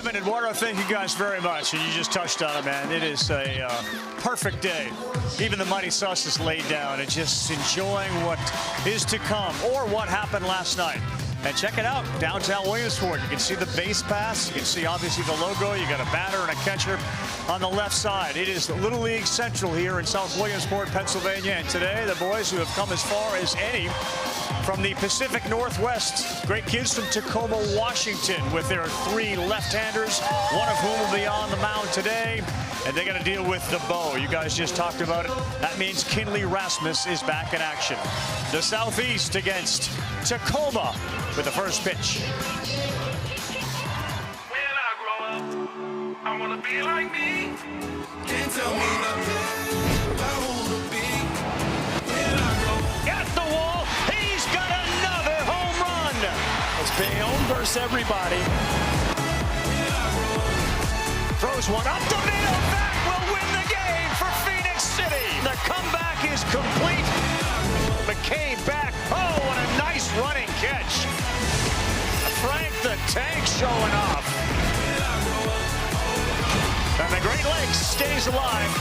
Kevin, Eduardo, thank you guys very much. And you just touched on it, man. It is a perfect day. Even the Mighty Sus is laid down and just enjoying what is to come or what happened last night. And check it out, downtown Williamsport. You can see the base pass. You can see, obviously, the logo. You got a batter and a catcher on the left side. It is Little League Central here in South Williamsport, Pennsylvania. And today, the boys who have come as far as any from the Pacific Northwest, great kids from Tacoma, Washington, with their 3 left-handers, one of whom will be on the mound today. And they're going to deal with the bow. You guys just talked about it. That means Kinley Rasmus is back in action. The Southeast against Tacoma with the first pitch. When I grow up, I want to be like me. Can't tell me nothing about who to be. When I grow up. At the wall, he's got another home run. It's Bayonne versus everybody. Throws one up the middle. That will win the game for Phenix City. The comeback is complete. McCabe back. Oh, what a nice running catch. Frank the Tank showing off. And the Great Lakes stays alive.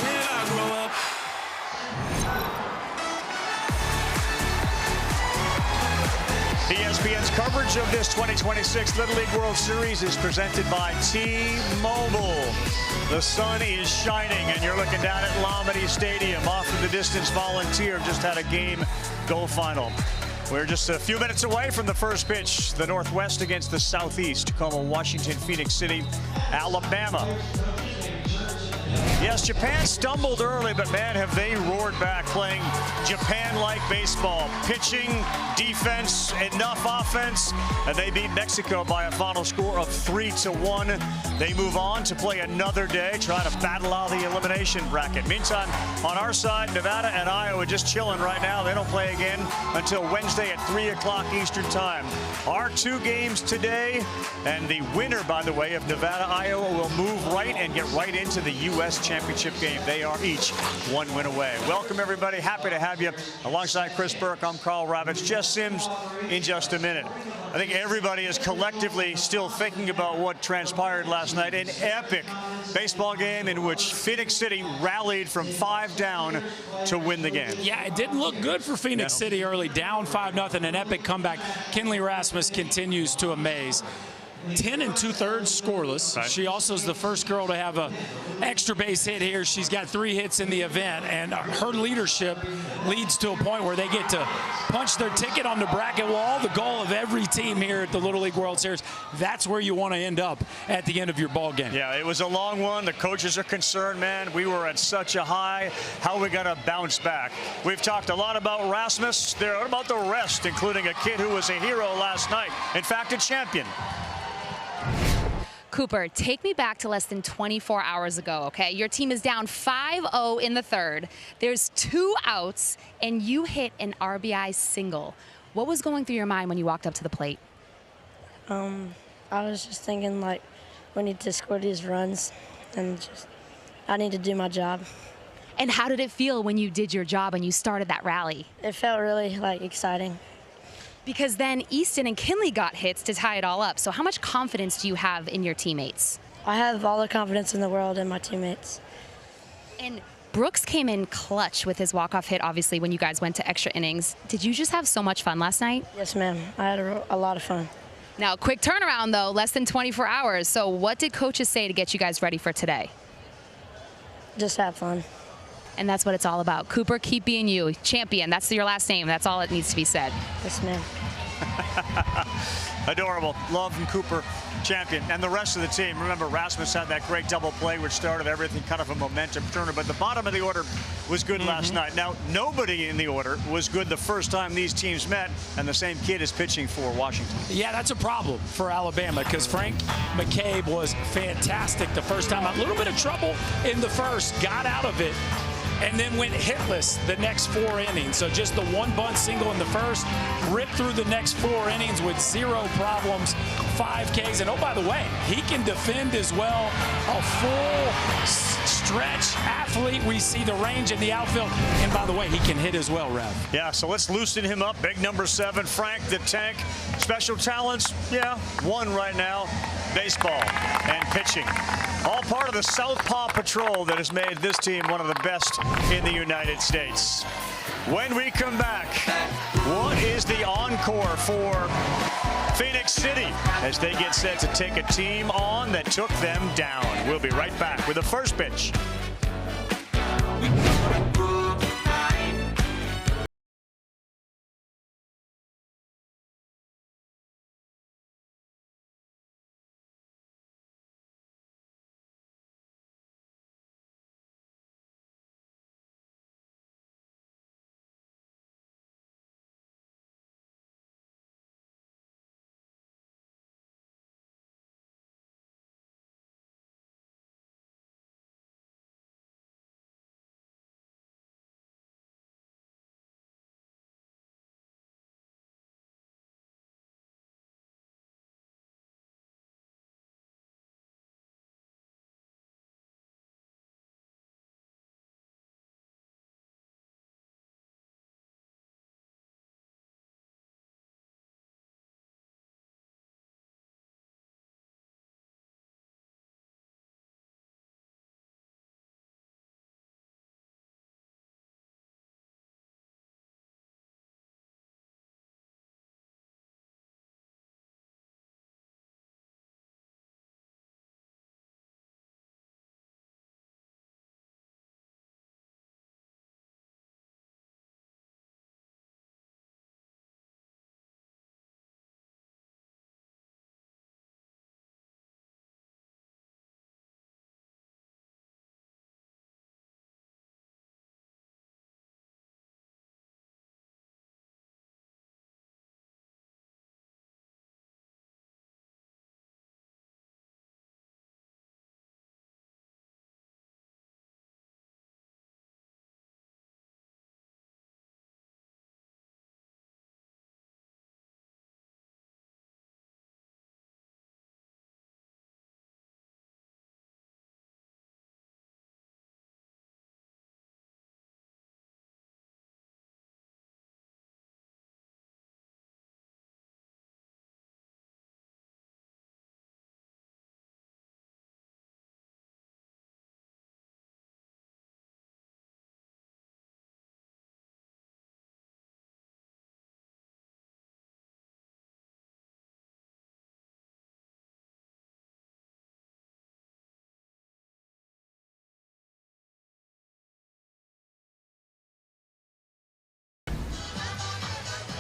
When I grow up. ESPN's coverage of this 2026 Little League World Series is presented by T-Mobile. The sun is shining, and you're looking down at Lamade Stadium. Off in the distance, Volunteer just had a game go final. We're just a few minutes away from the first pitch. The Northwest against the Southeast. Tacoma, Washington, Phenix City, Alabama. Yes, Japan stumbled early, but man, have they roared back, playing Japan-like baseball. Pitching, defense, enough offense, and they beat Mexico by a final score of 3-1. They move on to play another day, trying to battle out the elimination bracket. Meantime, on our side, Nevada and Iowa just chilling right now. They don't play again until Wednesday at 3 o'clock Eastern time. Our 2 games today, and the winner, by the way, of Nevada-Iowa will move right and get right into the U.S. Championship game. They are each 1 win away. Welcome, everybody. Happy to have you. Alongside Chris Burke, I'm Carl Ravitch. Jess Sims in just a minute. I think everybody is collectively still thinking about what transpired last night. An epic baseball game in which Phenix City rallied from 5 down to win the game. Yeah, it didn't look good for Phenix City early. Down 5-0, an epic comeback. Kinley Rasmus continues to amaze. 10 2/3 scoreless. Right. She also is the first girl to have a extra base hit here. She's got 3 hits in the event, and her leadership leads to a point where they get to punch their ticket on the bracket wall. The goal of every team here at the Little League World Series, that's where you want to end up at the end of your ball game. Yeah, it was a long one. The coaches are concerned, man. We were at such a high. How are we going to bounce back? We've talked a lot about Rasmus. What about the rest, including a kid who was a hero last night? In fact, a champion. Cooper, take me back to less than 24 hours ago, okay? Your team is down 5-0 in the third. There's 2 outs, and you hit an RBI single. What was going through your mind when you walked up to the plate? I was just thinking, like, we need to score these runs, and I need to do my job. And how did it feel when you did your job and you started that rally? It felt really, like, exciting. Because then Easton and Kinley got hits to tie it all up. So how much confidence do you have in your teammates? I have all the confidence in the world in my teammates. And Brooks came in clutch with his walk-off hit, obviously, when you guys went to extra innings. Did you just have so much fun last night? Yes, ma'am. I had a lot of fun. Now, quick turnaround, though, less than 24 hours. So what did coaches say to get you guys ready for today? Just have fun. And that's what it's all about. Cooper, keep being you. Champion, that's your last name. That's all that needs to be said. Yes, ma'am. Adorable. Love from Cooper, champion. And the rest of the team. Remember, Rasmus had that great double play, which started everything, kind of a momentum turner. But the bottom of the order was good last night. Now, nobody in the order was good the first time these teams met, and the same kid is pitching for Washington. Yeah, that's a problem for Alabama because Frank McCabe was fantastic the first time. A little bit of trouble in the first, got out of it. and then went hitless the next 4 innings. So just the 1 bunt single in the first, ripped through the next 4 innings with 0 problems, 5 Ks. And oh, by the way, he can defend as well. A full stretch athlete. We see the range in the outfield. And by the way, he can hit as well, Rev. Yeah, so let's loosen him up. Big number 7, Frank the Tank. Special talents, yeah, 1 right now. Baseball and pitching. All part of the Southpaw Patrol that has made this team one of the best in the United States. When we come back, what is the encore for Phenix City as they get set to take a team on that took them down? We'll be right back with the first pitch.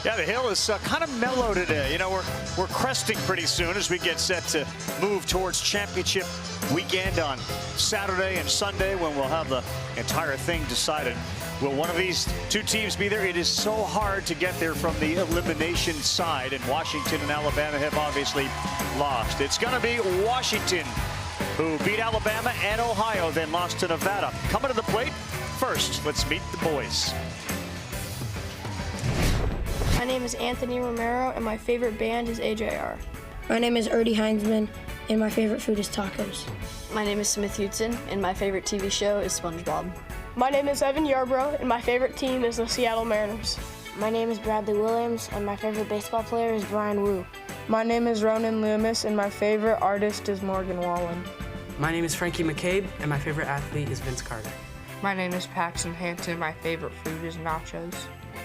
Yeah, the hill is kind of mellow today. You know, we're cresting pretty soon as we get set to move towards championship weekend on Saturday and Sunday when we'll have the entire thing decided. Will one of these 2 teams be there? It is so hard to get there from the elimination side, and Washington and Alabama have obviously lost. It's going to be Washington who beat Alabama and Ohio, then lost to Nevada. Coming to the plate first, let's meet the boys. My name is Anthony Romero, and my favorite band is AJR. My name is Erdy Heinzman, and my favorite food is tacos. My name is Smith Hudson, and my favorite TV show is SpongeBob. My name is Evan Yarbrough, and my favorite team is the Seattle Mariners. My name is Bradley Williams, and my favorite baseball player is Brian Wu. My name is Ronan Loomis, and my favorite artist is Morgan Wallen. My name is Frankie McCabe, and my favorite athlete is Vince Carter. My name is Paxton Hanson. My favorite food is nachos.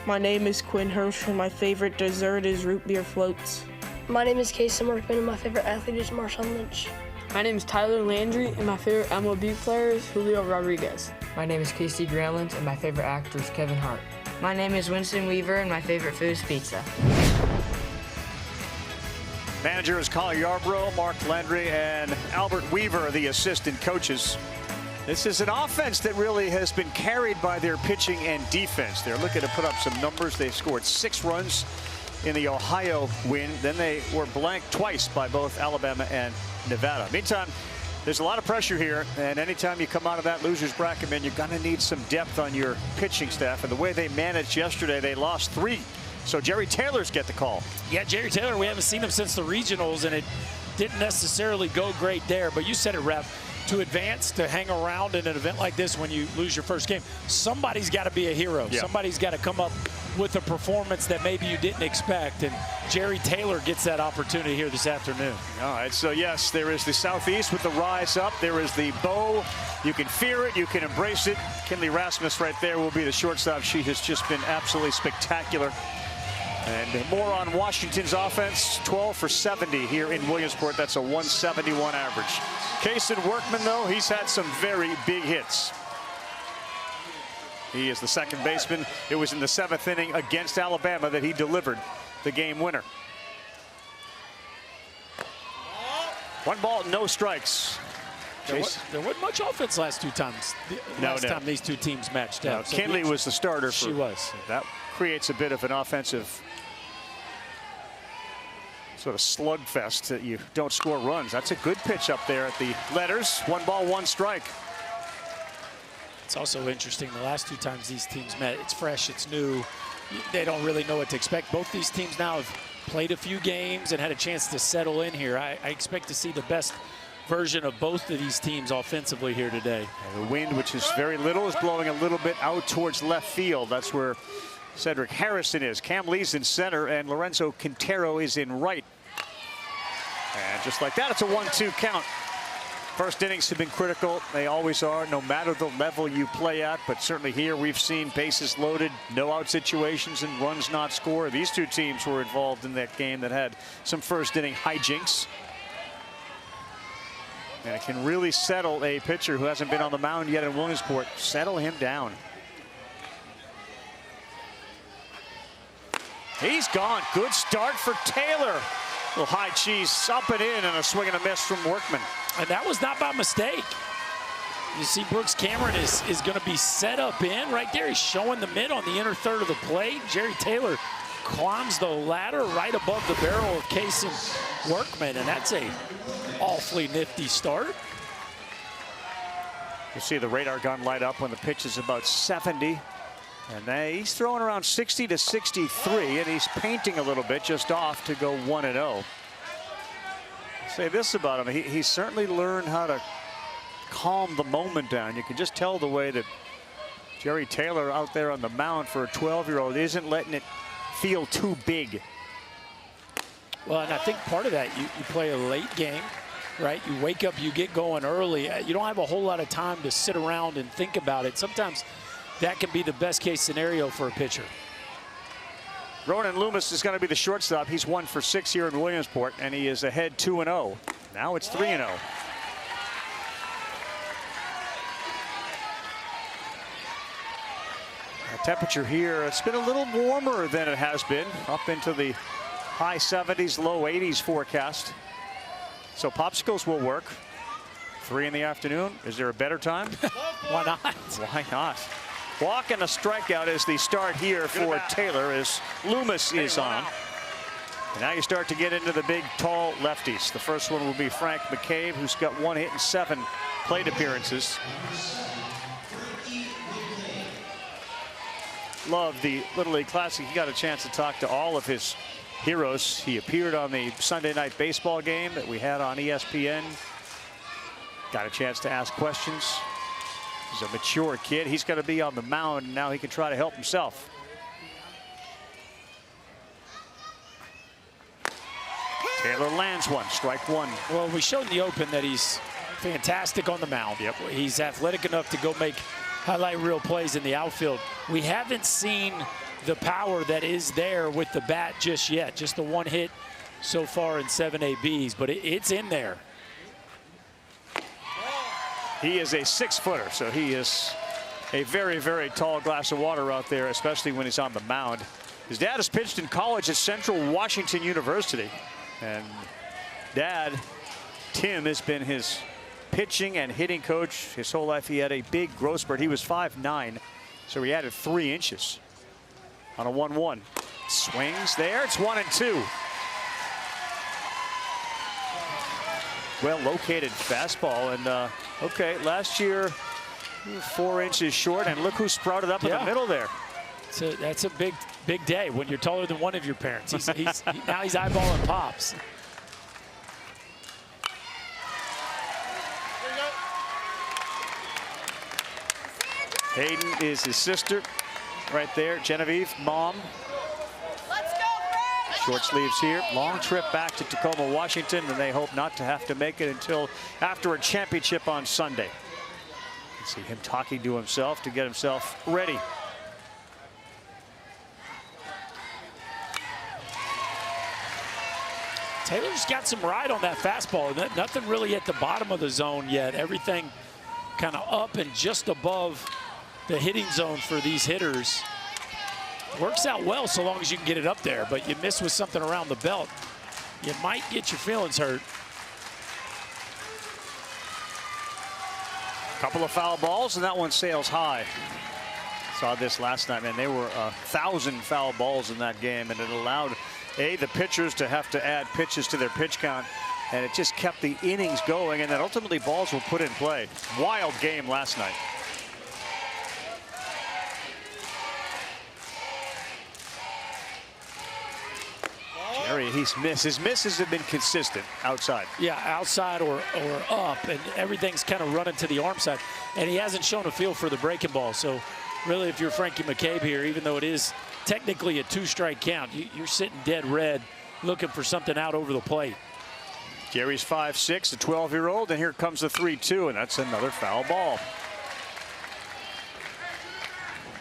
My name is Quinn Hirsch, and my favorite dessert is root beer floats. My name is Casey Workman, and my favorite athlete is Marshawn Lynch. My name is Tyler Landry, and my favorite MLB player is Julio Rodriguez. My name is Casey Granlund, and my favorite actor is Kevin Hart. My name is Winston Weaver, and my favorite food is pizza. Manager is Colin Yarbrough, Mark Landry, and Albert Weaver, the assistant coaches. This is an offense that really has been carried by their pitching and defense. They're looking to put up some numbers. They scored 6 runs in the Ohio win. Then they were blanked twice by both Alabama and Nevada. Meantime, There's a lot of pressure here, and anytime you come out of that loser's bracket, man, you're going to need some depth on your pitching staff. And the way they managed yesterday, they lost 3. So Jerry Taylor's get the call. Yeah, Jerry Taylor, we haven't seen him since the regionals, and it didn't necessarily go great there. But you said it, Ref, to advance, to hang around in an event like this when you lose your first game, somebody's got to be a hero. Yeah. Somebody's got to come up with a performance that maybe you didn't expect, and Jerry Taylor gets that opportunity here this afternoon. All right, so yes, there is the Southeast with the rise up. There is the bow. You can fear it. You can embrace it. Kinley Rasmus right there will be the shortstop. She has just been absolutely spectacular. And more on Washington's offense, 12 for 70 here in Williamsport. That's a 171 average. Kason Workman, though, he's had some very big hits. He is the second baseman. It was in the 7th inning against Alabama that he delivered the game winner. 1 ball, no strikes. There wasn't much offense last 2 times. Last time these 2 teams matched up. So Kinley was the starter. She was. That creates a bit of an offensive sort of slugfest that you don't score runs. That's a good pitch up there at the letters. 1 ball, 1 strike. It's also interesting, the last 2 times these teams met, it's fresh, it's new. They don't really know what to expect. Both these teams now have played a few games and had a chance to settle in here. I expect to see the best version of both of these teams offensively here today. And the wind, which is very little, is blowing a little bit out towards left field. That's where Cedric Harrison is. Cam Lee's in center, and Lorenzo Quintero is in right. And just like that, it's a 1-2 count. First innings have been critical. They always are, no matter the level you play at. But certainly here we've seen bases loaded, no-out situations, and runs not scored. These 2 teams were involved in that game that had some first-inning hijinks. And it can really settle a pitcher who hasn't been on the mound yet in Williamsport. Settle him down. He's gone. Good start for Taylor. Little high cheese up and in, and a swing and a miss from Workman. And that was not by mistake. You see Brooks Cameron is going to be set up in right there. He's showing the mid on the inner third of the plate. Jerry Taylor climbs the ladder right above the barrel of Kason Workman, and that's a awfully nifty start. You see the radar gun light up when the pitch is about 70. And he's throwing around 60 to 63, and he's painting a little bit just off to go 1-0. Say this about him, he certainly learned how to calm the moment down. You can just tell the way that Jerry Taylor out there on the mound for a 12-year-old isn't letting it feel too big. Well, and I think part of that, you play a late game, right? You wake up, you get going early. You don't have a whole lot of time to sit around and think about it. Sometimes that can be the best case scenario for a pitcher. Ronan Loomis is going to be the shortstop. He's 1 for 6 here in Williamsport, and he is ahead 2-0. Now it's 3-0. The temperature here, it's been a little warmer than it has been, up into the high 70s, low 80s forecast. So popsicles will work. 3 in the afternoon. Is there a better time? Why not? Why not? Walk and a strikeout is the start here for Taylor as Loomis is on. And now you start to get into the big, tall lefties. The first one will be Frank McCabe, who's got 1 hit and 7 plate appearances. Love the Little League Classic. He got a chance to talk to all of his heroes. He appeared on the Sunday night baseball game that we had on ESPN. Got a chance to ask questions. He's a mature kid. He's going to be on the mound, and now he can try to help himself. Taylor lands one, strike 1. Well, we showed in the open that he's fantastic on the mound. Yep. He's athletic enough to go make highlight reel plays in the outfield. We haven't seen the power that is there with the bat just yet. Just the 1 hit so far in 7 ABs, but it's in there. He is a 6-footer, so he is a very, very tall glass of water out there, especially when he's on the mound. His dad has pitched in college at Central Washington University. And Dad, Tim, has been his pitching and hitting coach his whole life. He had a big growth spurt. He was 5'9", so he added 3 inches on a 1-1. Swings there. It's 1-2. well-located fastball. And okay, last year 4 inches short, and look who sprouted up in the middle there. So that's a big day when you're taller than one of your parents. Now he's eyeballing pops. Hayden is his sister right there. Genevieve, mom. Short sleeves here. Long trip back to Tacoma, Washington, and they hope not to have to make it until after a championship on Sunday. You see him talking to himself to get himself ready. Taylor's got some ride on that fastball. Nothing really at the bottom of the zone yet. Everything kind of up and just above the hitting zone for these hitters. Works out well so long as you can get it up there, but you miss with something around the belt, you might get your feelings hurt. Couple of foul balls, and that one sails high. Saw this last night, man. There were 1,000 foul balls in that game, and it allowed the pitchers to have to add pitches to their pitch count, and it just kept the innings going, and then ultimately balls were put in play. Wild game last night. Jerry, he's missed. His misses have been consistent outside. Yeah, outside or up, and everything's kind of running to the arm side, and he hasn't shown a feel for the breaking ball. So really, if you're Frankie McCabe here, even though it is technically a 2-strike count, you're sitting dead red looking for something out over the plate. Jerry's 5'6", a 12-year-old, and here comes the 3-2, and that's another foul ball.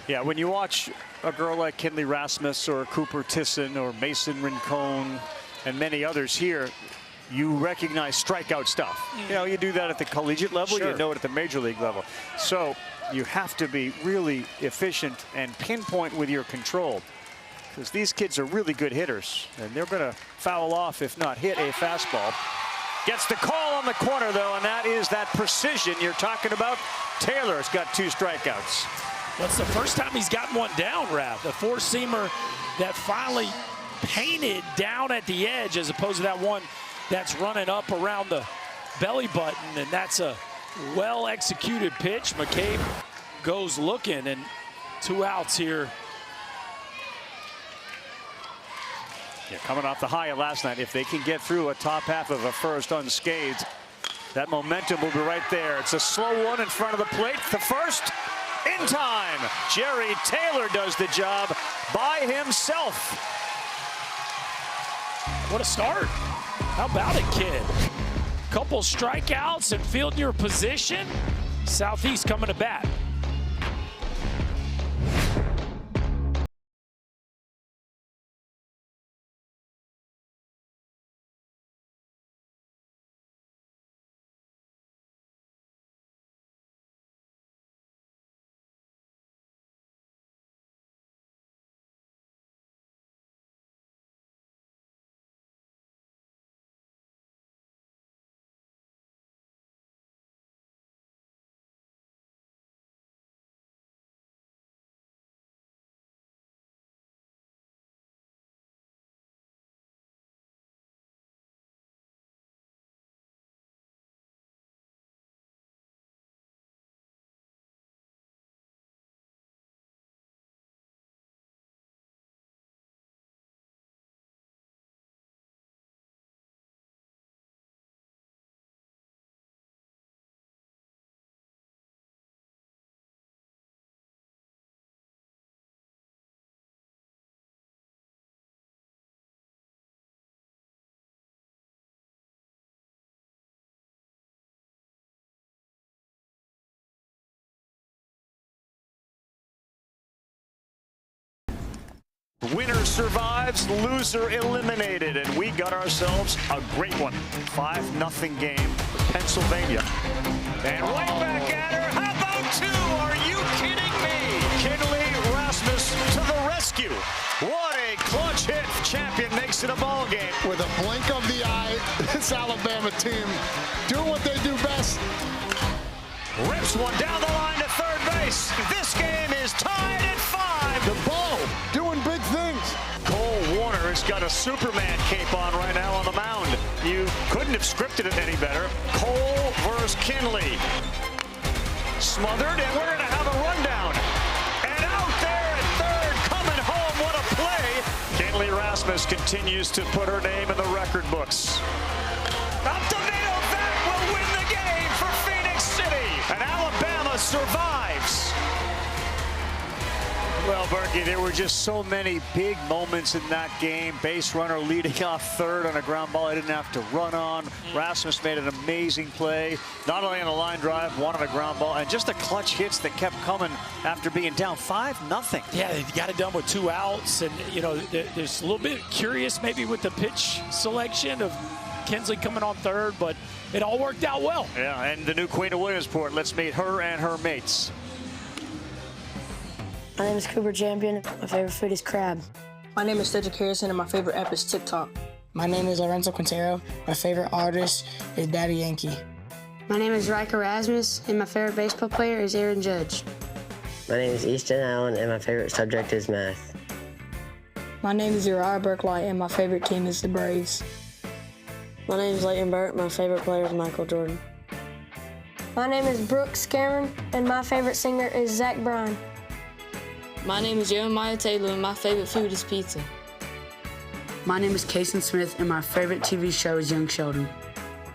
Yeah, when you watch a girl like Kinley Rasmus or Cooper Tisson or Mason Rincon and many others here, you recognize strikeout stuff. You know, you do that at the collegiate level, you know it at the major league level. So you have to be really efficient and pinpoint with your control, because these kids are really good hitters, and they're going to foul off, if not hit, a fastball. Gets the call on the corner, though, and that is that precision you're talking about. Taylor's got 2 strikeouts. That's the first time he's gotten one down, Raph. The four-seamer that finally painted down at the edge, as opposed to that one that's running up around the belly button, and that's a well-executed pitch. McCabe goes looking, and 2 outs here. Yeah, coming off the high of last night, if they can get through a top half of a first unscathed, that momentum will be right there. It's a slow one in front of the plate. The first in time. Jerry Taylor does the job by himself. What a start. How about it, kid? Couple strikeouts and fielding your position. Southeast coming to bat. Winner survives, loser eliminated, and we got ourselves a great one. 5-0 game, Pennsylvania. And right back at her. How about 2? Are you kidding me? Kinley Rasmus to the rescue. What a clutch hit. Champion makes it a ball game. With a blink of the eye, this Alabama team doing what they do best. Rips one down the line to third base. This game is tied at 5. The ball doing big things. Cole Warner has got a Superman cape on right now on the mound. You couldn't have scripted it any better. Cole versus Kinley. Smothered, and we're going to have a rundown. And out there at third, coming home, what a play. Kinley Rasmus continues to put her name in the record books. Up the middle, that will win the game for Phenix City. And Alabama survives. Well, Berkey, there were just so many big moments in that game. Base runner leading off third on a ground ball he didn't have to run on. Rasmus made an amazing play, not only on a line drive, one on a ground ball, and just the clutch hits that kept coming after being down 5-0. Yeah, they got it done with 2 outs, and you know, there's a little bit curious maybe with the pitch selection of Kinsley coming on third, but it all worked out well. Yeah, and the new Queen of Williamsport. Let's meet her and her mates. My name is Cooper Champion. My favorite food is crab. My name is Cedric Harrison, and my favorite app is TikTok. My name is Lorenzo Quintero. My favorite artist is Daddy Yankee. My name is Riker Rasmus, and my favorite baseball player is Aaron Judge. My name is Easton Allen, and my favorite subject is math. My name is Uriah Burklight, and my favorite team is the Braves. My name is Leighton Burt. My favorite player is Michael Jordan. My name is Brooks Cameron, and my favorite singer is Zach Bryan. My name is Jeremiah Taylor, and my favorite food is pizza. My name is Kason Smith, and my favorite TV show is Young Sheldon.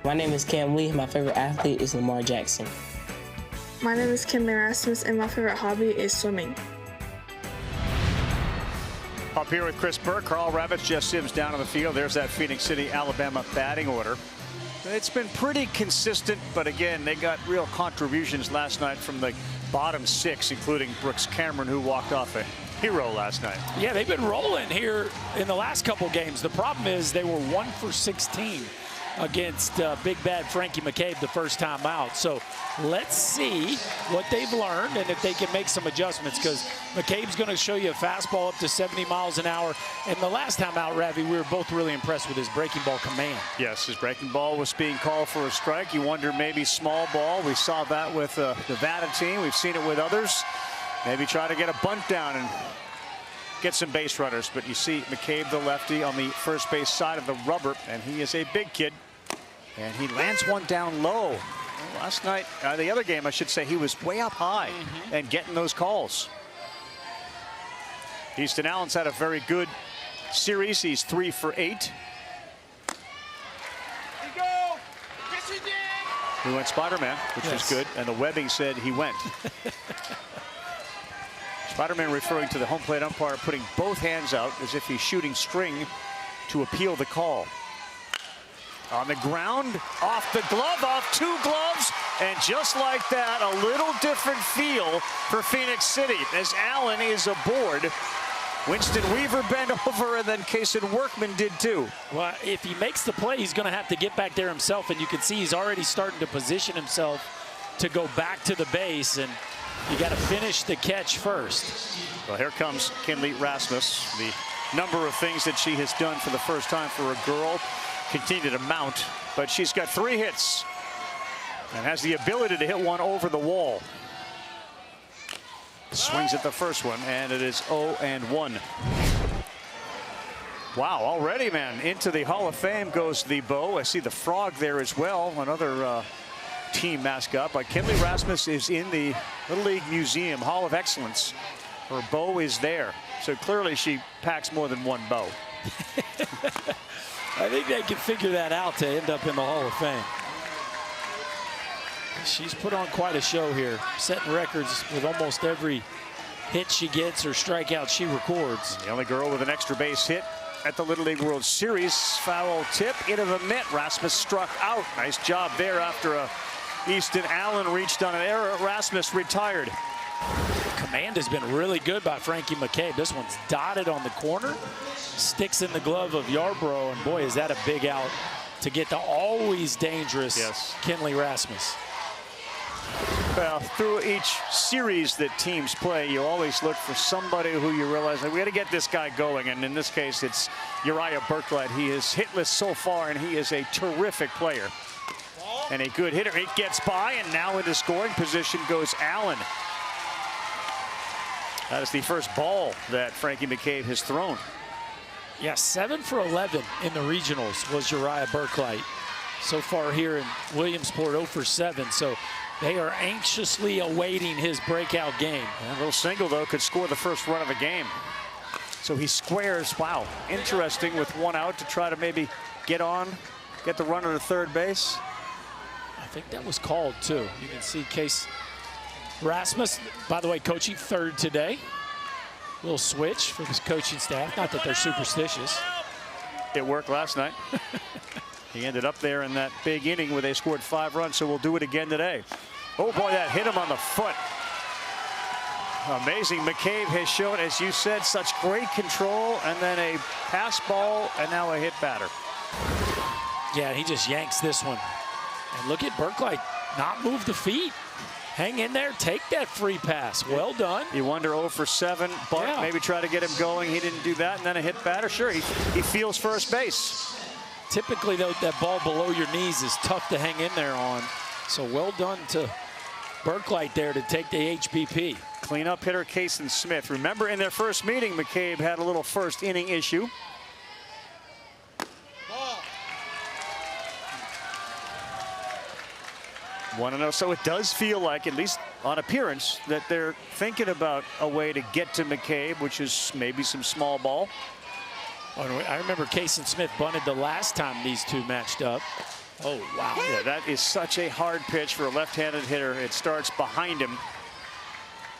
My name is Cam Lee. My favorite athlete is Lamar Jackson. My name is Kinley Rasmus, and my favorite hobby is swimming. Up here with Chris Burke, Carl Ravitch, Jeff Sims down on the field. There's that Phenix City, Alabama batting order. It's been pretty consistent, but again, they got real contributions last night from the bottom 6, including Brooks Cameron, who walked off a hero last night. Yeah, they've been rolling here in the last couple games. The problem is they were 1 for 16 against Big Bad Frankie McCabe the first time out. So let's see what they've learned and if they can make some adjustments, because McCabe's going to show you a fastball up to 70 miles an hour. And the last time out, Ravi, we were both really impressed with his breaking ball command. Yes, his breaking ball was being called for a strike. You wonder maybe small ball. We saw that with the Nevada team. We've seen it with others. Maybe try to get a bunt down and get some base runners. But you see McCabe, the lefty, on the first base side of the rubber, and he is a big kid. And he lands one down low. Well, last night, the other game, I should say, he was way up high and getting those calls. Easton Allen's had a very good series. He's 3 for 8. He went Spider-Man, which was good, and the webbing said he went. Spider-Man referring to the home plate umpire putting both hands out as if he's shooting string to appeal the call. On the ground, off the glove, off 2 gloves, and just like that, a little different feel for Phenix City as Allen is aboard. Winston Weaver bent over, and then Kason Workman did too. Well, if he makes the play, he's going to have to get back there himself, and you can see he's already starting to position himself to go back to the base, and you got to finish the catch first. Well, here comes Kinley Rasmus. The number of things that she has done for the first time for a girl continue to mount, but she's got 3 hits and has the ability to hit one over the wall. Swings at the first one, and it is 0-1. Wow, already, man, into the Hall of Fame goes the bow. I see the frog there as well, another team mascot. But Kinley Rasmus is in the Little League Museum Hall of Excellence. Her bow is there, so clearly she packs more than 1 bow. I think they can figure that out to end up in the Hall of Fame. She's put on quite a show here, setting records with almost every hit she gets or strikeout she records. The only girl with an extra base hit at the Little League World Series. Foul tip into the net. Rasmus struck out. Nice job there after Easton Allen reached on an error. Rasmus retired. Command has been really good by Frankie McCabe. This one's dotted on the corner. Sticks in the glove of Yarbrough, and boy, is that a big out to get the always dangerous Kinley Rasmus. Well, through each series that teams play, you always look for somebody who you realize, like, we got to get this guy going. And in this case, it's Uriah Burklight. He is hitless so far, and he is a terrific player and a good hitter. It gets by, and now into scoring position goes Allen. That is the first ball that Frankie McCabe has thrown. Yeah, 7 for 11 in the regionals was Uriah Burklight. So far here in Williamsport, 0 for 7. So they are anxiously awaiting his breakout game. A little single, though, could score the first run of the game. So he squares, wow, interesting, with 1 out to try to maybe get the runner to third base. I think that was called, too. You can see Case Rasmus, by the way, coaching third today. Little switch for his coaching staff. Not that they're superstitious. It worked last night. He ended up there in that big inning where they scored 5 runs, so we'll do it again today. Oh, boy, that hit him on the foot. Amazing. McCabe has shown, as you said, such great control, and then a pass ball, and now a hit batter. Yeah, he just yanks this one. And look at Burklight not move the feet. Hang in there, take that free pass. Well done. You wonder 0 for 7, but maybe try to get him going. He didn't do that, and then a hit batter. Sure, he feels first base. Typically, though, that ball below your knees is tough to hang in there on. So well done to Burklight there to take the HBP. Cleanup hitter Kason Smith. Remember, in their first meeting, McCabe had a little first inning issue. 1-0, so it does feel like, at least on appearance, that they're thinking about a way to get to McCabe, which is maybe some small ball. I remember Kason Smith bunted the last time these two matched up. Oh, wow. Yeah, that is such a hard pitch for a left-handed hitter. It starts behind him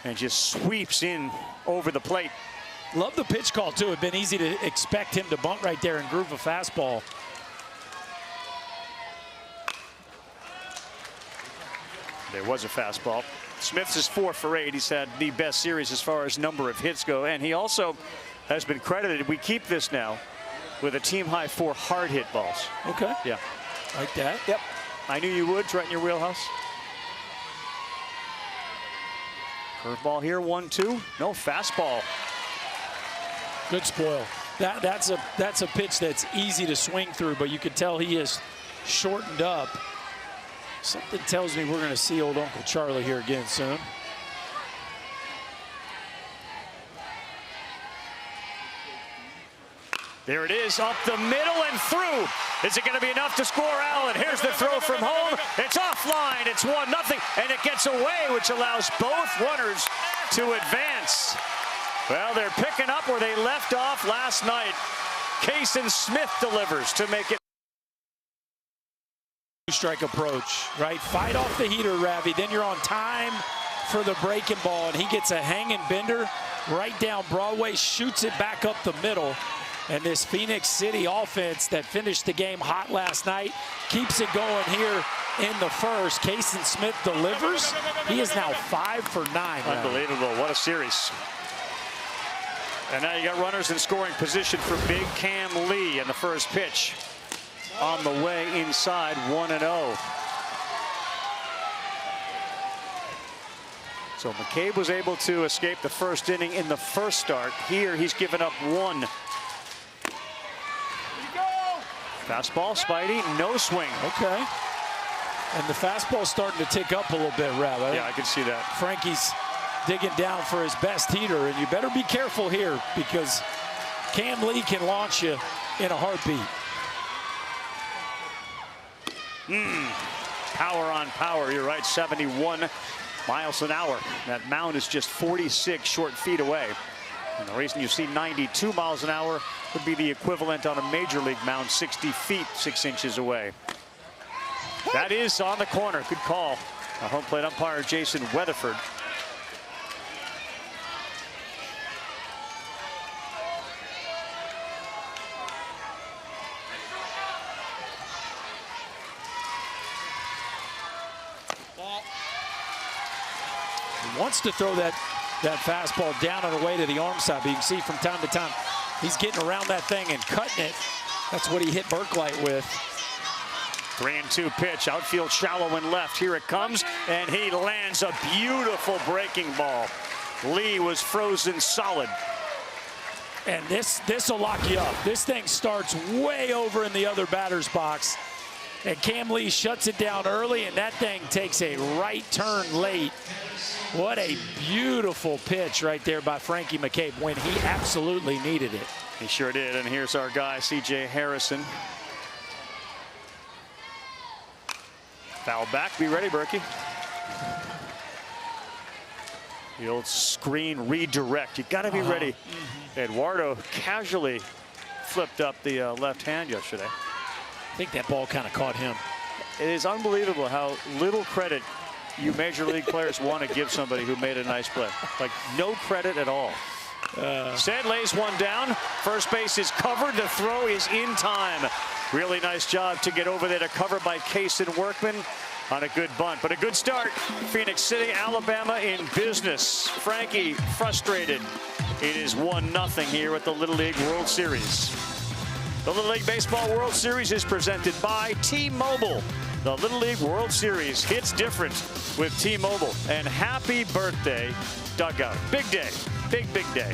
and just sweeps in over the plate. Love the pitch call, too. It'd been easy to expect him to bunt right there and groove a fastball. There was a fastball. Smith's is 4 for 8. He's had the best series as far as number of hits go, and he also has been credited. We keep this now with a team high 4 hard hit balls. Okay. Yeah. Like that? Yep. I knew you would. It's right in your wheelhouse. Curveball here, 1-2. No fastball. Good spoil. That's a pitch that's easy to swing through, but you can tell he is shortened up. Something tells me we're going to see old Uncle Charlie here again soon. There it is, up the middle and through. Is it going to be enough to score, Allen? Here's the throw from home. It's offline. It's 1-0, and it gets away, which allows both runners to advance. Well, they're picking up where they left off last night. Kason Smith delivers to make it. Strike approach, right? Fight off the heater, Ravi. Then you're on time for the breaking ball, and he gets a hanging bender right down Broadway, shoots it back up the middle. And this Phenix City offense that finished the game hot last night keeps it going here in the first. Kason Smith delivers. He is now 5 for 9. Unbelievable. What a series. And now you got runners in scoring position for big Cam Lee in the first pitch. On the way inside, 1-0. So McCabe was able to escape the first inning in the first start. Here he's given up 1. Fastball, Spidey, no swing. Okay. And the fastball's starting to tick up a little bit, Rav. Yeah, I can see that. Frankie's digging down for his best heater, and you better be careful here because Cam Lee can launch you in a heartbeat. Power on power, you're right, 71 miles an hour. That mound is just 46 short feet away. And the reason you see 92 miles an hour would be the equivalent on a major league mound, 60 feet, 6 inches away. That is on the corner, good call. Our home plate umpire, Jason Weatherford. He wants to throw that fastball down and away to the arm side, but you can see from time to time he's getting around that thing and cutting it. That's what he hit Burklight with. 3-2 pitch, outfield shallow and left. Here it comes, and he lands a beautiful breaking ball. Lee was frozen solid. And this will lock you up. This thing starts way over in the other batter's box. And Cam Lee shuts it down early, and that thing takes a right turn late. What a beautiful pitch right there by Frankie McCabe when he absolutely needed it. He sure did. And here's our guy, C.J. Harrison. Foul back. Be ready, Berkey. The old screen redirect. You got to be ready. Eduardo casually flipped up the left hand yesterday. I think that ball kind of caught him. It is unbelievable how little credit you Major League players want to give somebody who made a nice play. Like, no credit at all. Said lays one down. First base is covered. The throw is in time. Really nice job to get over there to cover by Kaysen Workman on a good bunt. But a good start. Phenix City, Alabama in business. Frankie frustrated. It is 1-0 here at the Little League World Series. The Little League Baseball World Series is presented by T-Mobile. The Little League World Series hits different with T-Mobile. And happy birthday, Dugout. Big day. Big, big day.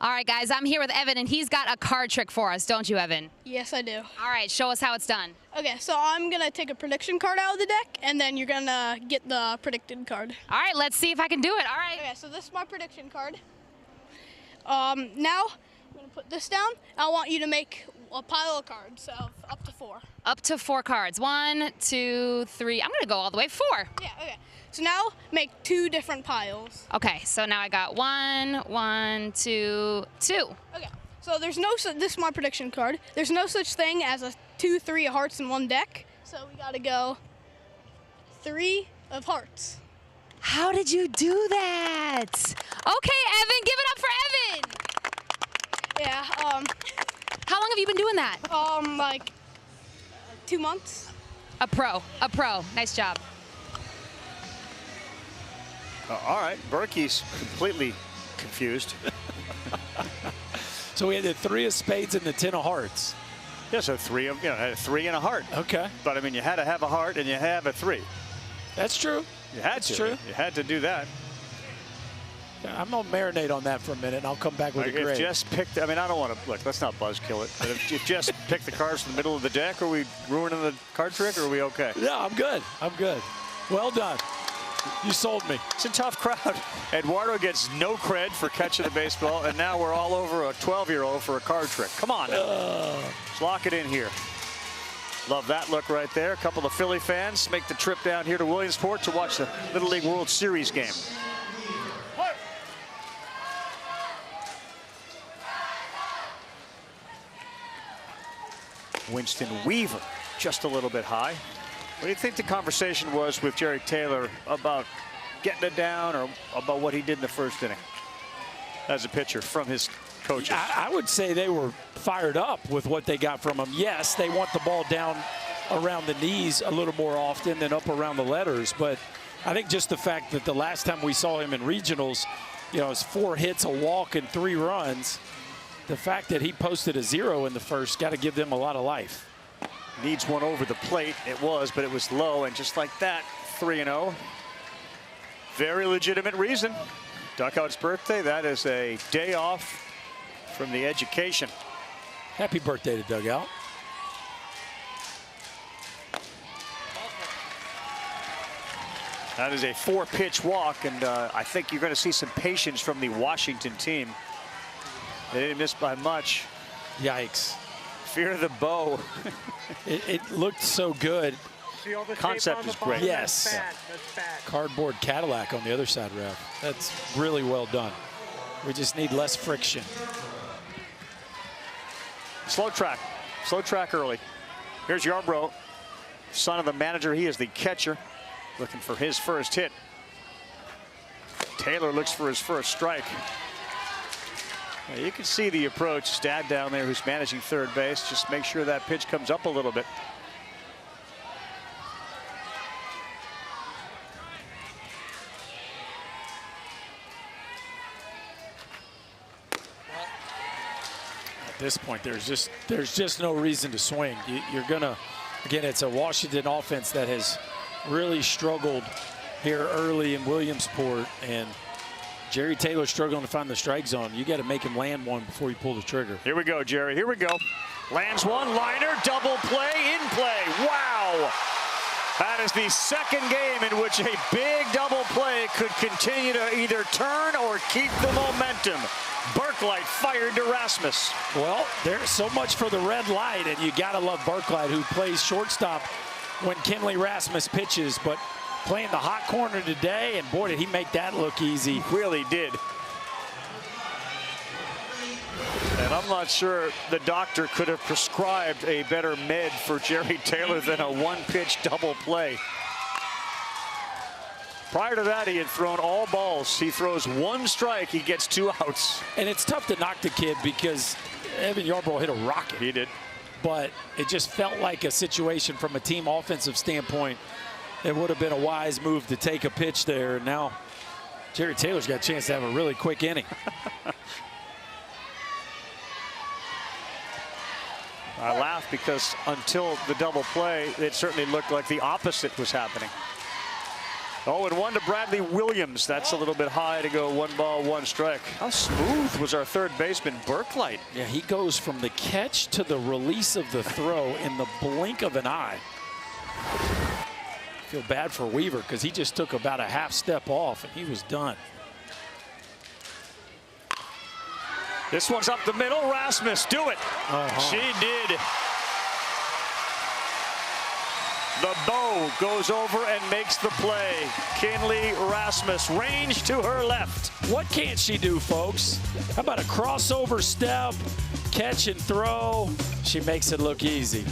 All right, guys, I'm here with Evan, and he's got a card trick for us, don't you, Evan? Yes, I do. All right, show us how it's done. Okay, so I'm going to take a prediction card out of the deck, and then you're going to get the predicted card. All right, let's see if I can do it. All right. Okay, so this is my prediction card. Now, I'm going to put this down. I want you to make a pile of cards of up to 4. Up to 4 cards. 1, 2, 3. I'm going to go all the way 4. Yeah, okay. So now make 2 different piles. Okay, so now I got 1, 2, 2. Okay, so there's no, this is my prediction card. There's no such thing as a 2, 3 of hearts in one deck. So we got to go 3 of hearts. How did you do that? Okay, Evan, give it up for Evan. Yeah. How long have you been doing that? Like 2 months. A pro. Nice job. All right, Berkey's completely confused. So we had the 3 of spades and the 10 of hearts. Yeah, so 3 of, had a 3 and a heart. Okay. But I mean, you had to have a heart and you have a 3. That's true. You had to. True. You had to do that. I'm gonna marinate on that for a minute, and I'll come back with a grade. If Jess picked, I mean, I don't want to look. Let's not buzzkill it. But if Jess picked the cards from the middle of the deck, are we ruining the card trick, or are we okay? Yeah, I'm good. I'm good. Well done. You sold me. It's a tough crowd. Eduardo gets no cred for catching the baseball, and now we're all over a 12-year-old for a card trick. Come on now. Let's lock it in here. Love that look right there. A couple of Philly fans make the trip down here to Williamsport to watch the Little League World Series game. Winston Weaver just a little bit high. What do you think the conversation was with Jerry Taylor about getting it down, or about what he did in the first inning as a pitcher from his coaches? I would say they were fired up with what they got from him. Yes, they want the ball down around the knees a little more often than up around the letters, but I think just the fact that the last time we saw him in regionals, you know, it was 4 hits, a walk, and 3 runs. The fact that he posted a 0 in the first got to give them a lot of life. Needs one over the plate. It was, but it was low, and just like that, 3-0. Very legitimate reason. Duckout's birthday, that is a day off from the education. Happy birthday to Dugout. That is a 4-pitch walk, and I think you're going to see some patience from the Washington team. They didn't miss by much. Yikes. Fear the bow. it looked so good. Concept is great. Yes. That's bad. Cardboard Cadillac on the other side, ref. That's really well done. We just need less friction. Slow track early. Here's Yarbrough, son of the manager. He is the catcher, looking for his first hit. Taylor looks for his first strike. Now you can see the approach. Dad down there who's managing third base. Just make sure that pitch comes up a little bit. At this point, there's just no reason to swing. You're gonna, again, it's a Washington offense that has really struggled here early in Williamsport, and Jerry Taylor struggling to find the strike zone. You got to make him land one before you pull the trigger. Here we go, Jerry. Here we go. Lands one, liner, double play, in play. Wow. That is the second game in which a big double play could continue to either turn or keep the momentum. Burklight fired to Rasmus. Well, there's so much for the red light, and you got to love Burklight, who plays shortstop when Kenley Rasmus pitches, but playing the hot corner today, and boy, did he make that look easy. He really did. And I'm not sure the doctor could have prescribed a better med for Jerry Taylor than a one-pitch double play. Prior to that, he had thrown all balls. He throws one strike, he gets 2 outs. And it's tough to knock the kid because Evan Yarbrough hit a rocket. He did. But it just felt like a situation from a team offensive standpoint. It would have been a wise move to take a pitch there. And now Jerry Taylor's got a chance to have a really quick inning. I laugh because until the double play, it certainly looked like the opposite was happening. 0-1 to Bradley Williams. That's a little bit high to go 1 ball, 1 strike. How smooth was our third baseman, Burklight? Yeah, he goes from the catch to the release of the throw in the blink of an eye. I feel bad for Weaver because he just took about a half step off and he was done. This one's up the middle. Rasmus, do it. She did. The bow goes over and makes the play. Kenley Rasmus, range to her left. What can't she do, folks? How about a crossover step, catch and throw? She makes it look easy.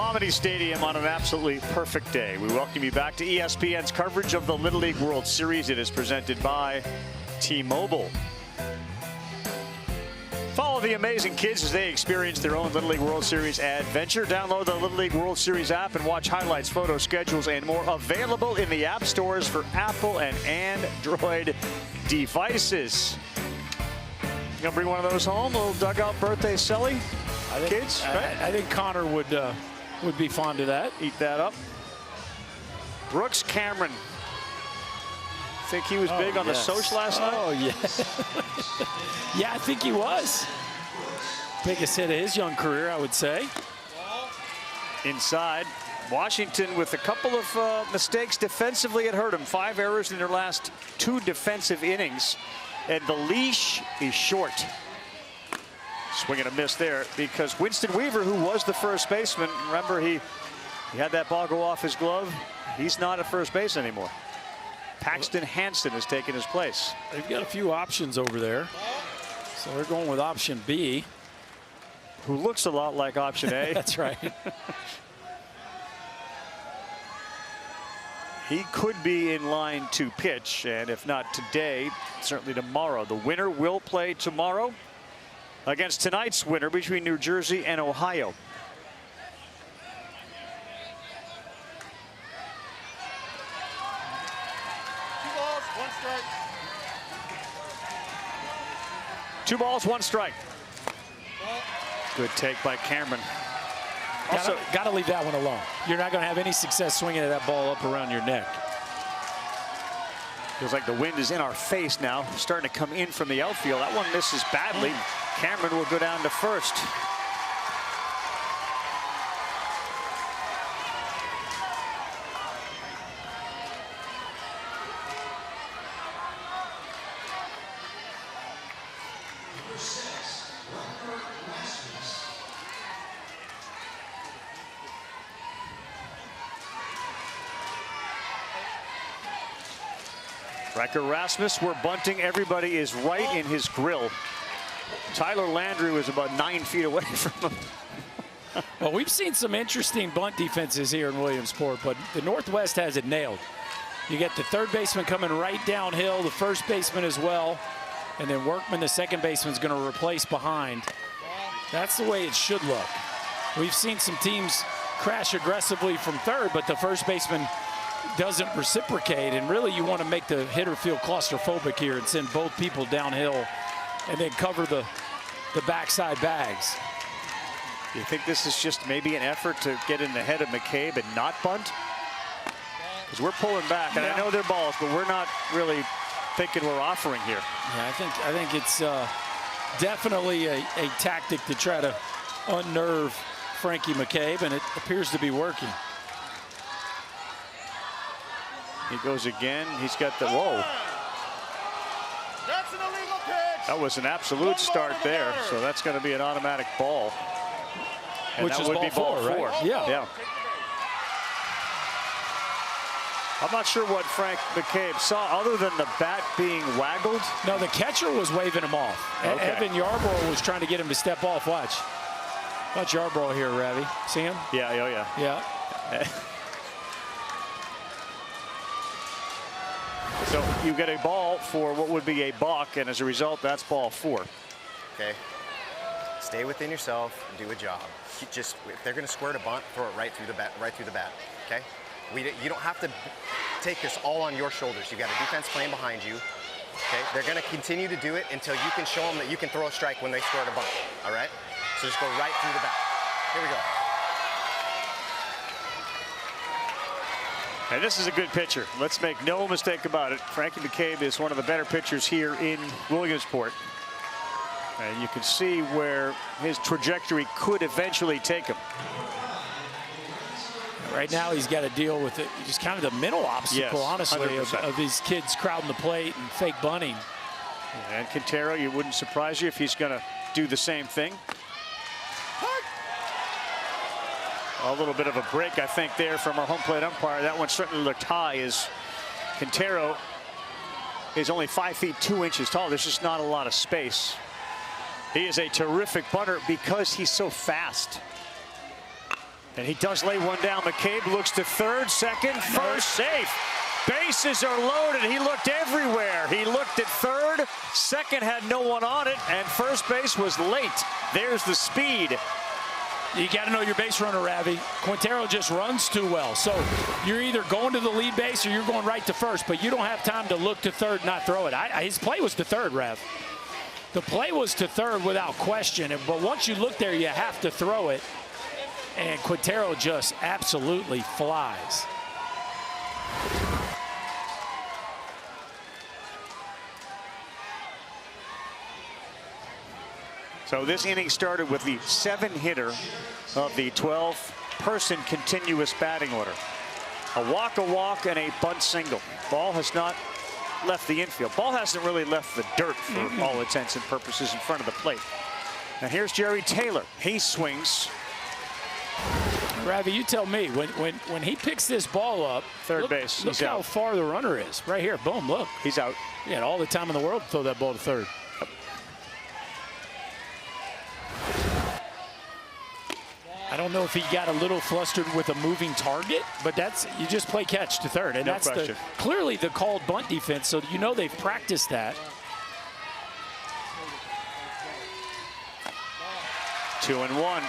Comedy Stadium on an absolutely perfect day. We welcome you back to ESPN's coverage of the Little League World Series. It is presented by T-Mobile. Follow the amazing kids as they experience their own Little League World Series adventure. Download the Little League World Series app and watch highlights, photos, schedules, and more available in the app stores for Apple and Android devices. You gonna bring one of those home? A little dugout birthday celly? Kids, right? I think Connor would be fond of that. Eat that up. Brooks Cameron. Think he was big on the social last night? Oh, yeah. Yeah, I think he was. Biggest hit of his young career, I would say. Inside. Washington with a couple of mistakes defensively. It hurt him. 5 errors in their last 2 defensive innings. And the leash is short. Swing and a miss there because Winston Weaver, who was the first baseman, remember he had that ball go off his glove. He's not at first base anymore. Paxton Hansen has taken his place. They've got a few options over there. So they're going with option B. Who looks a lot like option A. That's right. He could be in line to pitch, and if not today, certainly tomorrow. The winner will play tomorrow against tonight's winner between New Jersey and Ohio. Two balls, one strike. Good take by Cameron. Also, got to leave that one alone. You're not going to have any success swinging at that ball up around your neck. Feels like the wind is in our face now, starting to come in from the outfield. That one misses badly. Cameron will go down to first. Riker Rasmus, we're bunting. Everybody is right in his grill. Tyler Landry was about 9 feet away from him. Well, we've seen some interesting bunt defenses here in Williamsport, but the Northwest has it nailed. You get the third baseman coming right downhill, the first baseman as well, and then Workman, the second baseman, is going to replace behind. That's the way it should look. We've seen some teams crash aggressively from third, but the first baseman doesn't reciprocate, and really you want to make the hitter feel claustrophobic here and send both people downhill and then cover the backside bags. You think this is just maybe an effort to get in the head of McCabe and not bunt? Because we're pulling back, and I know they're balls, but we're not really thinking we're offering here. Yeah, I think it's definitely a tactic to try to unnerve Frankie McCabe, and it appears to be working. He goes again. He's got the, whoa. That's an illegal pitch. That was an absolute start there, so that's going to be an automatic ball. And which that is would ball be ball four, right? Yeah. I'm not sure what Frank McCabe saw other than the bat being waggled. No, the catcher was waving him off. Okay. Evan Yarbrough was trying to get him to step off. Watch Yarbrough here, Ravi. See him? Yeah, oh yeah. Yeah. So you get a ball for what would be a balk, and as a result, that's ball 4. Okay. Stay within yourself and do a job. Just if they're going to squirt a bunt, throw it right through the bat. Okay. You don't have to take this all on your shoulders. You've got a defense playing behind you. Okay. They're going to continue to do it until you can show them that you can throw a strike when they squirt a bunt. All right. So just go right through the bat. Here we go. And this is a good pitcher. Let's make no mistake about it. Frankie McCabe is one of the better pitchers here in Williamsport. And you can see where his trajectory could eventually take him. Right now he's got to deal with it. Just kind of the mental obstacle, yes, honestly, of these kids crowding the plate and fake bunting. And Quintero, you wouldn't surprise you if he's going to do the same thing. A little bit of a break, I think, there from our home plate umpire. That one certainly looked high, as Quintero is only 5 feet 2 inches tall. There's just not a lot of space. He is a terrific bunter because he's so fast. And he does lay one down. McCabe looks to third, second, first, safe. Bases are loaded. He looked everywhere. He looked at third. Second had no one on it, and first base was late. There's the speed. You got to know your base runner, Ravi. Quintero just runs too well. So you're either going to the lead base or you're going right to first, but you don't have time to look to third, not throw it. His play was to third, Rav. The play was to third without question, but once you look there, you have to throw it. And Quintero just absolutely flies. So this inning started with the 7-hitter of the 12-person continuous batting order. A walk, and a bunt single. Ball has not left the infield. Ball hasn't really left the dirt for all intents and purposes in front of the plate. And here's Jerry Taylor. He swings. Ravi, you tell me, when he picks this ball up, third base, look how far the runner is. Right here, boom, look. He's out. He had all the time in the world to throw that ball to third. I don't know if he got a little flustered with a moving target, but you just play catch to third. And that's clearly the called bunt defense, so you know they've practiced that. 2-1.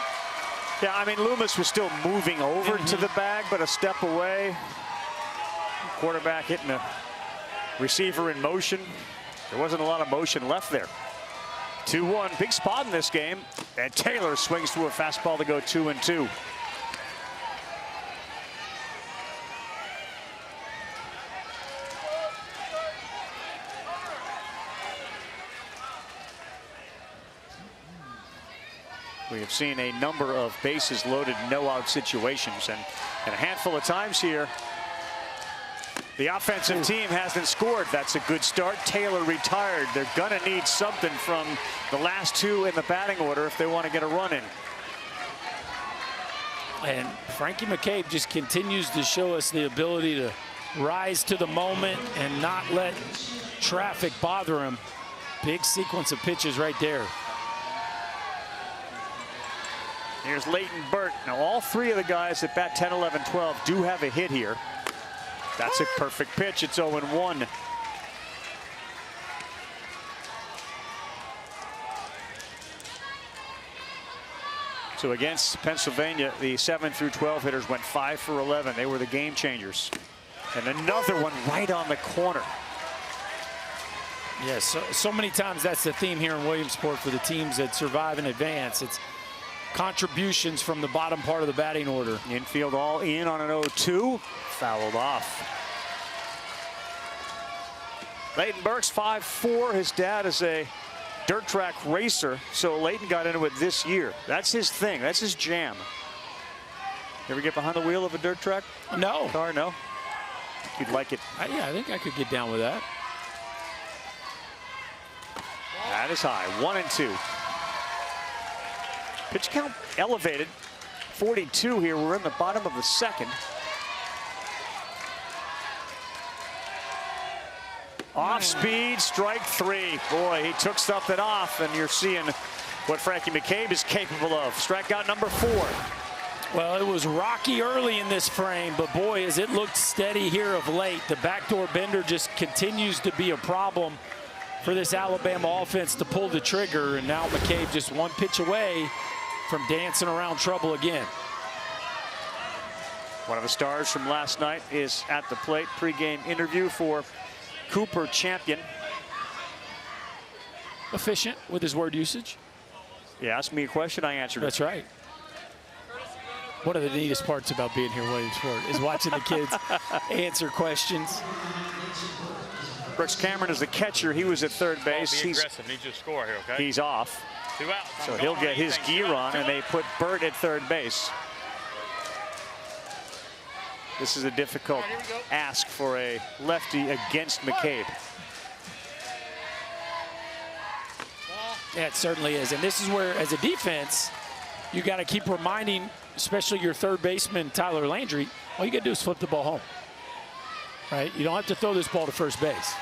Yeah, I mean, Loomis was still moving over to the bag, but a step away. Quarterback hitting a receiver in motion. There wasn't a lot of motion left there. 2-1, big spot in this game, and Taylor swings through a fastball to go 2-2. We have seen a number of bases loaded, no-out situations, and a handful of times here, the offensive team hasn't scored. That's a good start. Taylor retired. They're going to need something from the last two in the batting order if they want to get a run in. And Frankie McCabe just continues to show us the ability to rise to the moment and not let traffic bother him. Big sequence of pitches right there. Here's Leighton Burt. Now, all three of the guys that bat 10, 11, 12 do have a hit here. That's a perfect pitch. It's 0-1. So against Pennsylvania, the 7 through 12 hitters went 5 for 11. They were the game changers. And another one right on the corner. Yes, so many times that's the theme here in Williamsport for the teams that survive in advance. It's contributions from the bottom part of the batting order. Infield all in on an 0-2. Fouled off. Leighton Burke's 5'4". His dad is a dirt track racer, so Leighton got into it this year. That's his thing. That's his jam. You ever get behind the wheel of a dirt track? No. Car, no? You'd like it. Yeah, I think I could get down with that. That is high. 1-2. Pitch count elevated. 42 here. We're in the bottom of the second. Off speed, strike 3. Boy, he took something off, and you're seeing what Frankie McCabe is capable of. Strikeout number 4. Well, it was rocky early in this frame, but boy, as it looked steady here of late, the backdoor bender just continues to be a problem for this Alabama offense to pull the trigger, and now McCabe just one pitch away from dancing around trouble again. One of the stars from last night is at the plate. Pre-game interview for Cooper Champion. Efficient with his word usage. He asked me a question, I answered it. That's right. One of the neatest parts about being here in Williamsport is watching the kids answer questions. Brooks Cameron is the catcher. He was at third base. Be aggressive. Need you to score here, okay? He's off. 2 outs. So he'll get his gear on, and they put Burt at third base. This is a difficult ask for a lefty against McCabe. Yeah, it certainly is. And this is where, as a defense, you got to keep reminding, especially your third baseman, Tyler Landry, all you got to do is flip the ball home. Right? You don't have to throw this ball to first base.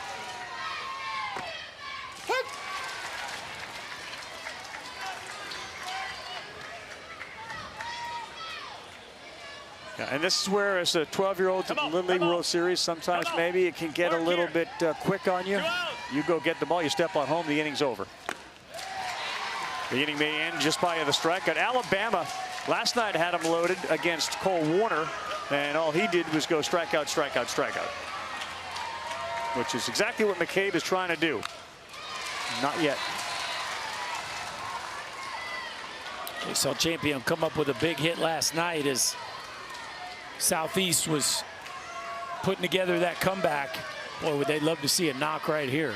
Yeah, and this is where, as a 12-year-old at the Little League World Series, sometimes maybe it can get a little bit quick on you. You go get the ball, you step on home, the inning's over. The inning may end just by the strikeout. Alabama last night had him loaded against Cole Warner, and all he did was go strikeout, strikeout, strikeout, which is exactly what McCabe is trying to do. Not yet. We saw Champion come up with a big hit last night as Southeast was putting together that comeback. Boy, would they love to see a knock right here.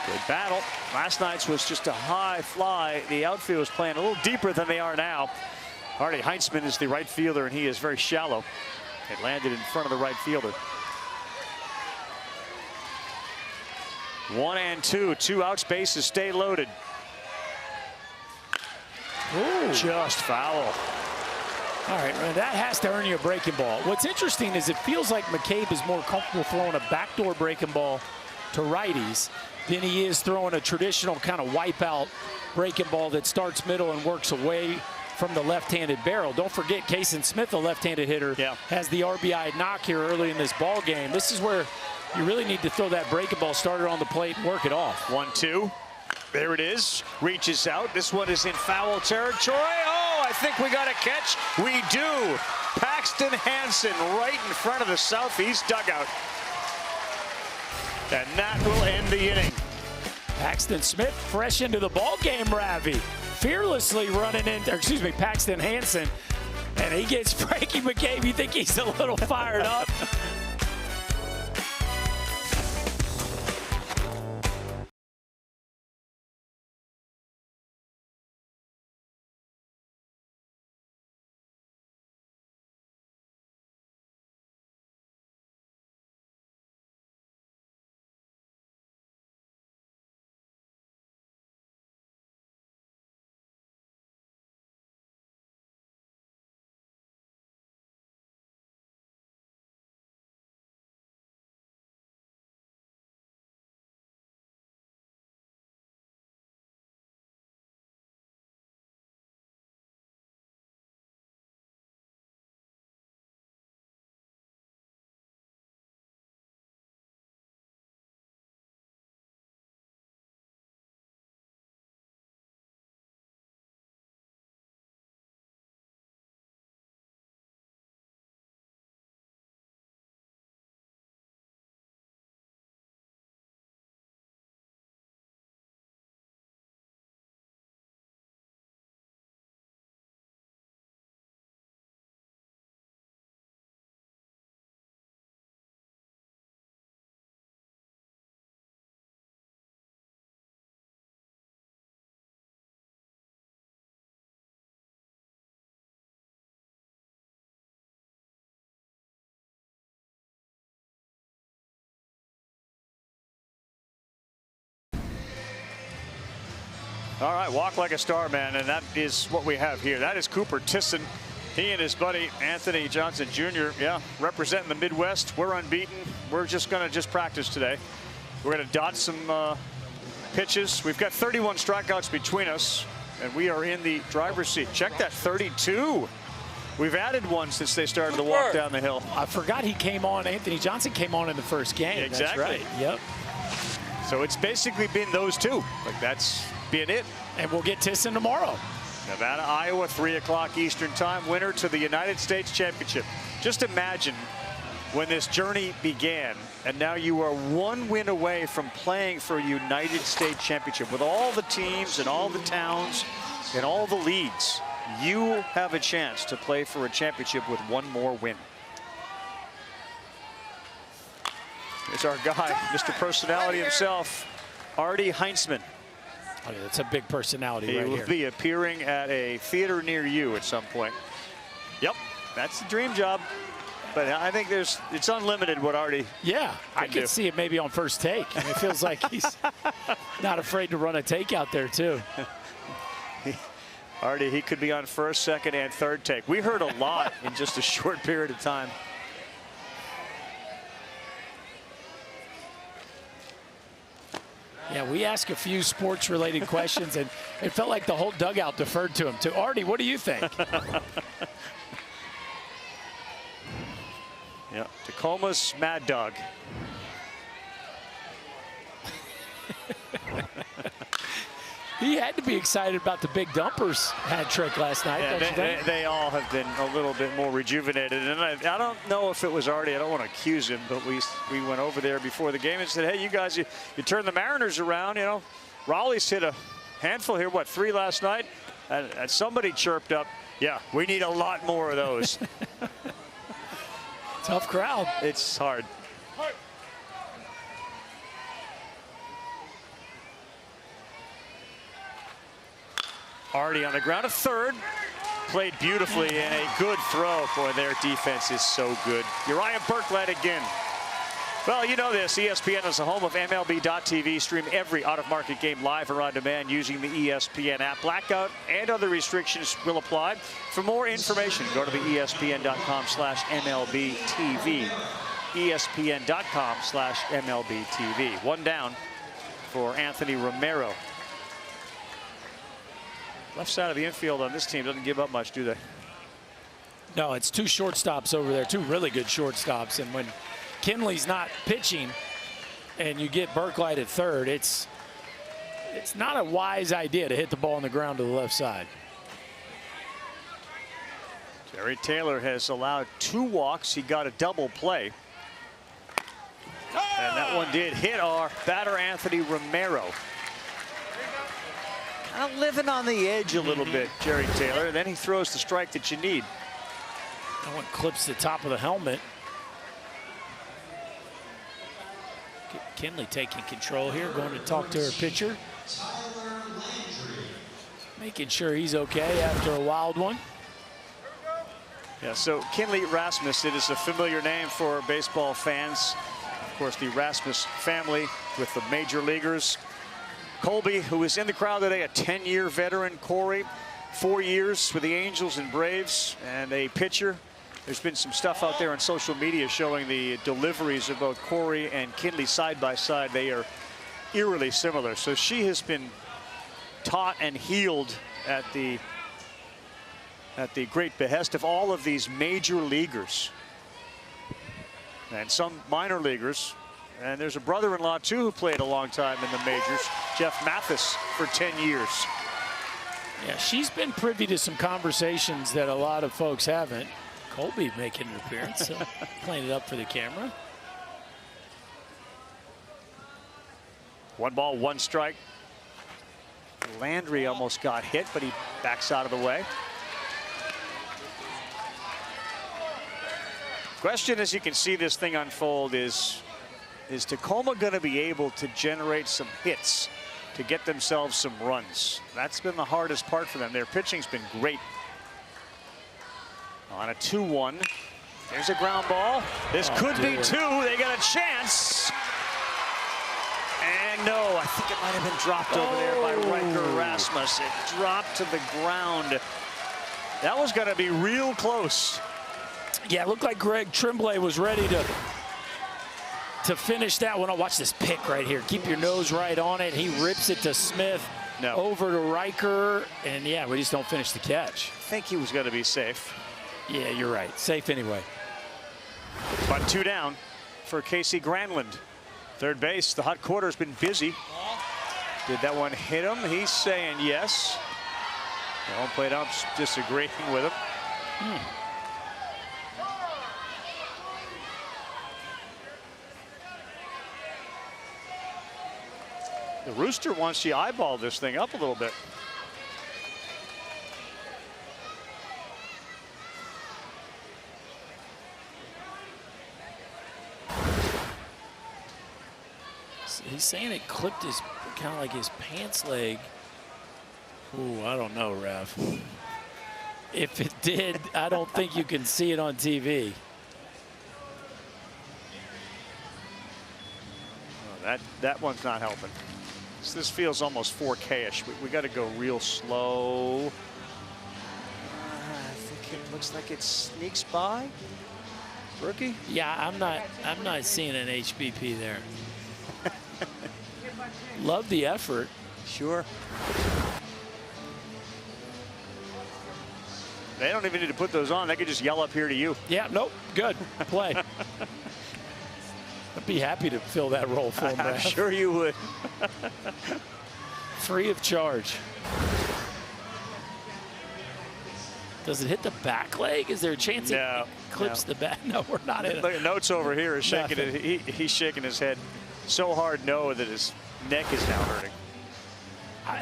Good battle. Last night's was just a high fly. The outfield was playing a little deeper than they are now. Artie Heintzman is the right fielder, and he is very shallow. It landed in front of the right fielder. 1-2, 2 outs, bases stay loaded. Ooh. Just foul. All right, man, that has to earn you a breaking ball. What's interesting is it feels like McCabe is more comfortable throwing a backdoor breaking ball to righties than he is throwing a traditional kind of wipeout breaking ball that starts middle and works away from the left-handed barrel. Don't forget, Kason Smith, the left-handed hitter, has the RBI knock here early in this ball game. This is where you really need to throw that breaking ball starter on the plate and work it off. 1-2. There it is. Reaches out. This one is in foul territory. Oh, I think we got a catch. We do. Paxton Hansen right in front of the Southeast dugout. And that will end the inning. Paxton Smith fresh into the ball game, Ravi. Fearlessly running in, or excuse me, Paxton Hansen. And he gets Frankie McCabe. You think he's a little fired up? All right, walk like a star, man, and that is what we have here. That is Cooper Tisson. He and his buddy Anthony Johnson Jr., representing the Midwest. We're unbeaten. We're just going to practice today. We're going to dot some pitches. We've got 31 strikeouts between us, and we are in the driver's seat. Check that, 32. We've added one since they started to walk down the hill. I forgot he came on. Anthony Johnson came on in the first game. Exactly. That's right. Yep. So it's basically been those two. Like, that's been it. And we'll get Tisson tomorrow. Nevada, Iowa, 3 o'clock Eastern time. Winner to the United States Championship. Just imagine when this journey began, and now you are one win away from playing for a United States Championship. With all the teams and all the towns and all the leagues, you have a chance to play for a championship with one more win. Here's our guy, Mr. Personality himself, Artie Heintzman. Oh, yeah, that's a big personality right here. He will be appearing at a theater near you at some point. Yep, that's the dream job. But I think it's unlimited what Artie I could see it maybe on first take. I mean, it feels like he's not afraid to run a take out there, too. Artie, he could be on first, second, and third take. We heard a lot in just a short period of time. Yeah, we asked a few sports-related questions, and it felt like the whole dugout deferred to him. To Artie, what do you think? Yeah, Tacoma's Mad Dog. He had to be excited about the big dumpers hat trick last night. Yeah, they all have been a little bit more rejuvenated. And I don't know if it was Artie. I don't want to accuse him, but we went over there before the game and said, hey, you guys, you turn the Mariners around. You know, Raleigh's hit a handful here, what, 3 last night? And somebody chirped up, yeah, we need a lot more of those. Tough crowd. It's hard. Artie on the ground, a third. Played beautifully and a good throw. Boy, their defense is so good. Uriah Burkland again. Well, you know this. ESPN is the home of MLB.TV. Stream every out-of-market game live or on demand using the ESPN app. Blackout and other restrictions will apply. For more information, go to the ESPN.com/MLBTV. ESPN.com/MLBTV. One down for Anthony Romero. Left side of the infield on this team doesn't give up much, do they? No, it's 2 shortstops over there, 2 really good shortstops. And when Kinley's not pitching and you get Burklight at third, it's not a wise idea to hit the ball on the ground to the left side. Jerry Taylor has allowed 2 walks. He got a double play. And that one did hit our batter, Anthony Romero. Kind of living on the edge a little bit, Jerry Taylor. Then he throws the strike that you need. That one clips the top of the helmet. Kinley taking control here, going to talk to her pitcher. Making sure he's okay after a wild one. Yeah, so Kinley Rasmus, it is a familiar name for baseball fans. Of course, the Rasmus family with the major leaguers. Colby, who is in the crowd today, a 10-year veteran. Corey, 4 years with the Angels and Braves, and a pitcher. There's been some stuff out there on social media showing the deliveries of both Corey and Kinley side by side. They are eerily similar. So she has been taught and healed at the great behest of all of these major leaguers and some minor leaguers. And there's a brother-in-law, too, who played a long time in the majors, Jeff Mathis, for 10 years. Yeah, she's been privy to some conversations that a lot of folks haven't. Colby making an appearance, playing it up for the camera. 1 ball, 1 strike. Landry almost got hit, but he backs out of the way. Question, as you can see this thing unfold, is Tacoma going to be able to generate some hits to get themselves some runs? That's been the hardest part for them. Their pitching's been great. On a 2-1, there's a ground ball. This could be 2. They got a chance. And no, I think it might have been dropped over there by Riker Rasmus. It dropped to the ground. That was going to be real close. Yeah, it looked like Greg Tremblay was ready to finish that one. Oh, watch this pick right here. Keep your nose right on it. He rips it to Smith, over to Riker, and yeah, we just don't finish the catch. I think he was going to be safe. Yeah, you're right. Safe anyway. But 2 down for Casey Granlund. Third base, the hot quarter's been busy. Did that one hit him? He's saying yes. The home plate ump's disagreeing with him. The Rooster wants you to eyeball this thing up a little bit. He's saying it clipped his, kind of like his pants leg. Ooh, I don't know, Ref. If it did, I don't think you can see it on TV. Oh, that one's not helping. This feels almost 4K-ish. We got to go real slow. I think it looks like it sneaks by. Rookie? Yeah, I'm not seeing an HBP there. love the effort. Sure. They don't even need to put those on. They could just yell up here to you. Yeah, nope, good. Play. I'd be happy to fill that role for him. I'm sure you would. Free of charge. Does it hit the back leg? Is there a chance it clips the back? No, we're not in it. Look at Notes over here is shaking Nothing. it. He's shaking his head so hard no that his neck is now hurting.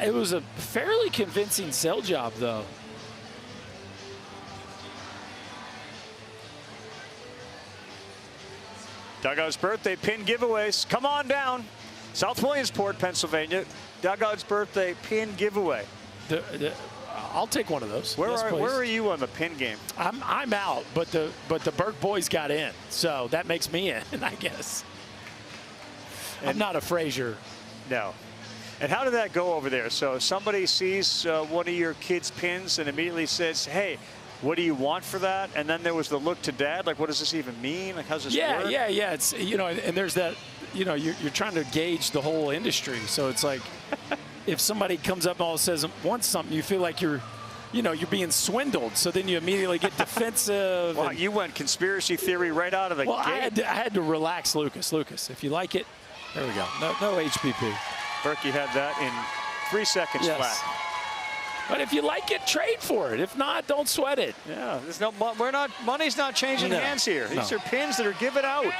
It was a fairly convincing sell job, though. Dugout's birthday pin giveaways. Come on down. South Williamsport, Pennsylvania. Dugout's birthday pin giveaway. I'll take one of those. Where are you on the pin game? I'm out, but the Burke boys got in, so that makes me in, I guess. I'm not a Frazier. No. And how did that go over there? So somebody sees one of your kids' pins and immediately says, "Hey, what do you want for that?" And then there was the look to Dad, like, what does this even mean? Like, how's this work? Yeah. It's, you know, and there's that, you know, you're trying to gauge the whole industry. So it's like, if somebody comes up and all says wants something, you feel like you're being swindled. So then you immediately get defensive. Wow, you went conspiracy theory right out of the gate. I had to relax Lucas. Lucas, if you like it, there we go. No HPP. Berkey had that in 3 seconds flat. But if you like it, trade for it. If not, don't sweat it. Yeah, there's no, money's not changing hands here. These are pins that are given out.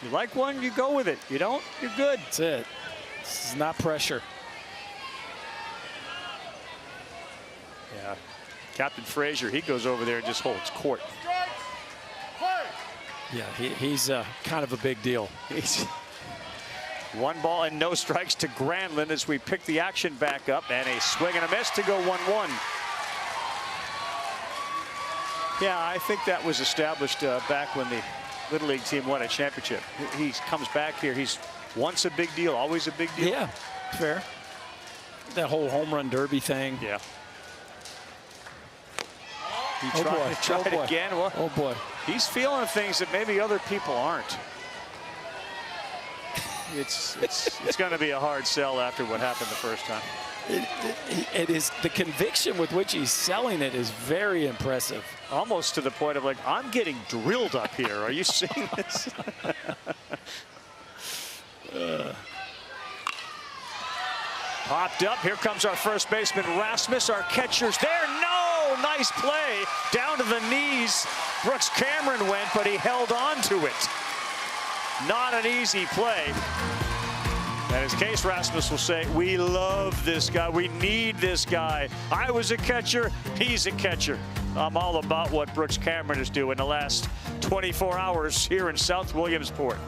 You like one, you go with it. You don't, you're good. That's it. This is not pressure. Yeah. Captain Frazier, he goes over there and just holds court. Yeah, he's kind of a big deal. He's 1 ball and no strikes to Granlund as we pick the action back up, and a swing and a miss to go 1-1. Yeah, I think that was established back when the Little League team won a championship. He comes back here. He's once a big deal, always a big deal. Yeah, fair. That whole home run derby thing. Yeah. He tried again. Well, oh boy. He's feeling things that maybe other people aren't. It's going to be a hard sell after what happened the first time. It is, the conviction with which he's selling it is very impressive. Almost to the point of like, I'm getting drilled up here. Are you seeing this? Popped up. Here comes our first baseman, Rasmus. Our catcher's there. No! Nice play. Down to the knees. Brooks Cameron went, but he held on to it. Not an easy play. And as Case Rasmus will say, we love this guy. We need this guy. I was a catcher. He's a catcher. I'm all about what Brooks Cameron is doing the last 24 hours here in South Williamsport.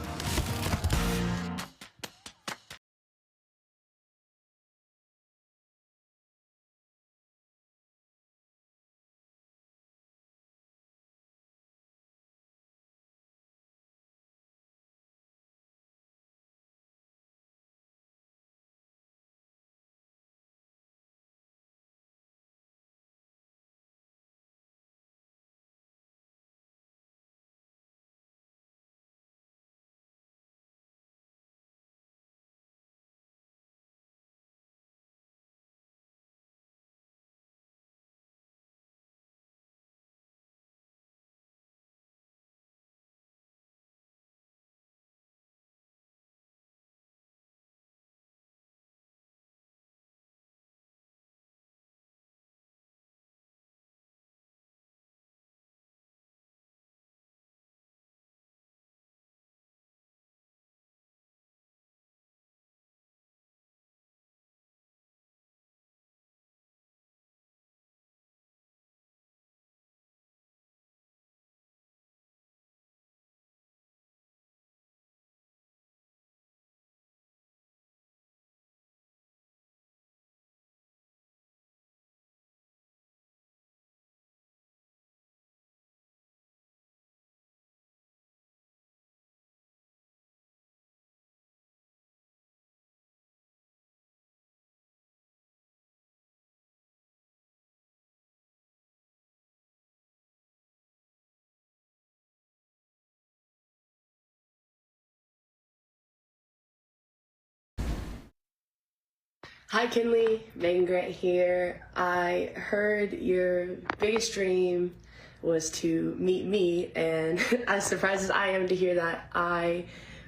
Hi Kinley, Megan Grant here. I heard your biggest dream was to meet me, and as surprised as I am to hear that, I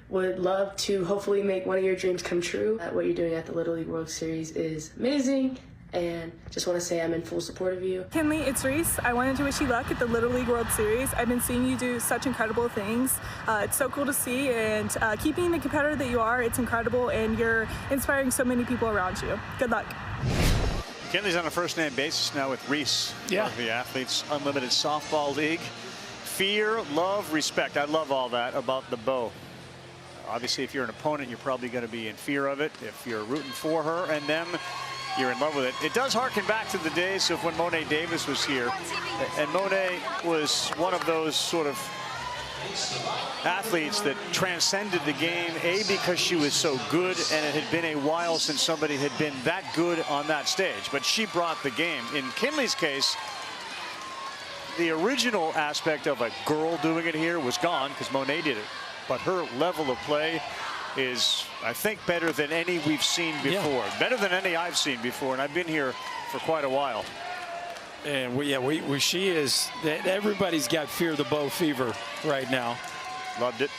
would love to hopefully make one of your dreams come true. What you're doing at the Little League World Series is amazing, and just want to say I'm in full support of you. Kinley, it's Reese. I wanted to wish you luck at the Little League World Series. I've been seeing you do such incredible things. It's so cool to see, and keep being the competitor that you are. It's incredible, and you're inspiring so many people around you. Good luck. Kinley's on a first-name basis now with Reese. Yeah. Of the Athletes Unlimited Softball League. Fear, love, respect. I love all that about the bow. Obviously, if you're an opponent, you're probably going to be in fear of it. If you're rooting for her and them, you're in love with it. It does harken back to the days of when Monet Davis was here. And Monet was one of those sort of athletes that transcended the game, because she was so good, and it had been a while since somebody had been that good on that stage. But she brought the game. In Kinley's case, the original aspect of a girl doing it here was gone because Monet did it. But her level of play is, I think, better than any we've seen before. Yeah. Better than any I've seen before, and I've been here for quite a while. And she is, everybody's got fear the bow fever right now. Loved it.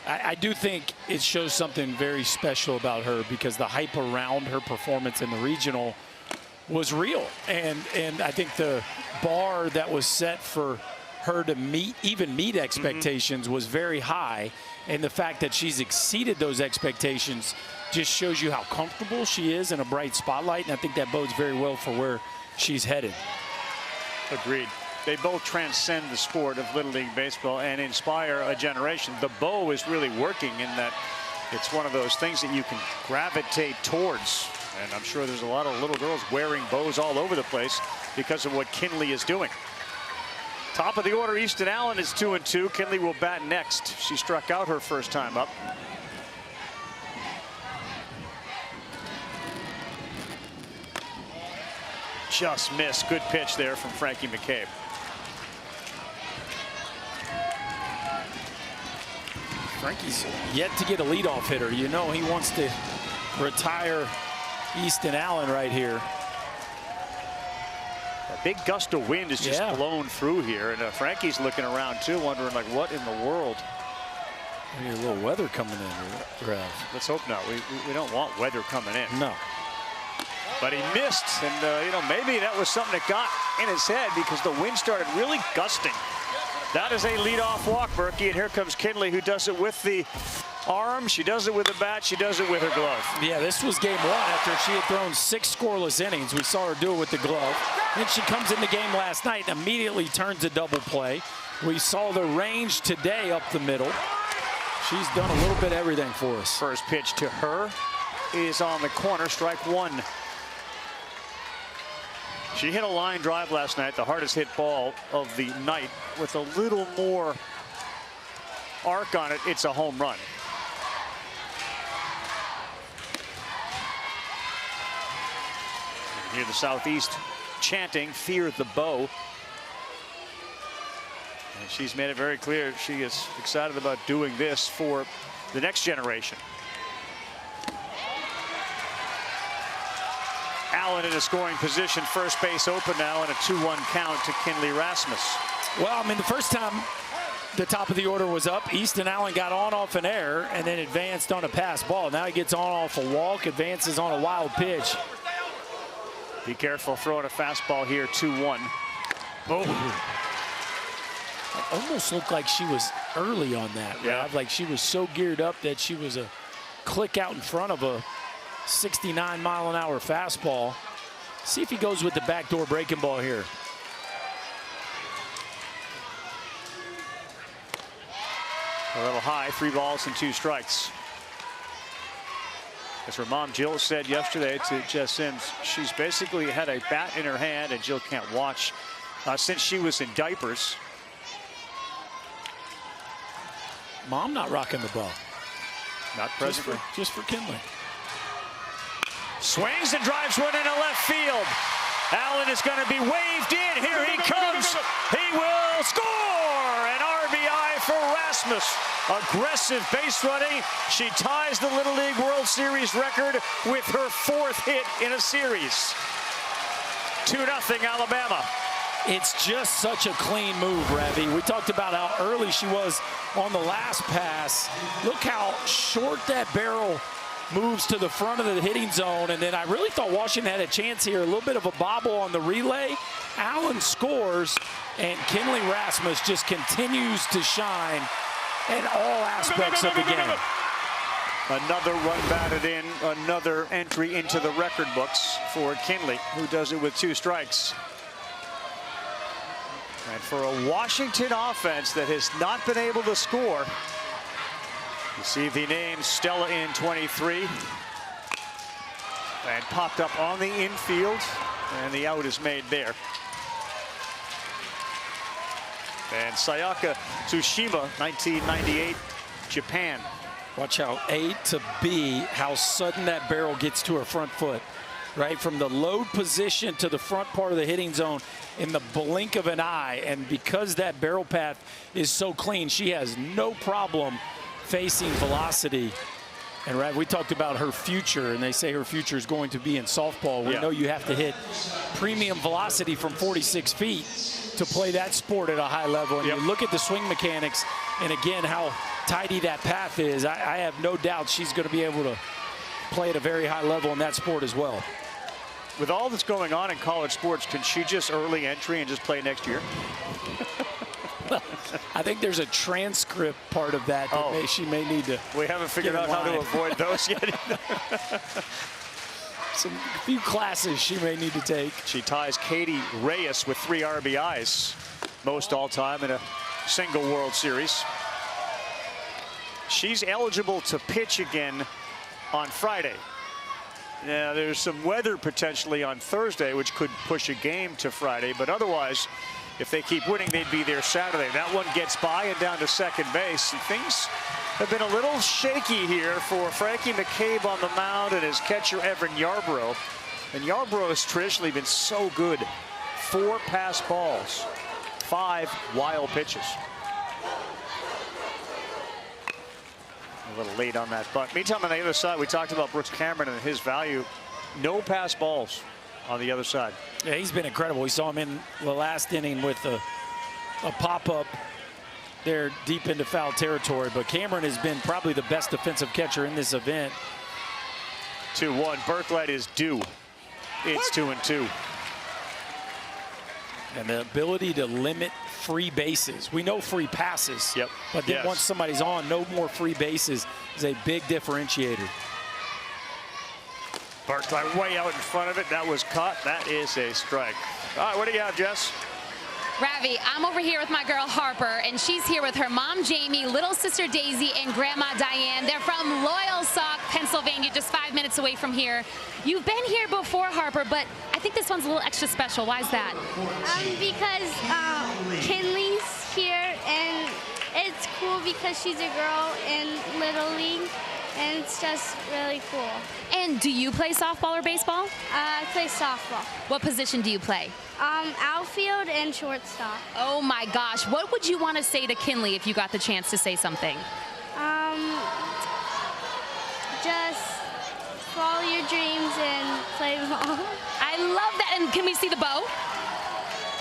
I do think it shows something very special about her, because the hype around her performance in the regional was real. And I think the bar that was set for her to meet expectations was very high. And the fact that she's exceeded those expectations just shows you how comfortable she is in a bright spotlight. And I think that bodes very well for where she's headed. Agreed. They both transcend the sport of Little League Baseball and inspire a generation. The bow is really working in that it's one of those things that you can gravitate towards. And I'm sure there's a lot of little girls wearing bows all over the place because of what Kinley is doing. Top of the order, Easton Allen is 2-2. Kinley will bat next. She struck out her first time up. Just missed. Good pitch there from Frankie McCabe. Frankie's yet to get a leadoff hitter. You know he wants to retire Easton Allen right here. A big gust of wind is just blown through here, and Frankie's looking around too, wondering like, what in the world? Maybe a little weather coming in, Rev. Let's hope not. We don't want weather coming in. No. But he missed, and you know, maybe that was something that got in his head because the wind started really gusting. That is a leadoff walk, Berkey, and here comes Kinley, who does it with the arm. She does it with the bat. She does it with her glove. Yeah, this was game one after she had thrown 6 scoreless innings. We saw her do it with the glove. Then she comes in the game last night and immediately turns a double play. We saw the range today up the middle. She's done a little bit of everything for us. First pitch to her is on the corner, strike one. She hit a line drive last night, the hardest hit ball of the night, with a little more arc on it. It's a home run. Here the Southeast chanting, fear the bow. And she's made it very clear she is excited about doing this for the next generation. Allen in a scoring position, first base open now, and a 2-1 count to Kinley Rasmus. Well, I mean, the first time the top of the order was up, Easton Allen got on off an error and then advanced on a pass ball. Now he gets on off a walk, advances on a wild pitch. Be careful throwing a fastball here, 2-1. Oh. It almost looked like she was early on that. Yeah. Rob. Like she was so geared up that she was a click out in front of a 69-mile-an-hour fastball. See if he goes with the backdoor breaking ball here. A little high, 3 balls and 2 strikes. As her mom Jill said yesterday to Jess Sims, she's basically had a bat in her hand, and Jill can't watch since she was in diapers. Mom not rocking the ball. Not present. Just for Kinley. Swings and drives one into left field. Allen is going to be waved in. Here he comes. He will score! An RBI for Rasmus. Aggressive base running. She ties the Little League World Series record with her 4th hit in a series. 2-0 Alabama. It's just such a clean move, Ravi. We talked about how early she was on the last pass. Look how short that barrel moves to the front of the hitting zone. And then I really thought Washington had a chance here. A little bit of a bobble on the relay. Allen scores, and Kinley Rasmus just continues to shine in all aspects of the game. Another run batted in, another entry into the record books for Kinley, who does it with 2 strikes. And for a Washington offense that has not been able to score, you see the name Stella in 23. And popped up on the infield, and the out is made there. And Sayaka Tsushima, 1998, Japan. Watch how A to B, how sudden that barrel gets to her front foot. Right from the load position to the front part of the hitting zone in the blink of an eye. And because that barrel path is so clean, she has no problem facing velocity. And right, we talked about her future, and they say her future is going to be in softball. We know you have to hit premium velocity from 46 feet to play that sport at a high level. And you look at the swing mechanics, and again, how tidy that path is. I have no doubt she's going to be able to play at a very high level in that sport as well. With all that's going on in college sports, can she just early entry and just play next year? I think there's a transcript part of that she may need to. We haven't figured out how to avoid those yet. A few classes she may need to take. She ties Katie Reyes with 3 RBIs, most all-time in a single World Series. She's eligible to pitch again on Friday. Now, there's some weather potentially on Thursday, which could push a game to Friday, but otherwise, if they keep winning, they'd be there Saturday. That one gets by and down to second base. And things have been a little shaky here for Frankie McCabe on the mound and his catcher, Evan Yarbrough. And Yarbrough has traditionally been so good. 4 pass balls, 5 wild pitches. A little late on that bunt. Meantime, on the other side, we talked about Brooks Cameron and his value. No pass balls on the other side. Yeah, he's been incredible. We saw him in the last inning with a pop-up there deep into foul territory. But Cameron has been probably the best defensive catcher in this event. 2-1. Berklight is due. It's 2-2. And the ability to limit free bases. We know free passes. But then once somebody's on, no more free bases is a big differentiator. Berklight way out in front of it. That was caught. That is a strike. All right, what do you have, Jess? Ravi, I'm over here with my girl Harper, and she's here with her mom Jamie, little sister Daisy, and grandma Diane. They're from Loyalsock, Pennsylvania, just 5 minutes away from here. You've been here before, Harper, but I think this one's a little extra special. Why is that? Because Kinley's here, and it's cool because she's a girl in Little League, and it's just really cool. And do you play softball or baseball? I play softball. What position do you play? Outfield and shortstop. Oh my gosh, what would you want to say to Kinley if you got the chance to say something? Just follow your dreams and play ball. I love that. And can we see the bow?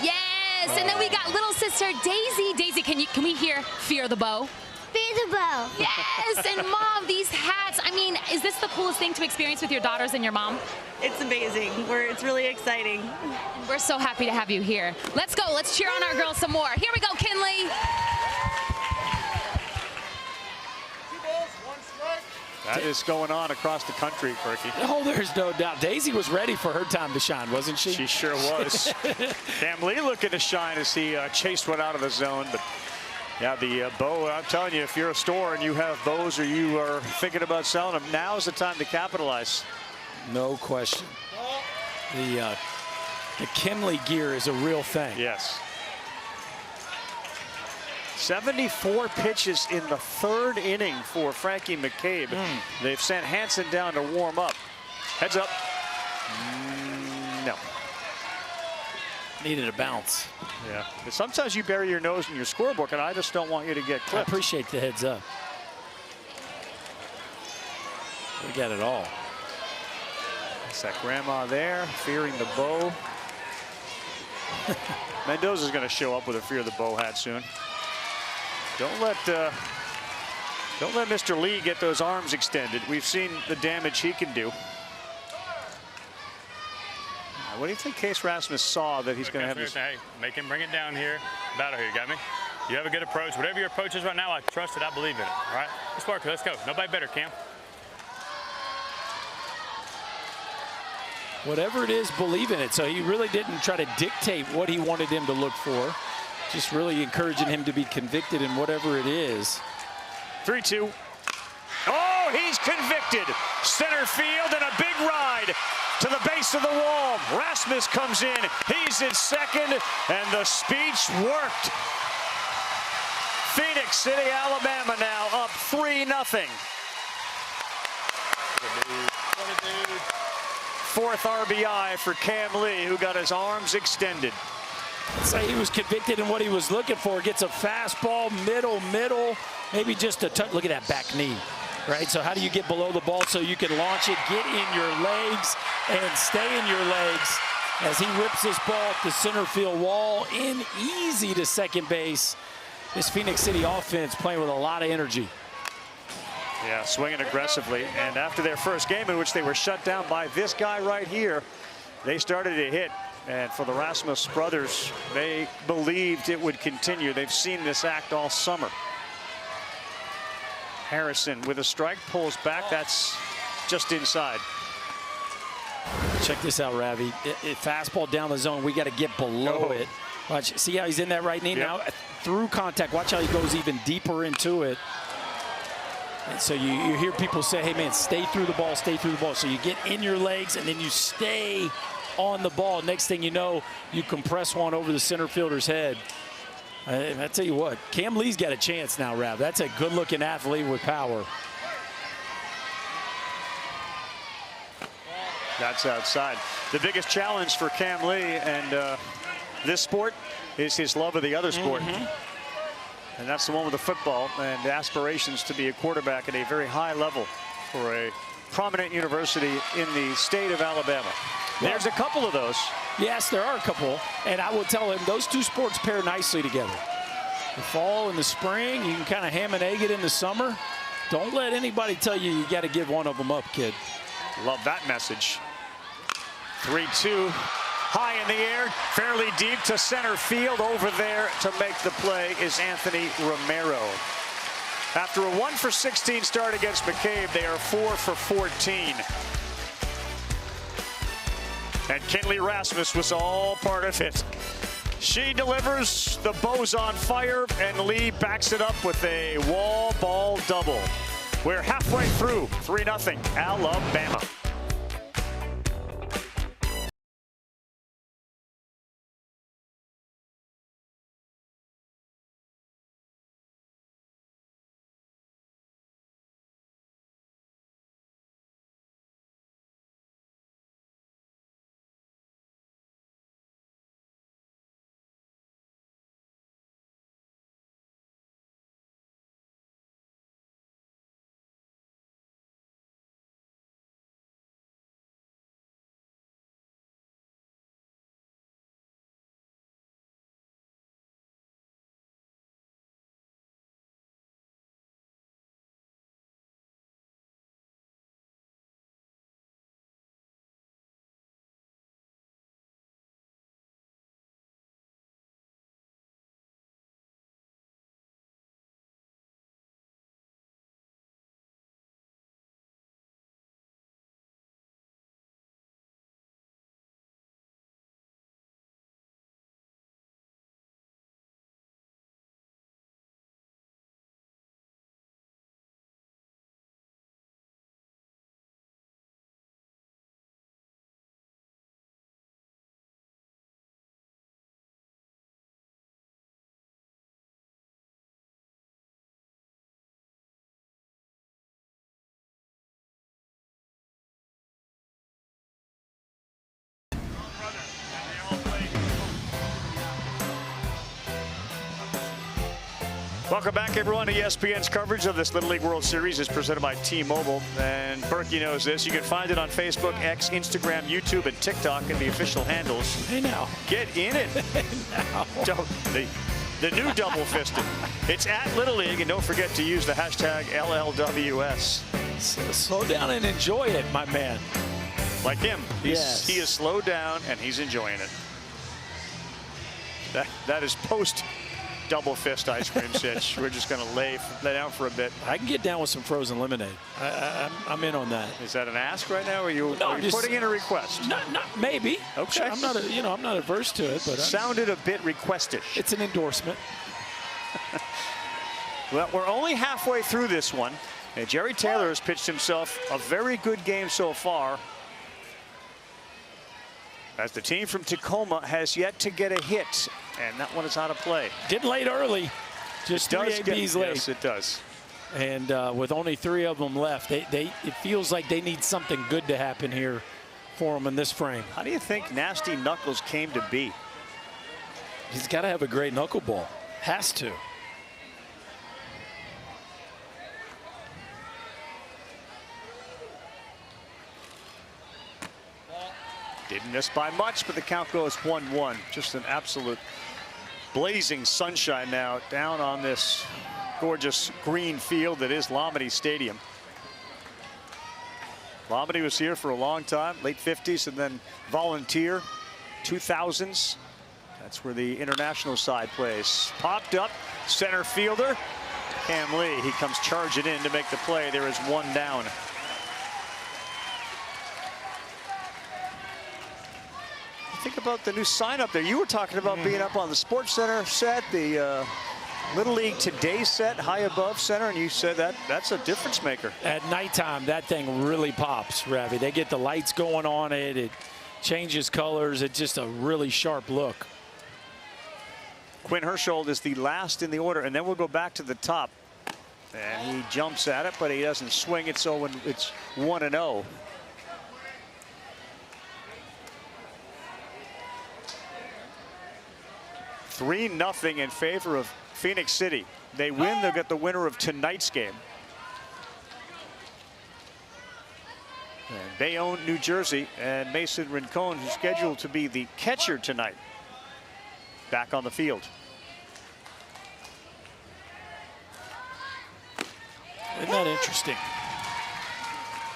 Yes, and then we got little sister Daisy. Daisy, can we hear Fear the Bow? Fear the Bow. Yes, and Mom, these hats. I mean, is this the coolest thing to experience with your daughters and your mom? It's amazing. It's really exciting. We're so happy to have you here. Let's go. Let's cheer on our girls some more. Here we go, Kinley. 2 balls, 1 strike. That is going on across the country, Perky. Oh, there's no doubt. Daisy was ready for her time to shine, wasn't she? She sure was. Cam Lee looking to shine as he chased one out of the zone. But yeah, the bow, I'm telling you, if you're a store and you have bows or you are thinking about selling them, now is the time to capitalize. No question. The Kinley gear is a real thing. Yes. 74 pitches in the 3rd inning for Frankie McCabe. They've sent Hansen down to warm up. Heads up. No. Needed a bounce. Yeah. But sometimes you bury your nose in your scorebook, and I just don't want you to get clipped. I appreciate the heads up. We got it all. It's that grandma there, fearing the bow. Mendoza's going to show up with a fear of the bow hat soon. Don't let Mr. Lee get those arms extended. We've seen the damage he can do. What do you think Case Rasmus saw that he's going to have this? Hey, make him bring it down here. Battle here, you got me? You have a good approach. Whatever your approach is right now, I trust it. I believe in it. All right? Let's work. Let's go. Nobody better, Cam. Whatever it is, believe in it. So he really didn't try to dictate what he wanted him to look for. Just really encouraging him to be convicted in whatever it is. 3-2. Oh, he's convicted. Center field and a big ride to the base of the wall. Rasmus comes in. He's in second, and the speech worked. Phenix City, Alabama now up 3-0. Fourth RBI for Cam Lee, who got his arms extended. Say he was convicted in what he was looking for. Gets a fastball, middle, maybe just a touch. Look at that back knee, right? So how do you get below the ball so you can launch it, get in your legs, and stay in your legs as he rips this ball up the center field wall in easy to second base. This Phenix City offense playing with a lot of energy. Yeah, swinging aggressively. And after their first game in which they were shut down by this guy right here, they started to hit. And for the Rasmus brothers, they believed it would continue. They've seen this act all summer. Harrison with a strike, pulls back. That's just inside. Check this out, Ravi. Fastball down the zone. We got to get below it. Watch. See how he's in that right knee now? Through contact. Watch how he goes even deeper into it. And so you hear people say, hey, man, stay through the ball, stay through the ball. So you get in your legs, and then you stay on the ball. Next thing you know, you compress one over the center fielder's head. I tell you what, Cam Lee's got a chance now, Rav. That's a good-looking athlete with power. That's outside. The biggest challenge for Cam Lee and this sport is his love of the other sport. And that's the one with the football and aspirations to be a quarterback at a very high level for a prominent university in the state of Alabama. There's a couple of those. Yes, there are a couple. And I will tell him those two sports pair nicely together. The fall and the spring, you can kind of ham and egg it in the summer. Don't let anybody tell you you got to give one of them up, kid. Love that message. 3-2. High in the air, fairly deep to center field. Over there to make the play is Anthony Romero. After a 1 for 16 start against McCabe, they are 4 for 14. And Kinley Rasmus was all part of it. She delivers, the bow's on fire, and Lee backs it up with a wall ball double. We're halfway through, 3-0 Alabama. Welcome back, everyone, to ESPN's coverage of this Little League World Series is presented by T-Mobile. And Berkey knows this. You can find it on Facebook, X, Instagram, YouTube, and TikTok in the official handles. Hey, now. Get in it. Now. The new double fisted. It's at Little League, and don't forget to use the hashtag LLWS. So slow down and enjoy it, my man. Like him. Yes. He is slowed down, and he's enjoying it. That is post double fist ice cream sitch. We're just going to lay down for a bit. I can get down with some frozen lemonade. I'm in on that. Is that an ask right now, or are you putting in a request? Not maybe. Okay. I'm not averse to it, but sounded a bit requestish. It's an endorsement. Well, we're only halfway through this one, and Jerry Taylor has pitched himself a very good game so far, as the team from Tacoma has yet to get a hit, and that one is out of play. Getting late early. Just 3 ABs late. Yes, it does. And with only 3 of them left, it feels like they need something good to happen here for them in this frame. How do you think Nasty Knuckles came to be? He's got to have a great knuckleball. Has to. Didn't miss by much, but the count goes 1-1. Just an absolute blazing sunshine now down on this gorgeous green field that is Lomity Stadium. Lomity was here for a long time, late 50s, and then Volunteer, 2000s. That's where the international side plays. Popped up, center fielder, Cam Lee. He comes charging in to make the play. There is 1 down. Think about the new sign up there. You were talking about being up on the Sports Center set, the Little League Today set, high above center, and you said that's a difference maker. At nighttime, that thing really pops, Ravi. They get the lights going on it. It changes colors. It's just a really sharp look. Quinn Herschel is the last in the order, and then we'll go back to the top. And he jumps at it, but he doesn't swing it, so when it's 1-0. $3-0 in favor of Phenix City. They win, they'll get the winner of tonight's game. And Bayonne, New Jersey, and Mason Rincon, who's scheduled to be the catcher tonight, back on the field. Isn't that interesting?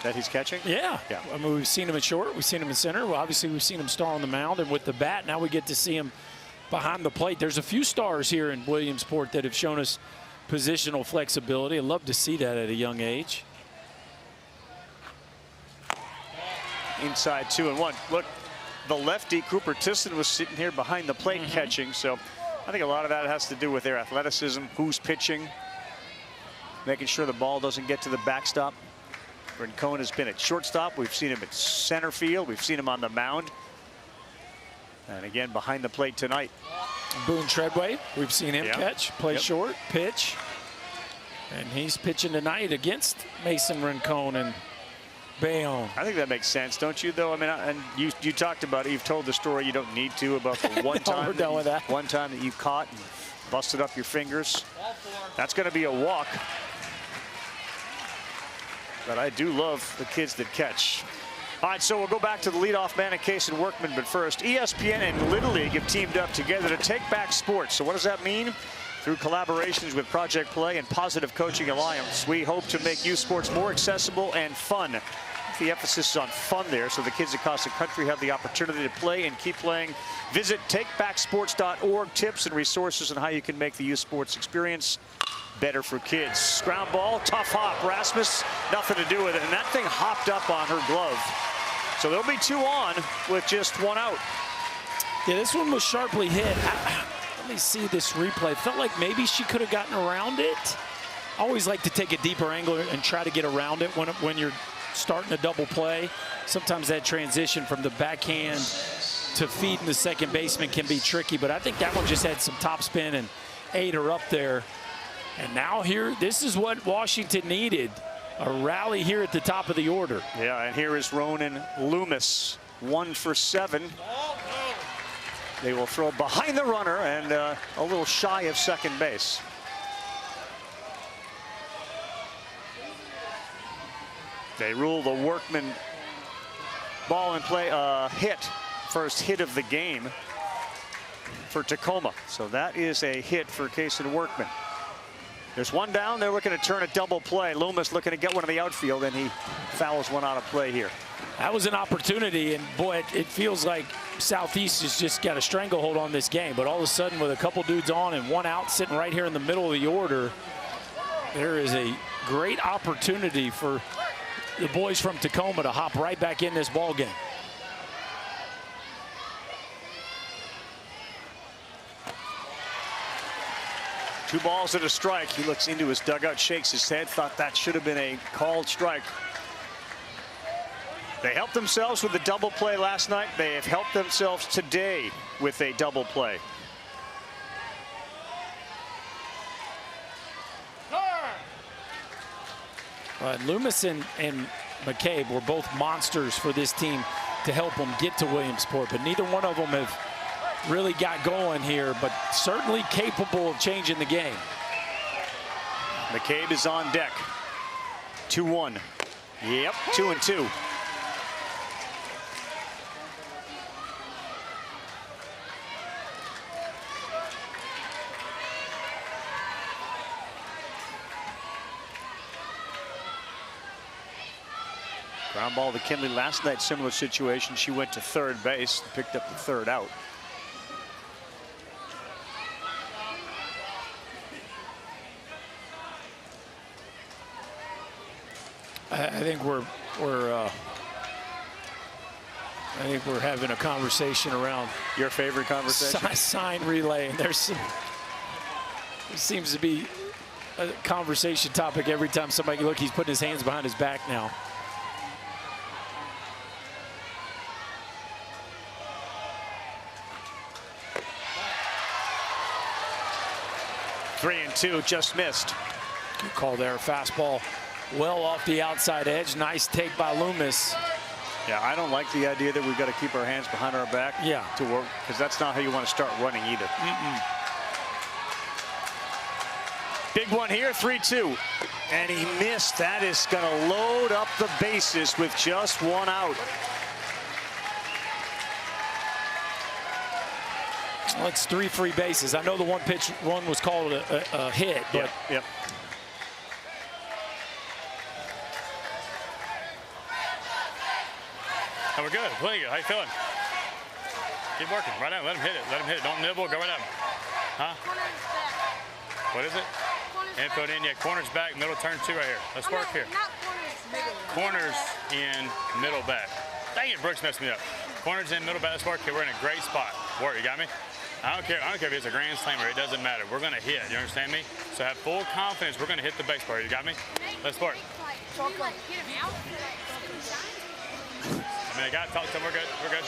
That he's catching? Yeah. I mean, we've seen him at short, we've seen him in center. Well, obviously, we've seen him star on the mound, and with the bat, now we get to see him behind the plate. There's a few stars here in Williamsport that have shown us positional flexibility. I'd love to see that at a young age. Inside 2-1. Look, the lefty Cooper Tisson was sitting here behind the plate catching, so I think a lot of that has to do with their athleticism, who's pitching, making sure the ball doesn't get to the backstop. Rincon has been at shortstop. We've seen him at center field. We've seen him on the mound. And again, behind the plate tonight. Boone Treadway, we've seen him catch, play short, pitch. And he's pitching tonight against Mason Rincon and Bayonne. I think that makes sense, don't you, though? I mean, and you talked about it. You've told the story. You don't need to about the one time. We're done with that. One time that you caught and busted up your fingers. That's going to be a walk. But I do love the kids that catch. All right, so we'll go back to the leadoff man, Kason Workman. But first, ESPN and Little League have teamed up together to take back sports. So what does that mean? Through collaborations with Project Play and Positive Coaching Alliance, we hope to make youth sports more accessible and fun. The emphasis is on fun there, so the kids across the country have the opportunity to play and keep playing. Visit takebacksports.org. Tips and resources on how you can make the youth sports experience better for kids. Ground ball, tough hop. Rasmus, nothing to do with it. And that thing hopped up on her glove. So there'll be 2 on with just 1 out. Yeah, this one was sharply hit. Let me see this replay. Felt like maybe she could have gotten around it. I always like to take a deeper angle and try to get around it when you're starting a double play. Sometimes that transition from the backhand to feeding the second baseman can be tricky, but I think that one just had some top spin and ate her up there. And now here, this is what Washington needed. A rally here at the top of the order. Yeah, and here is Ronan Loomis, 1 for 7. They will throw behind the runner and a little shy of second base. They rule the Workman ball in play, hit, first hit of the game for Tacoma. So that is a hit for Kason Workman. There's one down. They're looking to turn a double play. Loomis looking to get one in the outfield, and he fouls one out of play here. That was an opportunity, and boy, it feels like Southeast has just got a stranglehold on this game. But all of a sudden, with a couple dudes on and one out sitting right here in the middle of the order, there is a great opportunity for the boys from Tacoma to hop right back in this ball game. Two balls and a strike. He looks into his dugout, shakes his head, thought that should have been a called strike. They helped themselves with the double play last night. They have helped themselves today with a double play. Loomis and McCabe were both monsters for this team to help them get to Williamsport, but neither one of them have really got going here, but certainly capable of changing the game. McCabe is on deck. 2-1. Yep, 2-2. Ground ball to Kinley last night, similar situation. She went to third base, picked up the third out. I think we're having a conversation around your favorite conversation. Sign relay, and there seems to be a conversation topic every time somebody look. He's putting his hands behind his back now. Three and two, just missed. Good call there. Fastball well off the outside edge. Nice take by Loomis. Yeah, I don't like the idea that we've got to keep our hands behind our back to work, because that's not how you want to start running either. Big one here, 3-2. And he missed. That is going to load up the bases with just one out. Well, it's 3 free bases. I know the one was called a hit, but yep. Oh, we're good. Playing good. How you feeling? Keep working. Right now. Let him hit it. Let him hit it. Don't nibble. Go right up. Huh? What is it? Infield in. Yeah. Corners back. Middle turn 2 right here. Let's work here. Corners in. Middle back. Dang it. Brooks messed me up. Corners in. Middle back. Let's work here. We're in a great spot. Work. You got me? I don't care if it's a grand slammer. It doesn't matter. We're going to hit. You understand me? So have full confidence. We're going to hit the baseball. You got me? Let's work. I mean, I got to talk to him. We're good. We're good.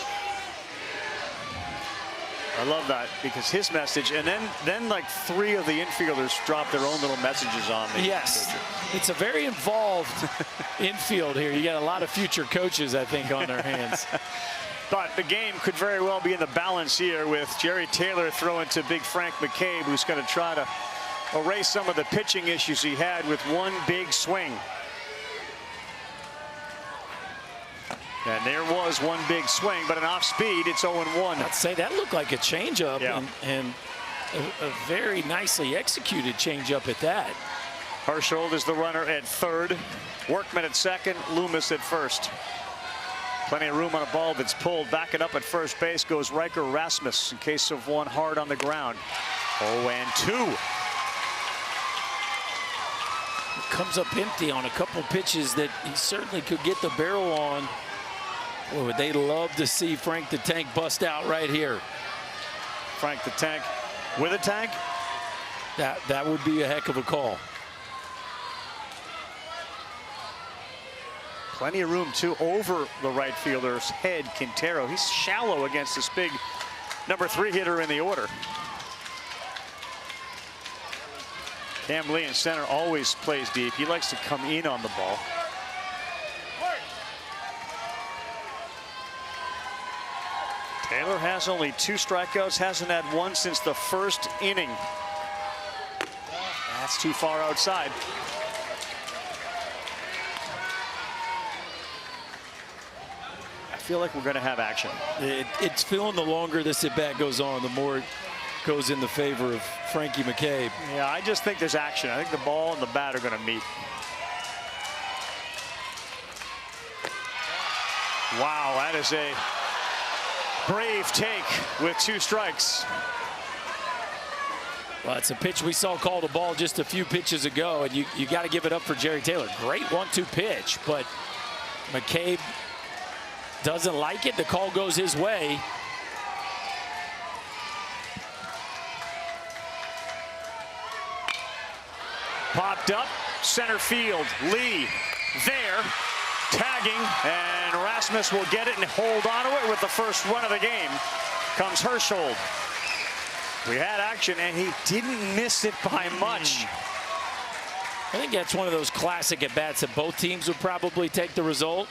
I love that, because his message, and then like 3 of the infielders dropped their own little messages on me. Yes, it's a very involved infield here. You got a lot of future coaches, I think, on their hands. But the game could very well be in the balance here, with Jerry Taylor throwing to big Frank McCabe, who's going to try to erase some of the pitching issues he had with one big swing. And there was one big swing, but an off speed, it's 0-1. I'd say that looked like a changeup, and a very nicely executed changeup at that. Harshold is the runner at third. Workman at second, Loomis at first. Plenty of room on a ball that's pulled. Backing up at first base goes Riker Rasmus in case of one hard on the ground. 0-2. Comes up empty on a couple pitches that he certainly could get the barrel on. Boy, would they love to see Frank the Tank bust out right here. Frank the Tank with a tank? That would be a heck of a call. Plenty of room, too, over the right fielder's head, Quintero. He's shallow against this big number 3 hitter in the order. Cam Lee in center always plays deep. He likes to come in on the ball. Taylor has only 2 strikeouts, hasn't had one since the first inning. That's too far outside. feel like we're going to have action. It's feeling the longer this at-bat goes on, the more it goes in the favor of Frankie McCabe. Yeah, I just think there's action. I think the ball and the bat are going to meet. Wow, that is a brave take with 2 strikes. Well, it's a pitch we saw called a ball just a few pitches ago, and you got to give it up for Jerry Taylor. Great 1-2 pitch, but McCabe doesn't like it. The call goes his way. Popped up, center field. Lee there, tagging, and Rasmus will get it and hold on to it with the first run of the game. Comes Hirschhold. We had action, and he didn't miss it by much. I think that's one of those classic at-bats that both teams would probably take the result.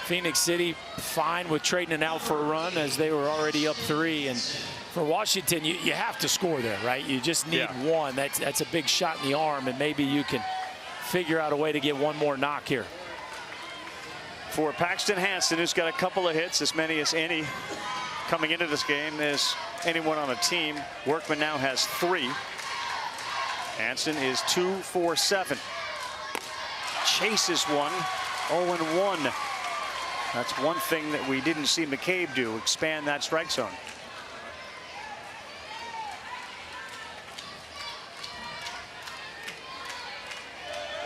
Phenix City fine with trading it out for a run as they were already up 3. And for Washington, you have to score there, right? You just need one. That's a big shot in the arm, and maybe you can figure out a way to get one more knock here. For Paxton Hansen, who's got a couple of hits, as many as any coming into this game as anyone on the team. Workman now has 3. Hansen is 2 for 7. Chases one, 0-1. That's one thing that we didn't see McCabe do, expand that strike zone.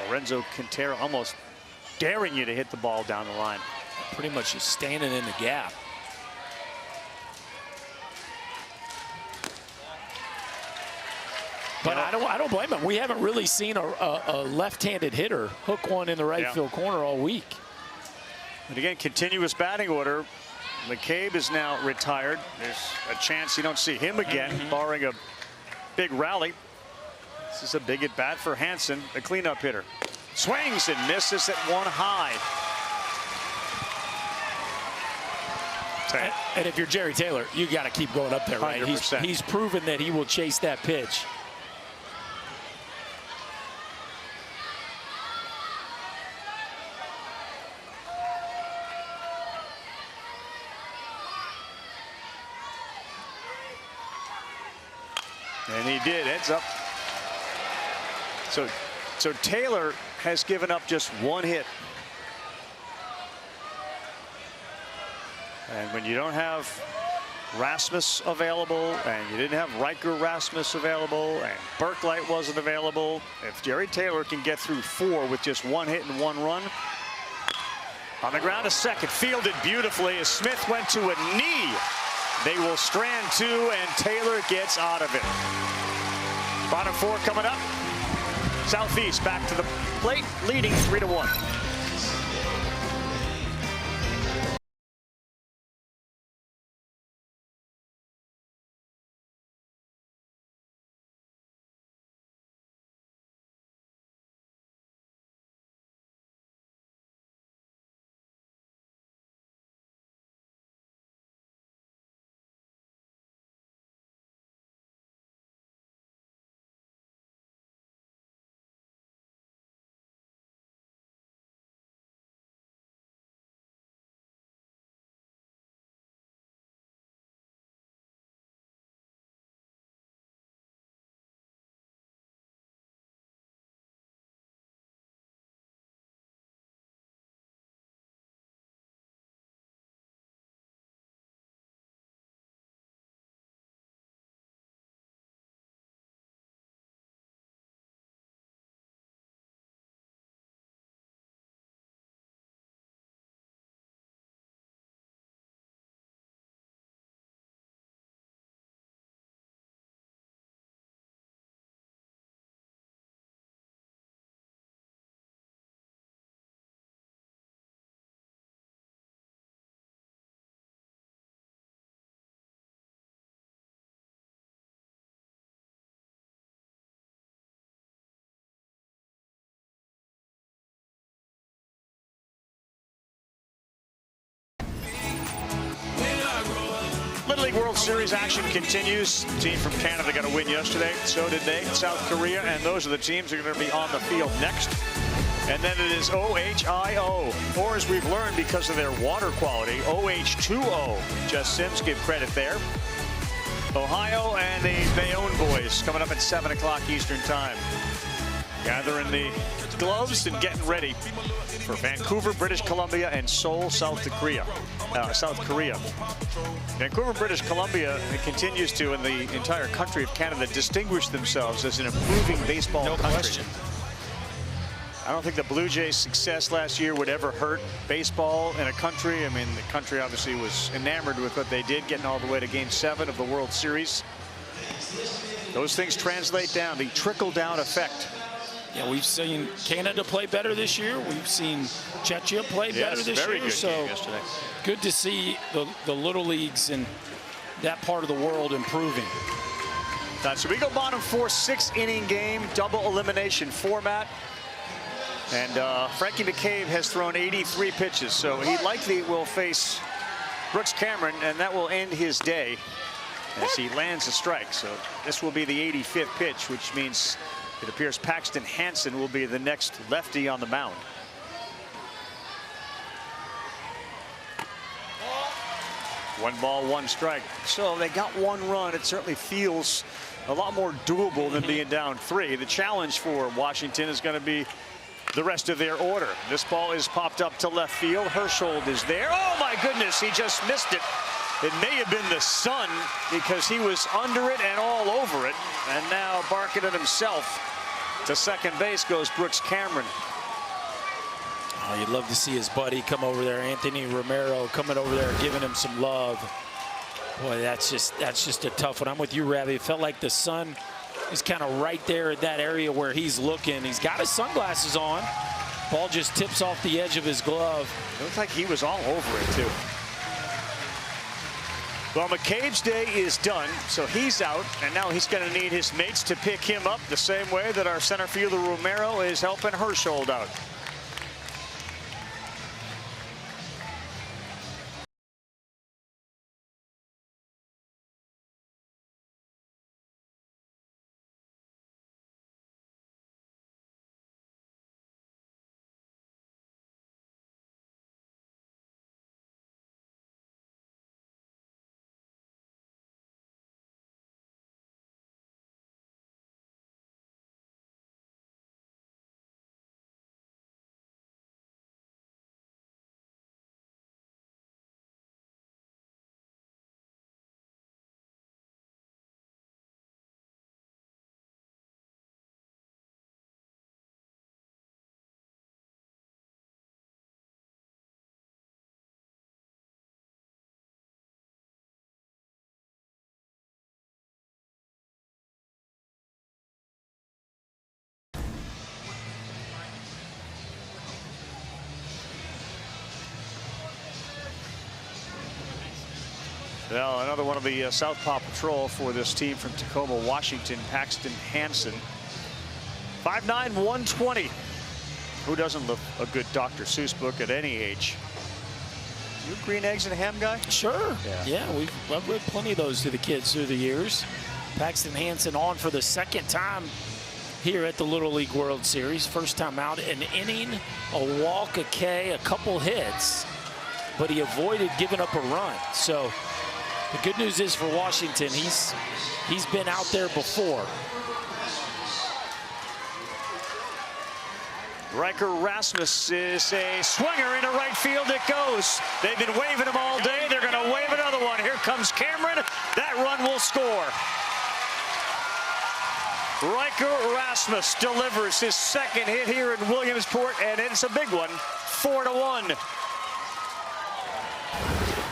Lorenzo Quintero almost daring you to hit the ball down the line. Pretty much just standing in the gap. But I don't blame him. We haven't really seen a left-handed hitter hook one in the right field corner all week. And again, continuous batting order. McCabe is now retired. There's a chance you don't see him again, barring a big rally. This is a big at bat for Hansen, the cleanup hitter. Swings and misses at 1 high. And if you're Jerry Taylor, you got to keep going up there, right? He's proven that he will chase that pitch. And he did. Heads up. So Taylor has given up just 1 hit. And when you don't have Rasmus available, and you didn't have Riker Rasmus available, and Berklight wasn't available, if Jerry Taylor can get through 4 with just 1 hit and 1 run. On the ground to second, fielded beautifully as Smith went to a knee. They will strand 2, and Taylor gets out of it. Bottom 4 coming up. Southeast back to the plate, leading 3-1. Little League World Series action continues. The team from Canada got a win yesterday. So did they, South Korea, and those are the teams that are going to be on the field next. And then it is OHIO, or as we've learned because of their water quality, OH2O. Jess Sims give credit there. Ohio and the Bayonne boys coming up at 7 o'clock Eastern time. Gathering the gloves and getting ready for Vancouver, British Columbia, and Seoul, South Korea. Vancouver, British Columbia continues to, in the entire country of Canada, distinguish themselves as an improving baseball country. Question. I don't think the Blue Jays' success last year would ever hurt baseball in a country. I mean, the country obviously was enamored with what they did, getting all the way to Game 7 of the World Series. Those things translate down, the trickle-down effect. Yeah, we've seen Canada play better this year. We've seen Czechia play better this very year. Good so game yesterday. Good to see the little leagues in that part of the world improving. So we go bottom 4, 6-inning game, double elimination format. And Frankie McCabe has thrown 83 pitches, so he likely will face Brooks Cameron, and that will end his day as he lands a strike. So this will be the 85th pitch, which means it appears Paxton Hansen will be the next lefty on the mound. One ball, one strike. So they got one run. It certainly feels a lot more doable than being down 3. The challenge for Washington is going to be the rest of their order. This ball is popped up to left field. Hershold is there. Oh my goodness, he just missed it. It may have been the sun because he was under it and all over it. And now barking at himself. To second base goes Brooks Cameron. Oh, you'd love to see his buddy come over there, Anthony Romero, coming over there, giving him some love. Boy, that's just a tough one. I'm with you, Ravi. It felt like the sun is kind of right there at that area where he's looking. He's got his sunglasses on. Ball just tips off the edge of his glove. It looked like he was all over it, too. Well, McCabe's day is done, so he's out, and now he's going to need his mates to pick him up the same way that our center fielder Romero is helping Hershold out. Well, another one of the Southpaw Patrol for this team from Tacoma, Washington, Paxton Hansen. 5'9", 120. Who doesn't love a good Dr. Seuss book at any age? You a green eggs and ham guy? Sure. Yeah, I've read plenty of those to the kids through the years. Paxton Hansen on for the second time here at the Little League World Series. First time out, an inning, a walk, a K, a couple hits, but he avoided giving up a run. So the good news is for Washington, he's been out there before. Riker Rasmus is a swinger into right field. It goes. They've been waving him all day. They're going to wave another one. Here comes Cameron. That run will score. Riker Rasmus delivers his second hit here in Williamsport, and it's a big one, 4-1.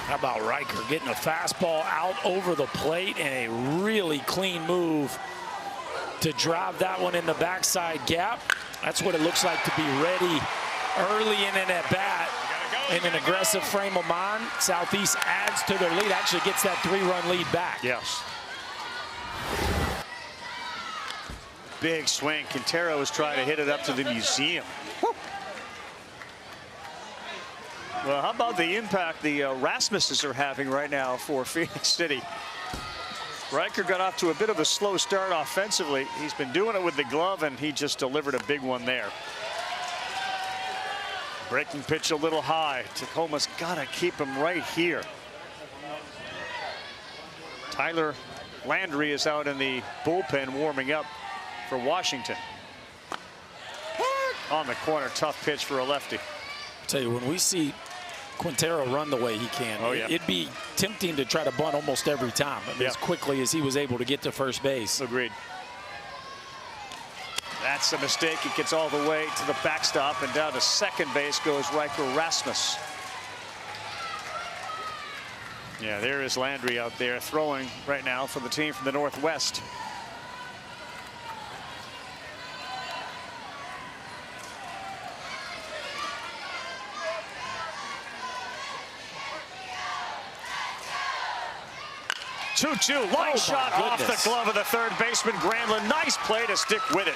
How about Riker getting a fastball out over the plate and a really clean move to drive that one in the backside gap. That's what it looks like to be ready early in an at-bat in an aggressive frame of mind. Southeast adds to their lead, actually gets that 3-run lead back. Yes. Big swing. Quintero is trying to hit it up to the museum. Woo. Well, how about the impact the Rasmuses are having right now for Phoenix City? Riker got off to a bit of a slow start offensively. He's been doing it with the glove, and he just delivered a big one there. Breaking pitch a little high. Tacoma's got to keep him right here. Tyler Landry is out in the bullpen warming up for Washington. On the corner, tough pitch for a lefty. I'll tell you, when we see Quintero run the way he can, it'd be tempting to try to bunt almost every time. I mean, as quickly as he was able to get to first base. Agreed. That's a mistake. It gets all the way to the backstop, and down to second base goes Riker Rasmus. Yeah, there is Landry out there throwing right now for the team from the Northwest. Two-two, line shot off the glove of the third baseman, Granlund. Nice play to stick with it.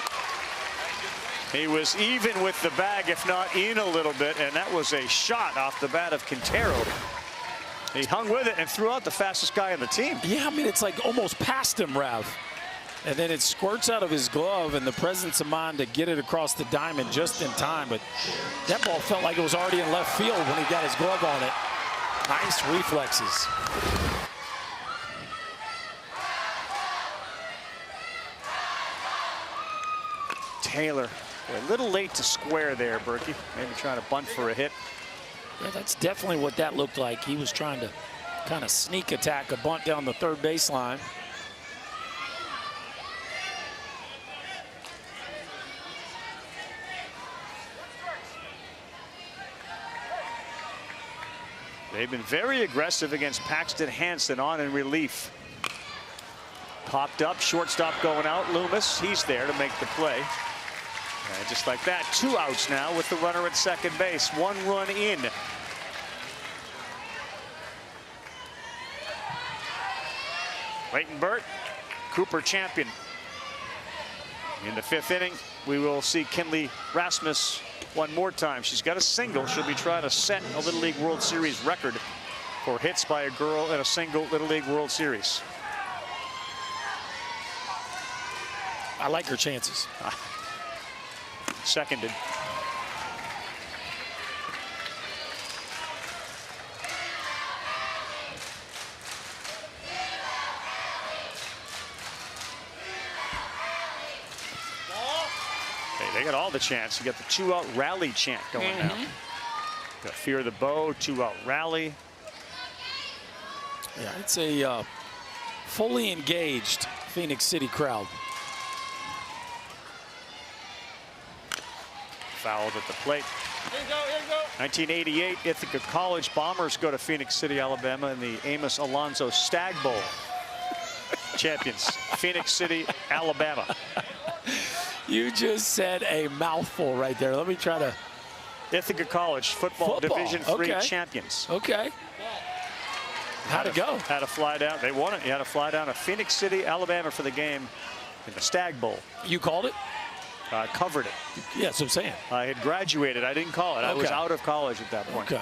He was even with the bag, if not in a little bit, and that was a shot off the bat of Quintero. He hung with it and threw out the fastest guy on the team. Yeah, I mean, it's like almost past him, Rav. And then it squirts out of his glove, and the presence of mind to get it across the diamond just in time. But that ball felt like it was already in left field when he got his glove on it. Nice reflexes. Taylor, a little late to square there, Berkey. Maybe trying to bunt for a hit. Yeah, that's definitely what that looked like. He was trying to kind of sneak attack a bunt down the third baseline. They've been very aggressive against Paxton Hansen on in relief. Popped up, shortstop going out. Loomis, he's there to make the play. And just like that, 2 outs now with the runner at second base. 1 run in. Leighton Burt, Cooper champion. In the 5th inning, we will see Kinley Rasmus one more time. She's got a single. She'll be trying to set a Little League World Series record for hits by a girl in a single Little League World Series. I like her chances. Seconded. Hey, they got all the chants. You got the 2-out rally chant going now. Got Fear the Bow, 2-out rally. Yeah, it's a fully engaged Phenix City crowd. Fouled at the plate. Here you go, here you go. 1988, Ithaca College Bombers go to Phenix City, Alabama in the Amos Alonzo Stag Bowl. Champions, Phenix City, Alabama. You just said a mouthful right there. Let me try to. Ithaca College football. Division III champions. Okay. How'd it go? Had to fly down. They won it. You had to fly down to Phenix City, Alabama for the game in the Stag Bowl. You called it? Covered it. Yeah, that's what I'm saying. I had graduated. I didn't call it. I was out of college at that point. Okay.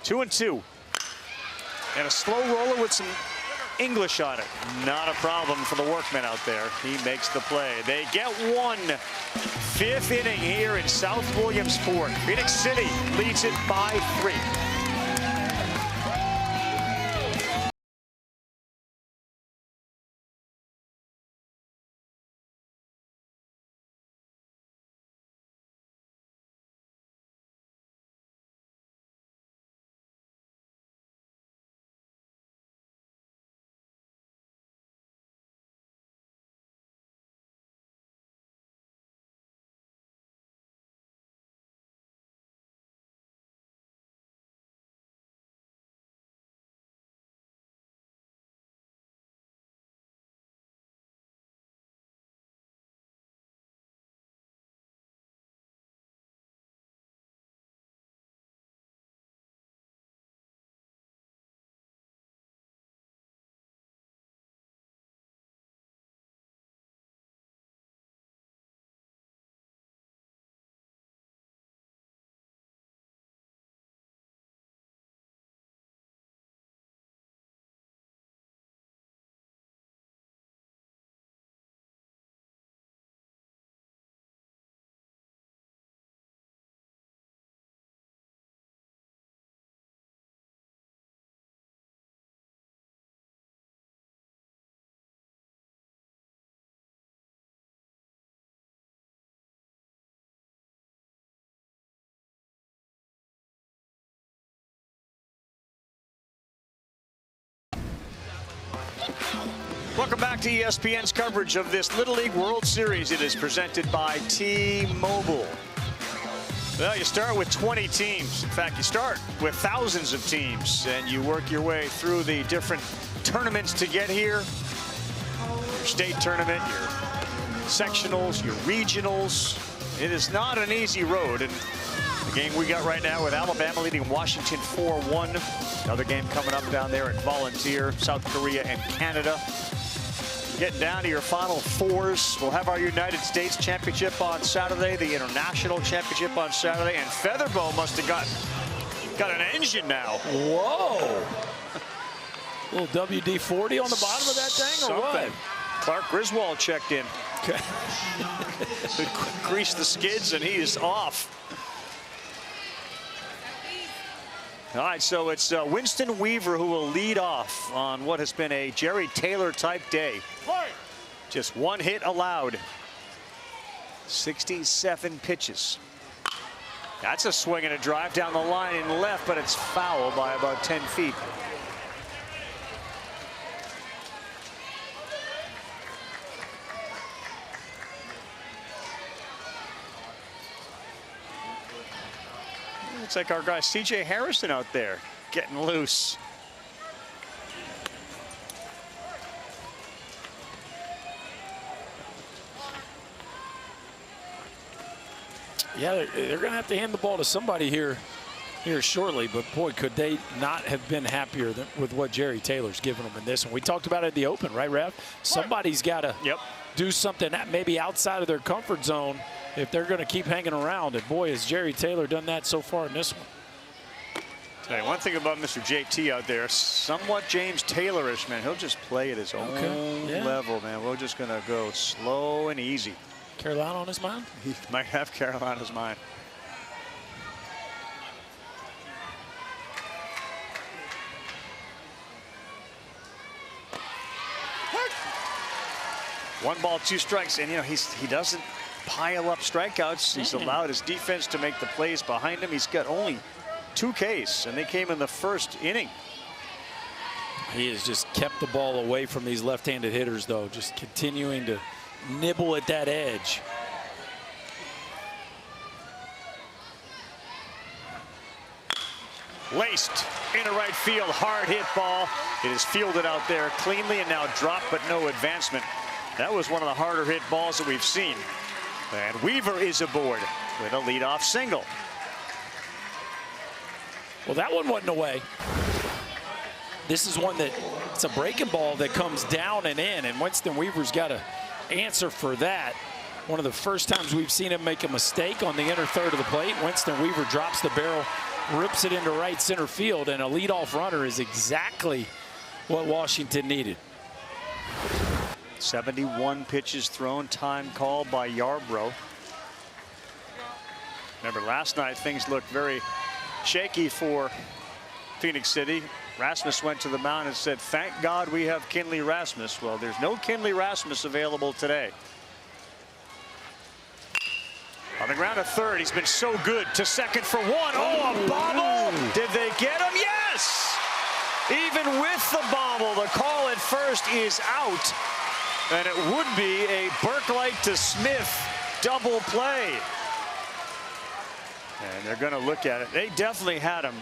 2-2. And a slow roller with some English on it. Not a problem for the workman out there. He makes the play. They get one. 5th inning here in South Williamsport. Phenix City leads it by 3. Welcome back to ESPN's coverage of this Little League World Series. It is presented by T-Mobile. Well, you start with 20 teams. In fact, you start with thousands of teams, and you work your way through the different tournaments to get here. Your state tournament, your sectionals, your regionals. It is not an easy road. And the game we got right now with Alabama leading Washington 4-1. Another game coming up down there at Volunteer, South Korea and Canada. Getting down to your Final Fours. We'll have our United States Championship on Saturday, the International Championship on Saturday, and Featherbow must have got an engine now. Whoa! Little WD-40 on the bottom of that thing, or what? Clark Griswold checked in. Okay. Greased the skids, and he is off. All right, so it's Winston Weaver who will lead off on what has been a Jerry Taylor type day. Just one hit allowed. 67 pitches. That's a swing and a drive down the line in left, but it's foul by about 10 feet. Looks like our guy C.J. Harrison out there getting loose. Yeah, they're going to have to hand the ball to somebody here shortly. But boy, could they not have been happier with what Jerry Taylor's given them in this one. We talked about it at the Open, right, Rev? Somebody's got to do something that maybe outside of their comfort zone if they're going to keep hanging around. And boy, has Jerry Taylor done that so far in this one. Tell you one thing about Mr. JT out there, somewhat James Taylorish, man. He'll just play at his own level, man. We're just going to go slow and easy. Carolina on his mind? He might have Carolina's mind. One ball, two strikes, and you know he doesn't pile up strikeouts. He's allowed his defense to make the plays behind him. He's got only 2 Ks, and they came in the first inning. He has just kept the ball away from these left-handed hitters, though, just continuing to nibble at that edge. Laced into right field, hard hit ball. It is fielded out there cleanly and now dropped, but no advancement. That was one of the harder hit balls that we've seen. And Weaver is aboard with a leadoff single. Well, that one wasn't away. This is one that it's a breaking ball that comes down and in, and Winston Weaver's got to answer for that. One of the first times we've seen him make a mistake on the inner third of the plate. Winston Weaver drops the barrel, rips it into right center field, and a leadoff runner is exactly what Washington needed. 71 pitches thrown, time called by Yarbrough. Remember, last night things looked very shaky for Phoenix City. Rasmus went to the mound and said, "Thank God we have Kinley Rasmus." Well, there's no Kinley Rasmus available today. On the ground at third, he's been so good. To second for one. Oh, a bobble! Did they get him? Yes! Even with the bobble, the call at first is out. And it would be a Burklight to Smith double play. And they're going to look at it. They definitely had him.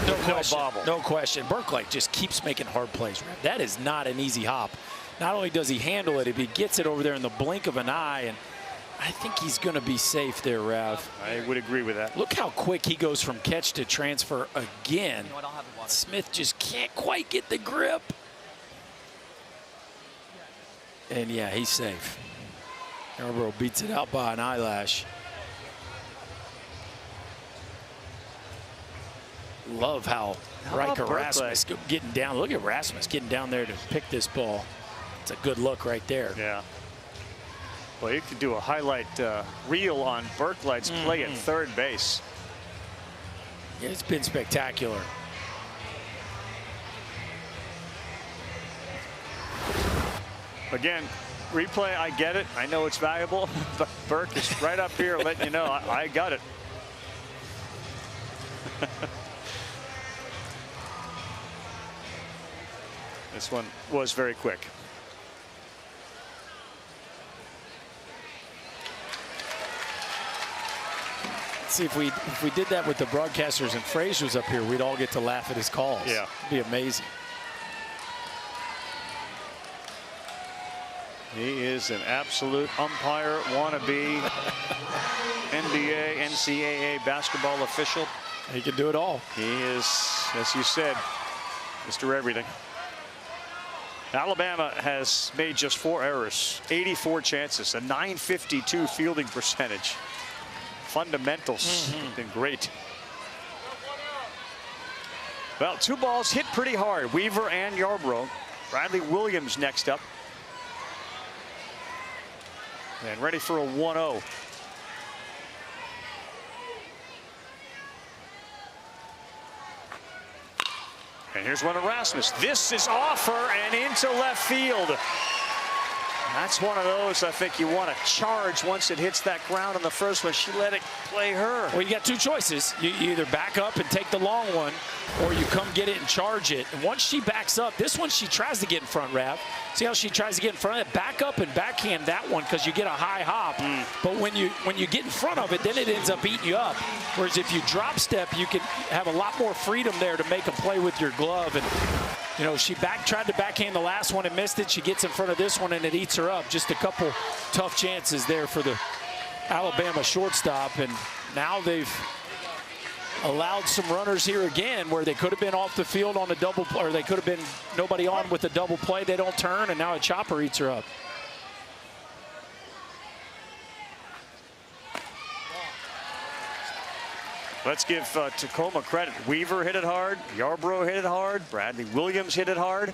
No question. Bobble. No question. Burklight just keeps making hard plays. That is not an easy hop. Not only does he handle it, if he gets it over there in the blink of an eye, and I think he's going to be safe there, Rav. I would agree with that. Look how quick he goes from catch to transfer again. Smith just can't quite get the grip. And yeah, he's safe. Yarbrough beats it out by an eyelash. Love how Riker Rasmus getting down. Look at Rasmus getting down there to pick this ball. It's a good look right there. Yeah. Well, you could do a highlight reel on Burklight's play at third base. Yeah, it's been spectacular. Again, replay, I get it. I know it's valuable, but Burke is right up here letting you know I got it. This one was very quick. See, if we did that with the broadcasters and Frazier's up here, we'd all get to laugh at his calls. Yeah. It'd be amazing. He is an absolute umpire wannabe NBA, NCAA basketball official. He can do it all. He is, as you said, Mr. Everything. Alabama has made just 4 errors, 84 chances, a .952 fielding percentage. Fundamentals have been great. Well, 2 balls hit pretty hard. Weaver and Yarbrough. Bradley Williams next up. And ready for a 1-0. And here's one of Rasmus. This is off her and into left field. That's one of those I think you want to charge once it hits that ground on the first one. She let it play her. Well, you got 2 choices. You either back up and take the long one, or you come get it and charge it. And once she backs up, this one she tries to get in front, Rav. See how she tries to get in front of it? Back up and backhand that one because you get a high hop. But when you get in front of it, then it ends up eating you up. Whereas if you drop step, you can have a lot more freedom there to make a play with your glove. And you know, she tried to backhand the last one and missed it. She gets in front of this one and it eats her up. Just a couple tough chances there for the Alabama shortstop. And now they've allowed some runners here again where they could have been off the field on a double play, or they could have been nobody on with a double play. They don't turn, and now a chopper eats her up. Let's give Tacoma credit. Weaver hit it hard. Yarbrough hit it hard. Bradley Williams hit it hard.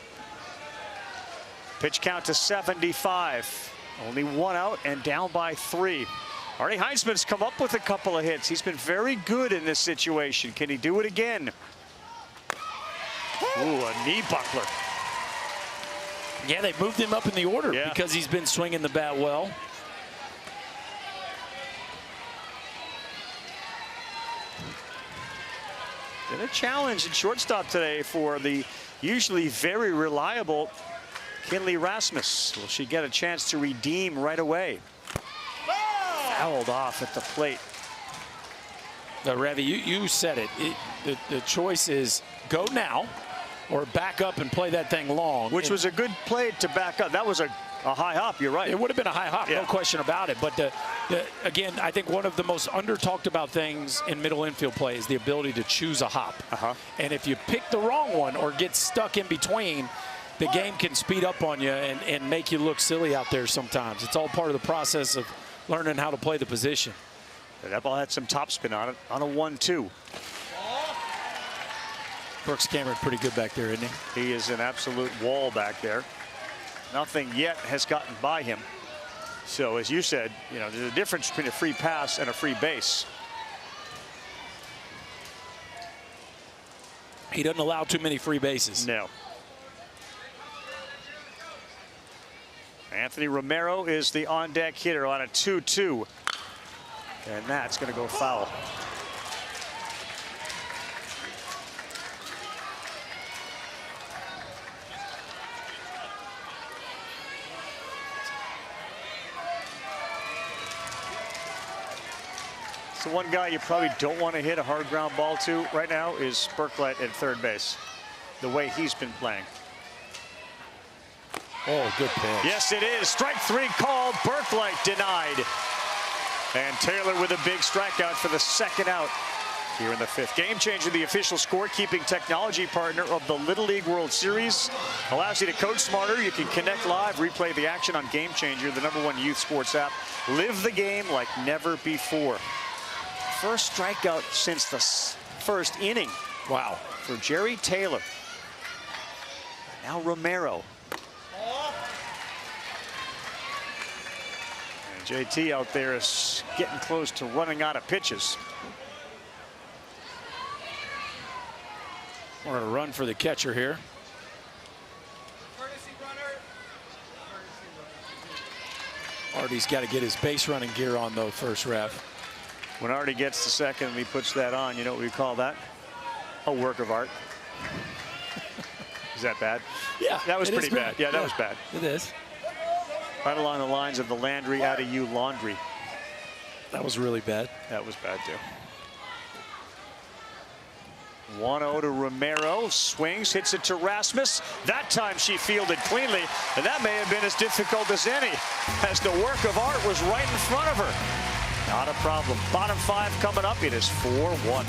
Pitch count to 75. Only 1 out and down by 3. Arnie Heisman's come up with a couple of hits. He's been very good in this situation. Can he do it again? Ooh, a knee buckler. Yeah, they moved him up in the order because he's been swinging the bat well. Been a challenge at shortstop today for the usually very reliable Kinley Rasmus. Will she get a chance to redeem right away? Fouled off at the plate. Now, Ravi, you said it. The choice is go now or back up and play that thing long. Which was a good play to back up. That was a high hop, you're right. It would have been a high hop, no question about it. But again, I think one of the most under-talked about things in middle infield play is the ability to choose a hop. And if you pick the wrong one or get stuck in between, the game can speed up on you and make you look silly out there sometimes. It's all part of the process of learning how to play the position. That ball had some topspin on it on a 1-2. Brooks Cameron pretty good back there, isn't he? He is an absolute wall back there. Nothing yet has gotten by him. So as you said, you know, there's a difference between a free pass and a free base. He doesn't allow too many free bases. No. Anthony Romero is the on-deck hitter on a 2-2. And that's going to go foul. So one guy you probably don't want to hit a hard ground ball to right now is Berklight at third base. The way he's been playing. Oh, good pitch. Yes, it is. Strike 3 called. Berklight denied. And Taylor with a big strikeout for the second out here in the 5th. Game Changer, the official scorekeeping technology partner of the Little League World Series. Allows you to coach smarter. You can connect live, replay the action on Game Changer, the #1 youth sports app. Live the game like never before. First strikeout since the first inning. Wow. For Jerry Taylor. Now Romero. And JT out there is getting close to running out of pitches. We're going to run for the catcher here. Artie's got to get his base running gear on, though, first, Rev. When Artie gets to second and he puts that on, you know what we call that? A work of art. Is that bad? Yeah. That was pretty bad. Yeah, that was bad. It is. Right along the lines of the Landry out of you laundry. That was really bad. That was bad, too. 1-0 to Romero. Swings, hits it to Rasmus. That time she fielded cleanly, and that may have been as difficult as any, as the work of art was right in front of her. Not a problem. Bottom 5 coming up. It is 4-1.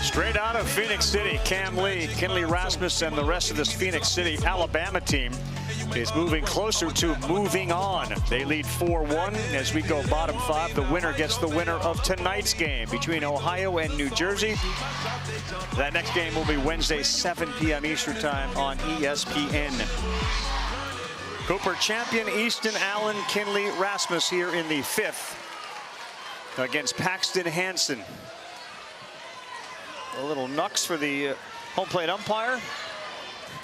Straight out of Phenix City, Cam Lee, Kinley Rasmus, and the rest of this Phenix City Alabama team is moving closer to moving on. They lead 4-1 as we go bottom 5. The winner gets the winner of tonight's game between Ohio and New Jersey. That next game will be Wednesday, 7 p.m. Eastern time on ESPN. Cooper champion Easton Allen, Kinley Rasmus here in the 5th against Paxton Hansen. A little knucks for the home plate umpire.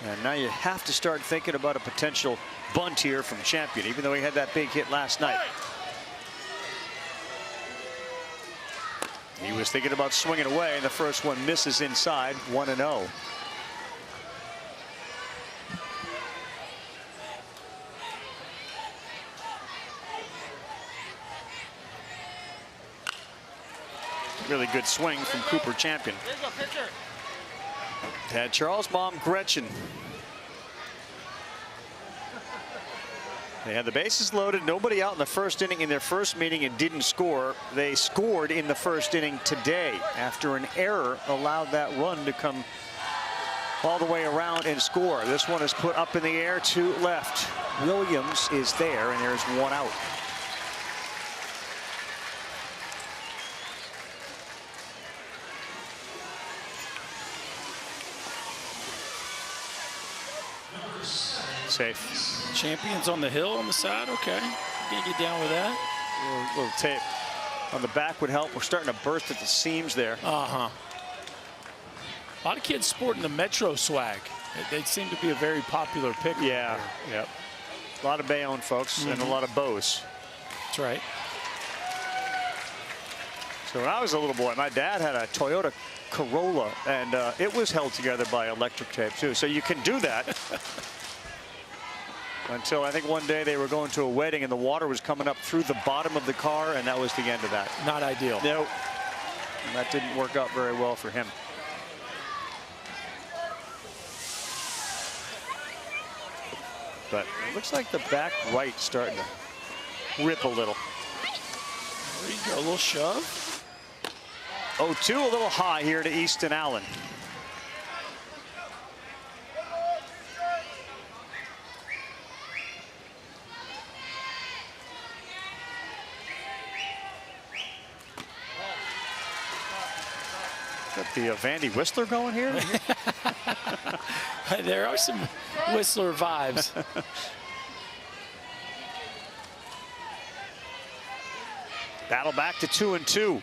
And now you have to start thinking about a potential bunt here from champion, even though he had that big hit last night. He was thinking about swinging away, and the first one misses inside, 1-0. Really good swing from Cooper champion. Had Charles' mom, Gretchen. They had the bases loaded, nobody out in the first inning in their first meeting and didn't score. They scored in the first inning today after an error allowed that run to come all the way around and score. This one is put up in the air to left. Williams is there, and there's one out. Safe. Champions on the hill on the side. Okay. Gonna get down with that. A little tape on the back would help. We're starting to burst at the seams there. A lot of kids sporting the Metro swag. They seem to be a very popular pick. Yeah. Yep. A lot of Bayonne folks and a lot of Bows. That's right. So when I was a little boy, my dad had a Toyota Corolla, and it was held together by electric tape too. So you can do that. Until I think one day they were going to a wedding and the water was coming up through the bottom of the car, and that was the end of that. Not ideal. No, that didn't work out very well for him. But it looks like the back right's starting to rip a little. There you go, a little shove. 0-2, a little high here to Easton Allen. Got the Vandy Whistler going here. There are some Whistler vibes. Battle back to 2-2.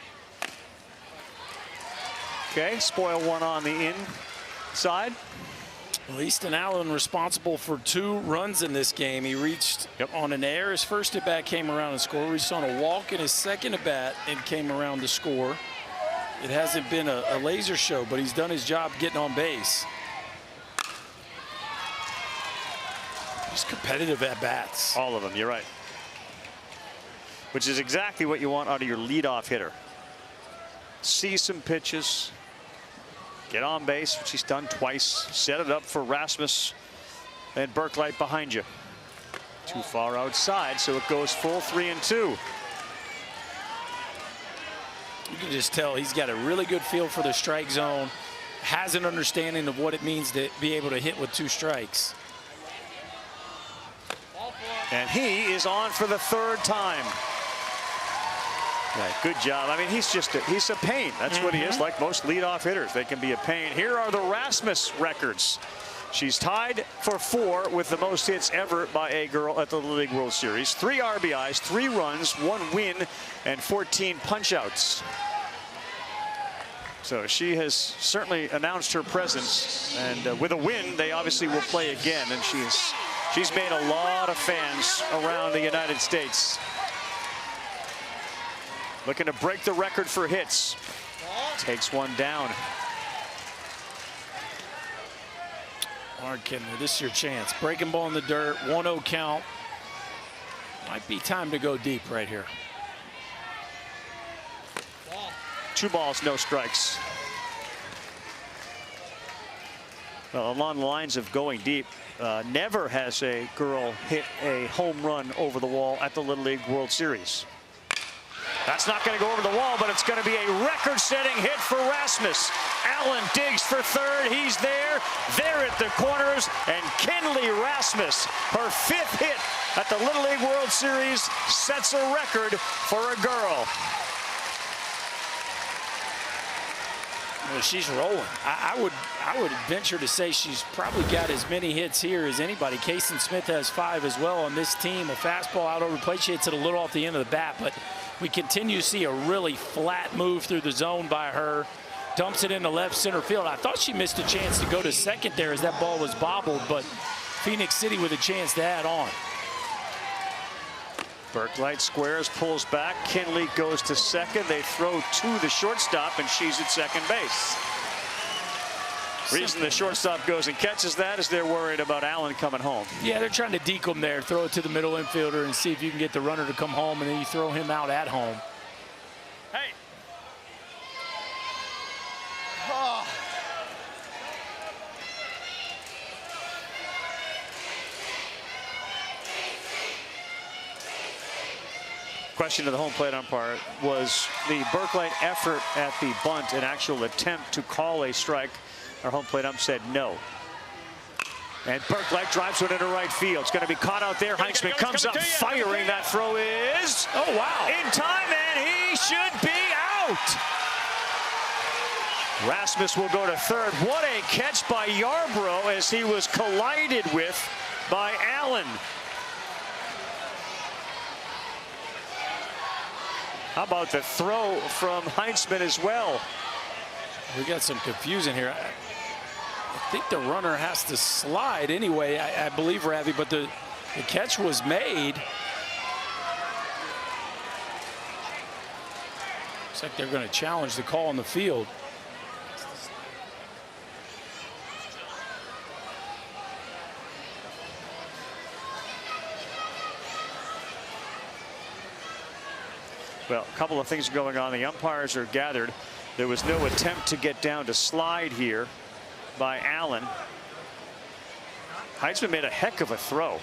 Okay, spoil one on the inside. Well, Easton Allen responsible for 2 runs in this game. He reached on an error. His first at bat came around and scored. Reached on a walk in his second at bat and came around to score. It hasn't been a laser show, but he's done his job getting on base. Just competitive at bats. All of them, you're right. Which is exactly what you want out of your leadoff hitter. See some pitches, get on base, which he's done twice, set it up for Rasmus and Berklight behind you. Too far outside, so it goes full 3-2. You can just tell he's got a really good feel for the strike zone, has an understanding of what it means to be able to hit with 2 strikes. And he is on for the 3rd time. Right, good job. I mean, he's a pain. That's what he is, like most leadoff hitters. They can be a pain. Here are the Rasmus records. She's tied for 4 with the most hits ever by a girl at the Little League World Series. 3 RBIs, 3 runs, 1 win, and 14 punch-outs. So she has certainly announced her presence. And with a win, they obviously will play again. And she's made a lot of fans around the United States. Looking to break the record for hits. Takes one down. Mark Kinley, this is your chance. Breaking ball in the dirt, 1-0 count. Might be time to go deep right here. 2 balls, no strikes. Well, along the lines of going deep, never has a girl hit a home run over the wall at the Little League World Series. That's not going to go over the wall, but it's going to be a record-setting hit for Rasmus. Allen digs for 3rd. He's there at the corners, and Kinley Rasmus, her 5th hit at the Little League World Series, sets a record for a girl. Well, she's rolling. I would venture to say she's probably got as many hits here as anybody. Kason Smith has 5 as well on this team. A fastball out over the plate. She hits it a little off the end of the bat, but we continue to see a really flat move through the zone by her. Dumps it into left center field. I thought she missed a chance to go to second there as that ball was bobbled, but Phenix City with a chance to add on. Berklight squares, pulls back. Kinley goes to second. They throw to the shortstop, and she's at second base. Reason the shortstop goes and catches that is they're worried about Allen coming home. Yeah, they're trying to deke him there, throw it to the middle infielder and see if you can get the runner to come home, and then you throw him out at home. Hey. Oh. Question to the home plate umpire, was the Berklight effort at the bunt an actual attempt to call a strike? Our home plate ump said no. And Berklight drives one into right field. It's going to be caught out there. Heinzman comes up firing. That throw is in time, and he should be out. Rasmus will go to 3rd. What a catch by Yarbrough as he was collided with by Allen. How about the throw from Heinzman as well? We got some confusion here. I think the runner has to slide anyway, I believe, Ravi, but the catch was made. Looks like they're going to challenge the call on the field. Well, a couple of things going on. The umpires are gathered. There was no attempt to get down to slide here by Allen. Heinzman made a heck of a throw.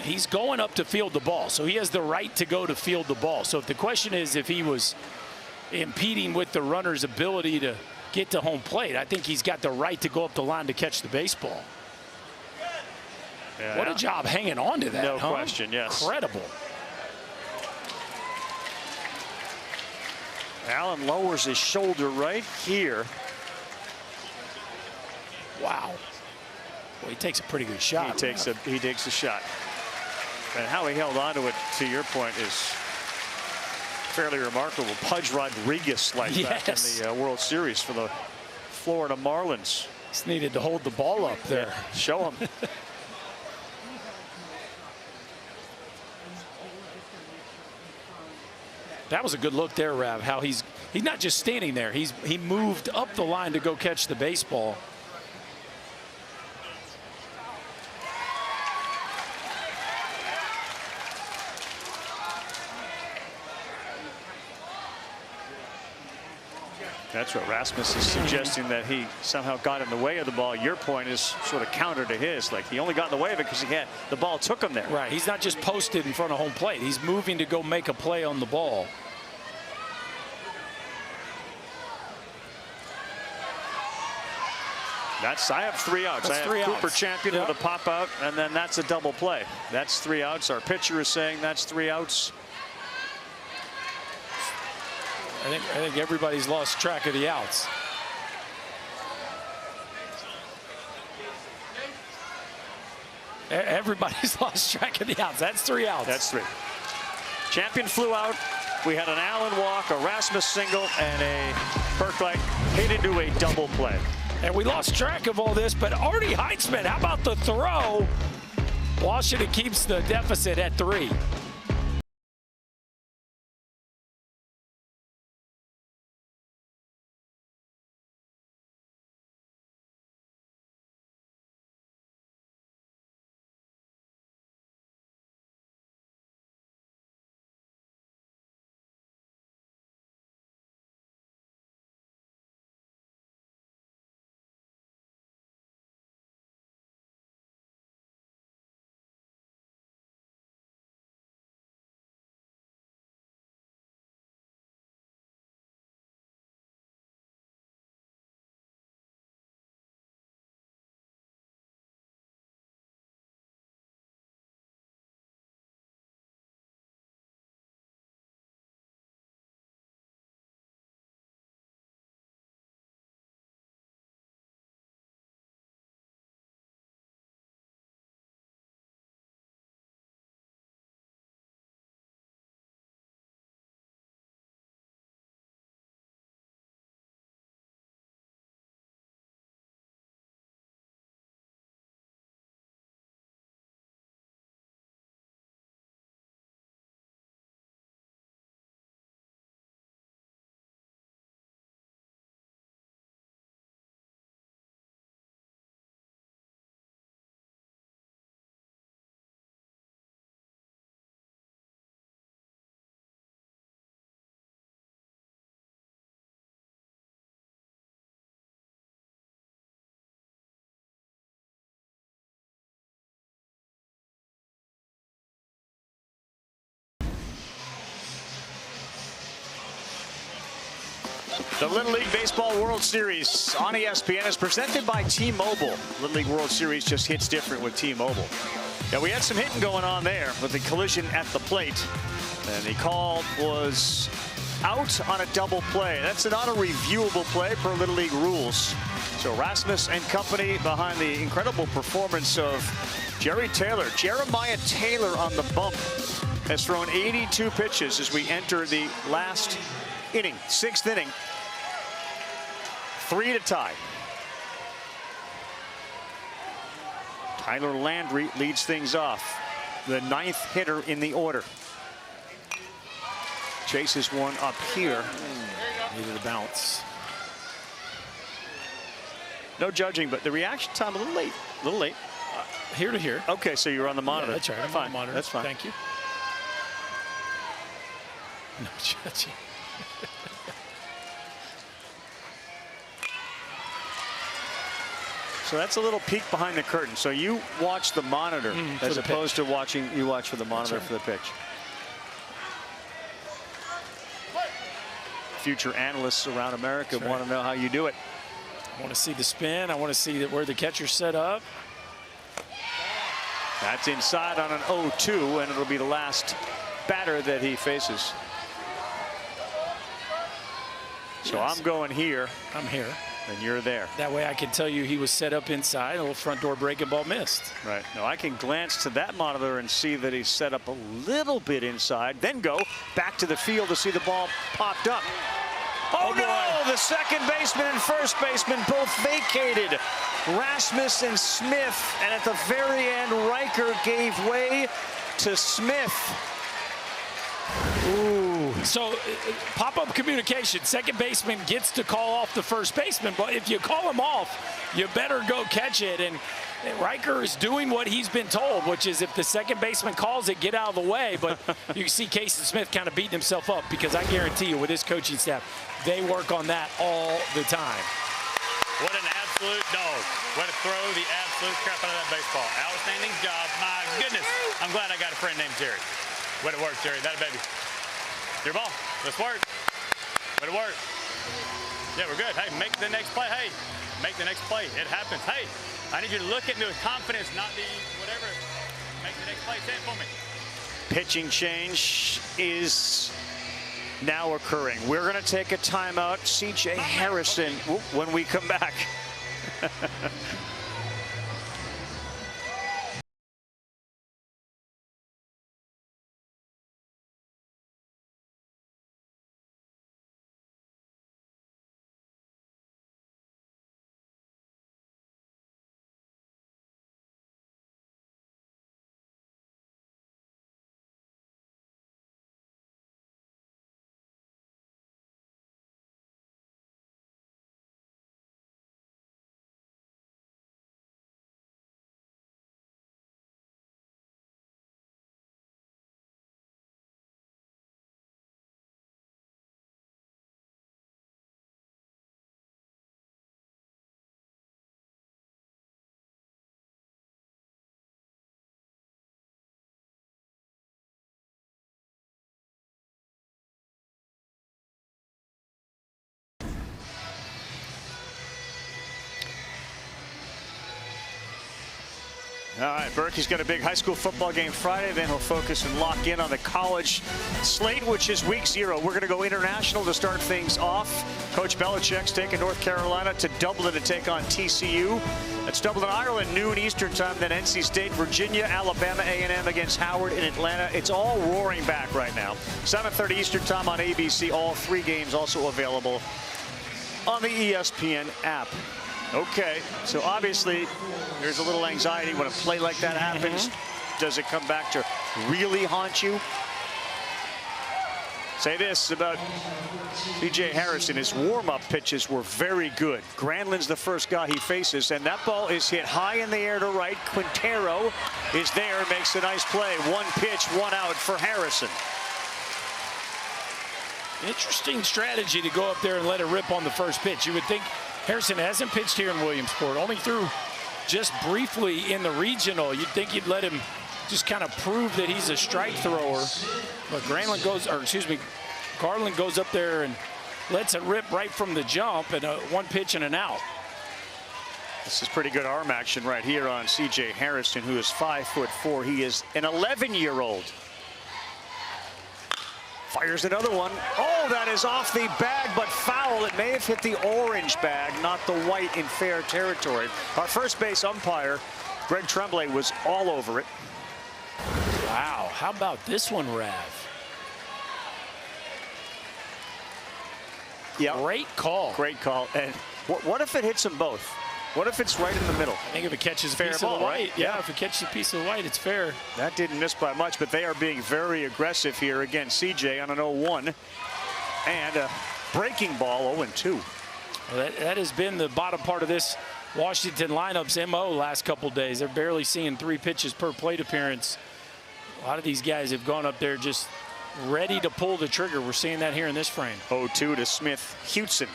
He's going up to field the ball, so he has the right to go to field the ball. So if the question is if he was impeding with the runner's ability to get to home plate, I think he's got the right to go up the line to catch the baseball. Yeah. What a job hanging on to that. No question, yes. Incredible. Allen lowers his shoulder right here. Wow. Well, he takes a pretty good shot. He takes a shot. And how he held onto it, to your point, is fairly remarkable. Pudge Rodriguez-like back in the World Series for the Florida Marlins. Just needed to hold the ball up there. Yeah, show him. That was a good look there, Rav. How he's not just standing there. He moved up the line to go catch the baseball. That's what Rasmus is suggesting, that he somehow got in the way of the ball. Your point is sort of counter to his. Like, he only got in the way of it because the ball took him there. Right. He's not just posted in front of home plate. He's moving to go make a play on the ball. I have 3 outs. I have Cooper Champion with a pop out, and then that's a double play. That's 3 outs. Our pitcher is saying that's 3 outs. I think everybody's lost track of the outs. Everybody's lost track of the outs. That's 3 outs. That's 3. Champion flew out. We had an Allen walk, a Rasmus single, and a Perklight hit into a double play. And we lost track of all this, but Artie Heitzman, how about the throw? Washington keeps the deficit at 3. The Little League Baseball World Series on ESPN is presented by T-Mobile. Little League World Series just hits different with T-Mobile. Yeah, we had some hitting going on there with the collision at the plate. And the call was out on a double play. That's not a reviewable play per Little League rules. So Rasmus and company behind the incredible performance of Jeremiah Taylor on the bump has thrown 82 pitches as we enter the last inning, 6th inning. 3 to tie. Tyler Landry leads things off, the 9th hitter in the order. Chases one up here. Needed a bounce. No judging, but the reaction time a little late. A little late. Here to here. Okay, so you're on the monitor. Yeah, that's right. I'm fine. on the monitor. That's fine. Thank you. No judging. So that's a little peek behind the curtain. So you watch the monitor as opposed to watching. You watch for the monitor for the pitch. Future analysts around America want to know how you do it. I want to see the spin. I want to see where the catcher's set up. That's inside on an 0-2, and it'll be the last batter that he faces. So I'm going here. I'm here. And you're there. That way I can tell you he was set up inside. A little front door breaking ball missed. Right. Now I can glance to that monitor and see that he's set up a little bit inside, then go back to the field to see the ball popped up. Oh no! The second baseman and first baseman both vacated. Rasmus and Smith. And at the very end, Riker gave way to Smith. Ooh. So pop-up communication. Second baseman gets to call off the first baseman, but if you call him off, you better go catch it. And Riker is doing what he's been told, which is if the second baseman calls it, get out of the way. But you see Casey Smith kind of beating himself up, because I guarantee you with his coaching staff, they work on that all the time. What an absolute dog. Way to throw the absolute crap out of that baseball. Outstanding job. My goodness. I'm glad I got a friend named Jerry. Way to work, Jerry. That a baby. Your ball. Let's work. Way to work. Yeah, we're good. Hey, make the next play. Hey, make the next play. It happens. Hey, I need you to look at me with confidence, not the whatever. Make the next play. Say it for me. Pitching change is now occurring. We're going to take a timeout. C.J. Harrison when we come back. All right, Berkey's got a big high school football game Friday. Then he'll focus and lock in on the college slate, which is week 0. We're going to go international to start things off. Coach Belichick's taking North Carolina to Dublin to take on TCU. That's Dublin, Ireland, noon Eastern time. Then NC State, Virginia, Alabama, A&M against Howard in Atlanta. It's all roaring back right now. 7:30 Eastern time on ABC. All 3 games also available on the ESPN app. Okay, so obviously there's a little anxiety when a play like that happens. Does it come back to really haunt you? Say this about C.J. Harrison. His warm-up pitches were very good. Granlund's the first guy he faces, and that ball is hit high in the air to right. Quintero is there, makes a nice play. 1 pitch, 1 out for Harrison. Interesting strategy to go up there and let it rip on the first pitch. You would think Harrison hasn't pitched here in Williamsport, only threw just briefly in the regional. You'd think you'd let him just kind of prove that he's a strike thrower. But Garland goes up there and lets it rip right from the jump, and 1 pitch and an out. This is pretty good arm action right here on C.J. Harrison, who is 5'4". He is an 11-year-old. Fires another one. Oh, that is off the bag, but foul. It may have hit the orange bag, not the white, in fair territory. Our first base umpire, Greg Tremblay, was all over it. Wow, how about this one, Rav? Yeah. Great call. Great call. And what if it hits them both? What if it's right in the middle? I think if it catches a fair piece ball, of the white, right? yeah, if it catches a piece of the white, it's fair. That didn't miss by much, but they are being very aggressive here. Again, CJ on an 0-1. And a breaking ball, 0-2. Well, that has been the bottom part of this Washington lineup's MO last couple days. They're barely seeing 3 pitches per plate appearance. A lot of these guys have gone up there just ready to pull the trigger. We're seeing that here in this frame. 0-2 to Smith-Hudson.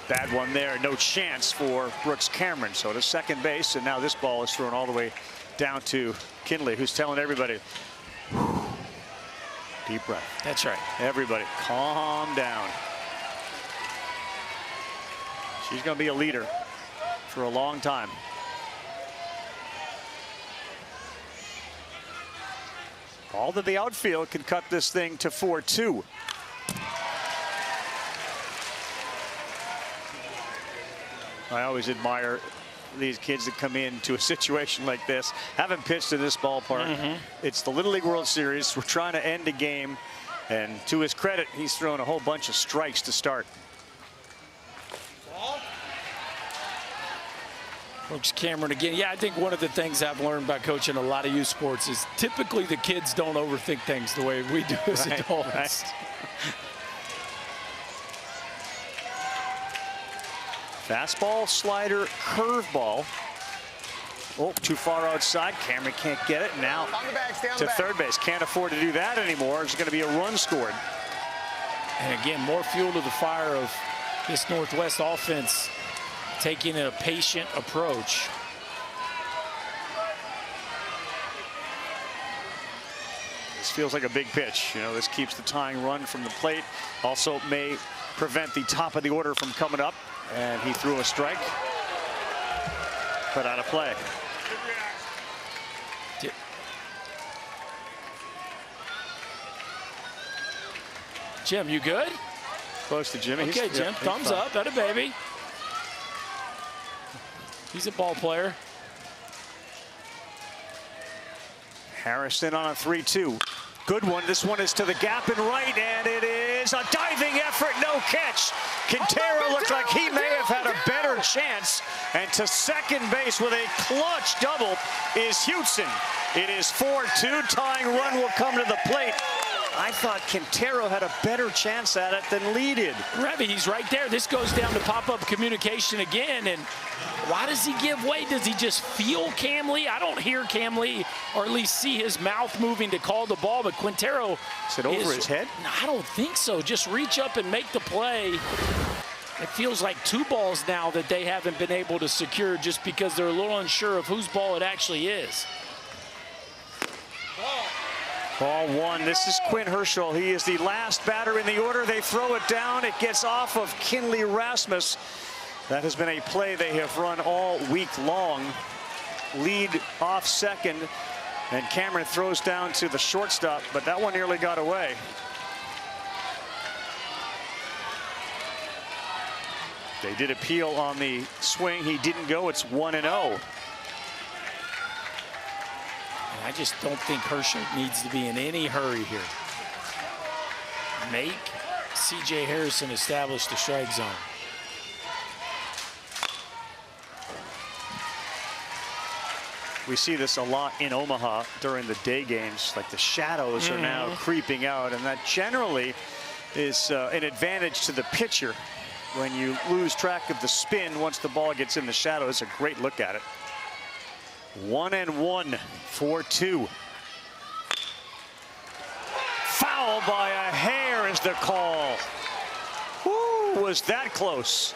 Bad one there. No chance for Brooks Cameron. So to second base, and now this ball is thrown all the way down to Kinley, who's telling everybody, deep breath. That's right. Everybody, calm down. She's going to be a leader for a long time. All to the outfield can cut this thing to 4-2. I always admire these kids that come into a situation like this. Haven't pitched in this ballpark. It's the Little League World Series. We're trying to end a game. And to his credit, he's thrown a whole bunch of strikes to start. Coach Cameron again. Yeah, I think one of the things I've learned by coaching a lot of youth sports is typically the kids don't overthink things the way we do as adults. Right. Fastball, slider, curveball. Oh, too far outside. Cameron can't get it. Now to third base. Can't afford to do that anymore. There's going to be a run scored. And again, more fuel to the fire of this Northwest offense, taking a patient approach. This feels like a big pitch. You know, this keeps the tying run from the plate. Also may prevent the top of the order from coming up. And he threw a strike. Put out of play. Jim, you good? Close to Jimmy. Okay, Jim, thumbs up. That a baby. He's a ball player. Harrison on a 3-2. Good one. This one is to the gap and right, and it is a diving effort, no catch. Quintero looked like he may have had a better chance. And to second base with a clutch double is Hudson. It is 4-2. Tying run will come to the plate. I thought Quintero had a better chance at it than Lee did. Revy, he's right there. This goes down to pop-up communication again. And why does he give way? Does he just feel Cam Lee? I don't hear Cam Lee, or at least see his mouth moving to call the ball. But Quintero is it over his head? I don't think so. Just reach up and make the play. It feels like 2 balls now that they haven't been able to secure just because they're a little unsure of whose ball it actually is. Ball 1. This is Quinn Herschel. He is the last batter in the order. They throw it down. It gets off of Kinley Rasmus. That has been a play they have run all week long. Lead off second, and Cameron throws down to the shortstop, but that one nearly got away. They did appeal on the swing. He didn't go. It's 1-0. I just don't think Herschel needs to be in any hurry here. Make C.J. Harrison establish the strike zone. We see this a lot in Omaha during the day games. Like the shadows are now creeping out, and that generally is an advantage to the pitcher. When you lose track of the spin once the ball gets in the shadow, it's a great look at it. 1-1, 4-2. Foul by a hair is the call. Woo, was that close?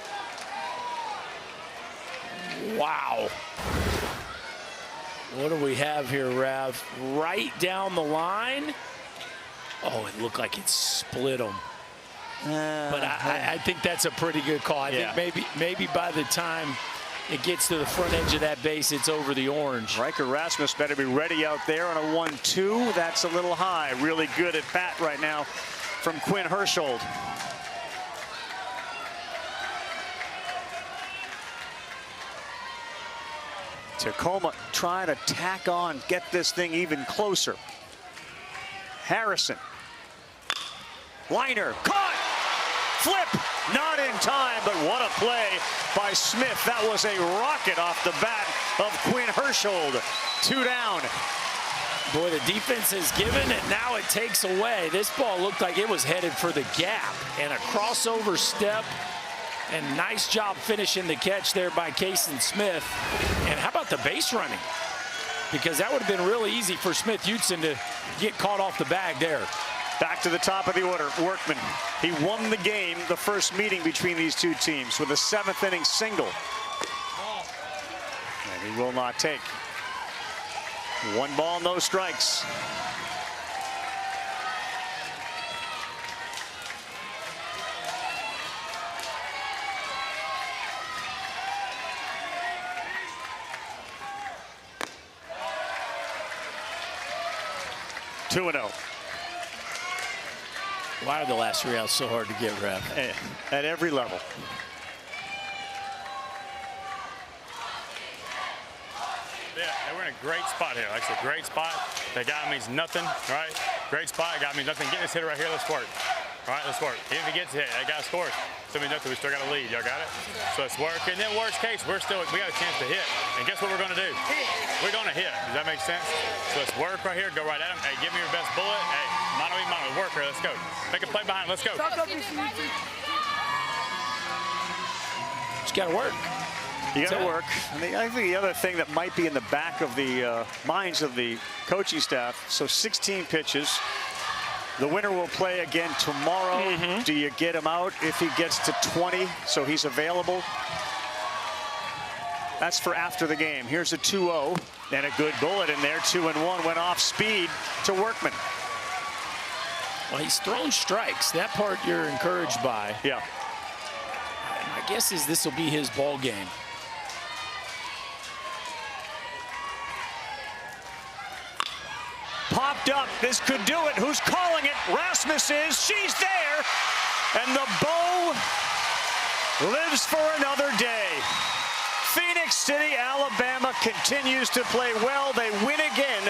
Wow. What do we have here, Rav? Right down the line. Oh, it looked like it split him. But I think that's a pretty good call. I think maybe by the time it gets to the front edge of that base, it's over the orange. Riker Rasmus better be ready out there on a 1-2. That's a little high. Really good at bat right now from Quinn Herschel. Tacoma trying to tack on, get this thing even closer. Harrison. Liner, caught! Flip, not in time, but what a play by Smith. That was a rocket off the bat of Quinn Herschel. 2 down. Boy, the defense has given, and now it takes away. This ball looked like it was headed for the gap, and a crossover step, and nice job finishing the catch there by Kason Smith. And how about the base running? Because that would have been really easy for Smith-Hudson to get caught off the bag there. Back to the top of the order, Workman. He won the game, the first meeting between these two teams, with a 7th inning single. And he will not take. 1 ball, no strikes. Two and 0. Why are the last 3 outs so hard to get, Rev? At every level. Yeah, we're in a great spot here. Like I said, great spot. That guy means nothing, right? Great spot. That guy means nothing. Get this hitter right here. Let's work. All right, let's work. Even if he gets hit, that guy scores. Still means nothing. We still got a lead. Y'all got it? So let's work. And then worst case, we got a chance to hit. And guess what we're going to do? We're going to hit. Does that make sense? So let's work right here. Go right at him. Hey, give me your best bullet. Hey, mano a mano. Work here. Let's go. Make a play behind him. Let's go. Just got to work. You got to work. I think the other thing that might be in the back of the minds of the coaching staff, so 16 pitches. The winner will play again tomorrow. Do you get him out if he gets to 20 so he's available? That's for after the game. Here's a 2-0 and a good bullet in there. 2-1 went off speed to Workman. Well, he's thrown strikes. That part you're encouraged by. Yeah. My guess is this will be his ball game. Popped up. This could do it. Who's calling it? Rasmus is. She's there. And the bow lives for another day. Phenix City, Alabama continues to play well. They win again,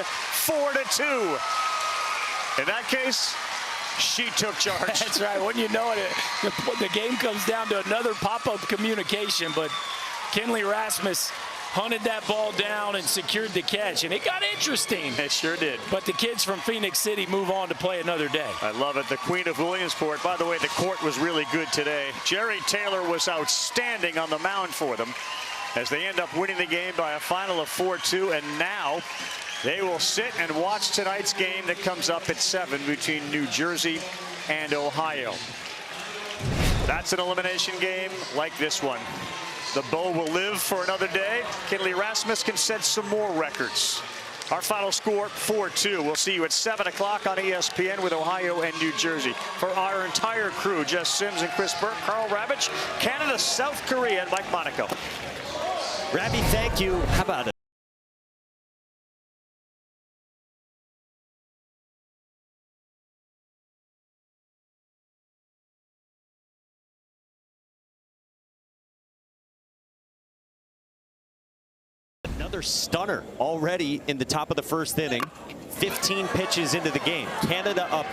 4-2. In that case, she took charge. That's right. When you know it, the game comes down to another pop-up communication, but Kenley Rasmus hunted that ball down and secured the catch, and it got interesting. It sure did. But the kids from Phenix City move on to play another day. I love it. The Queen of Williamsport. By the way, the court was really good today. Jerry Taylor was outstanding on the mound for them as they end up winning the game by a final of 4-2, and now they will sit and watch tonight's game that comes up at 7 between New Jersey and Ohio. That's an elimination game like this one. The bow will live for another day. Kenley Rasmus can set some more records. Our final score, 4-2. We'll see you at 7 o'clock on ESPN with Ohio and New Jersey. For our entire crew, Jess Sims and Chris Burke, Carl Ravitch, Canada, South Korea, and Mike Monaco. Rabbi, thank you. How about it? Another stunner already in the top of the first inning. 15 pitches into the game. Canada up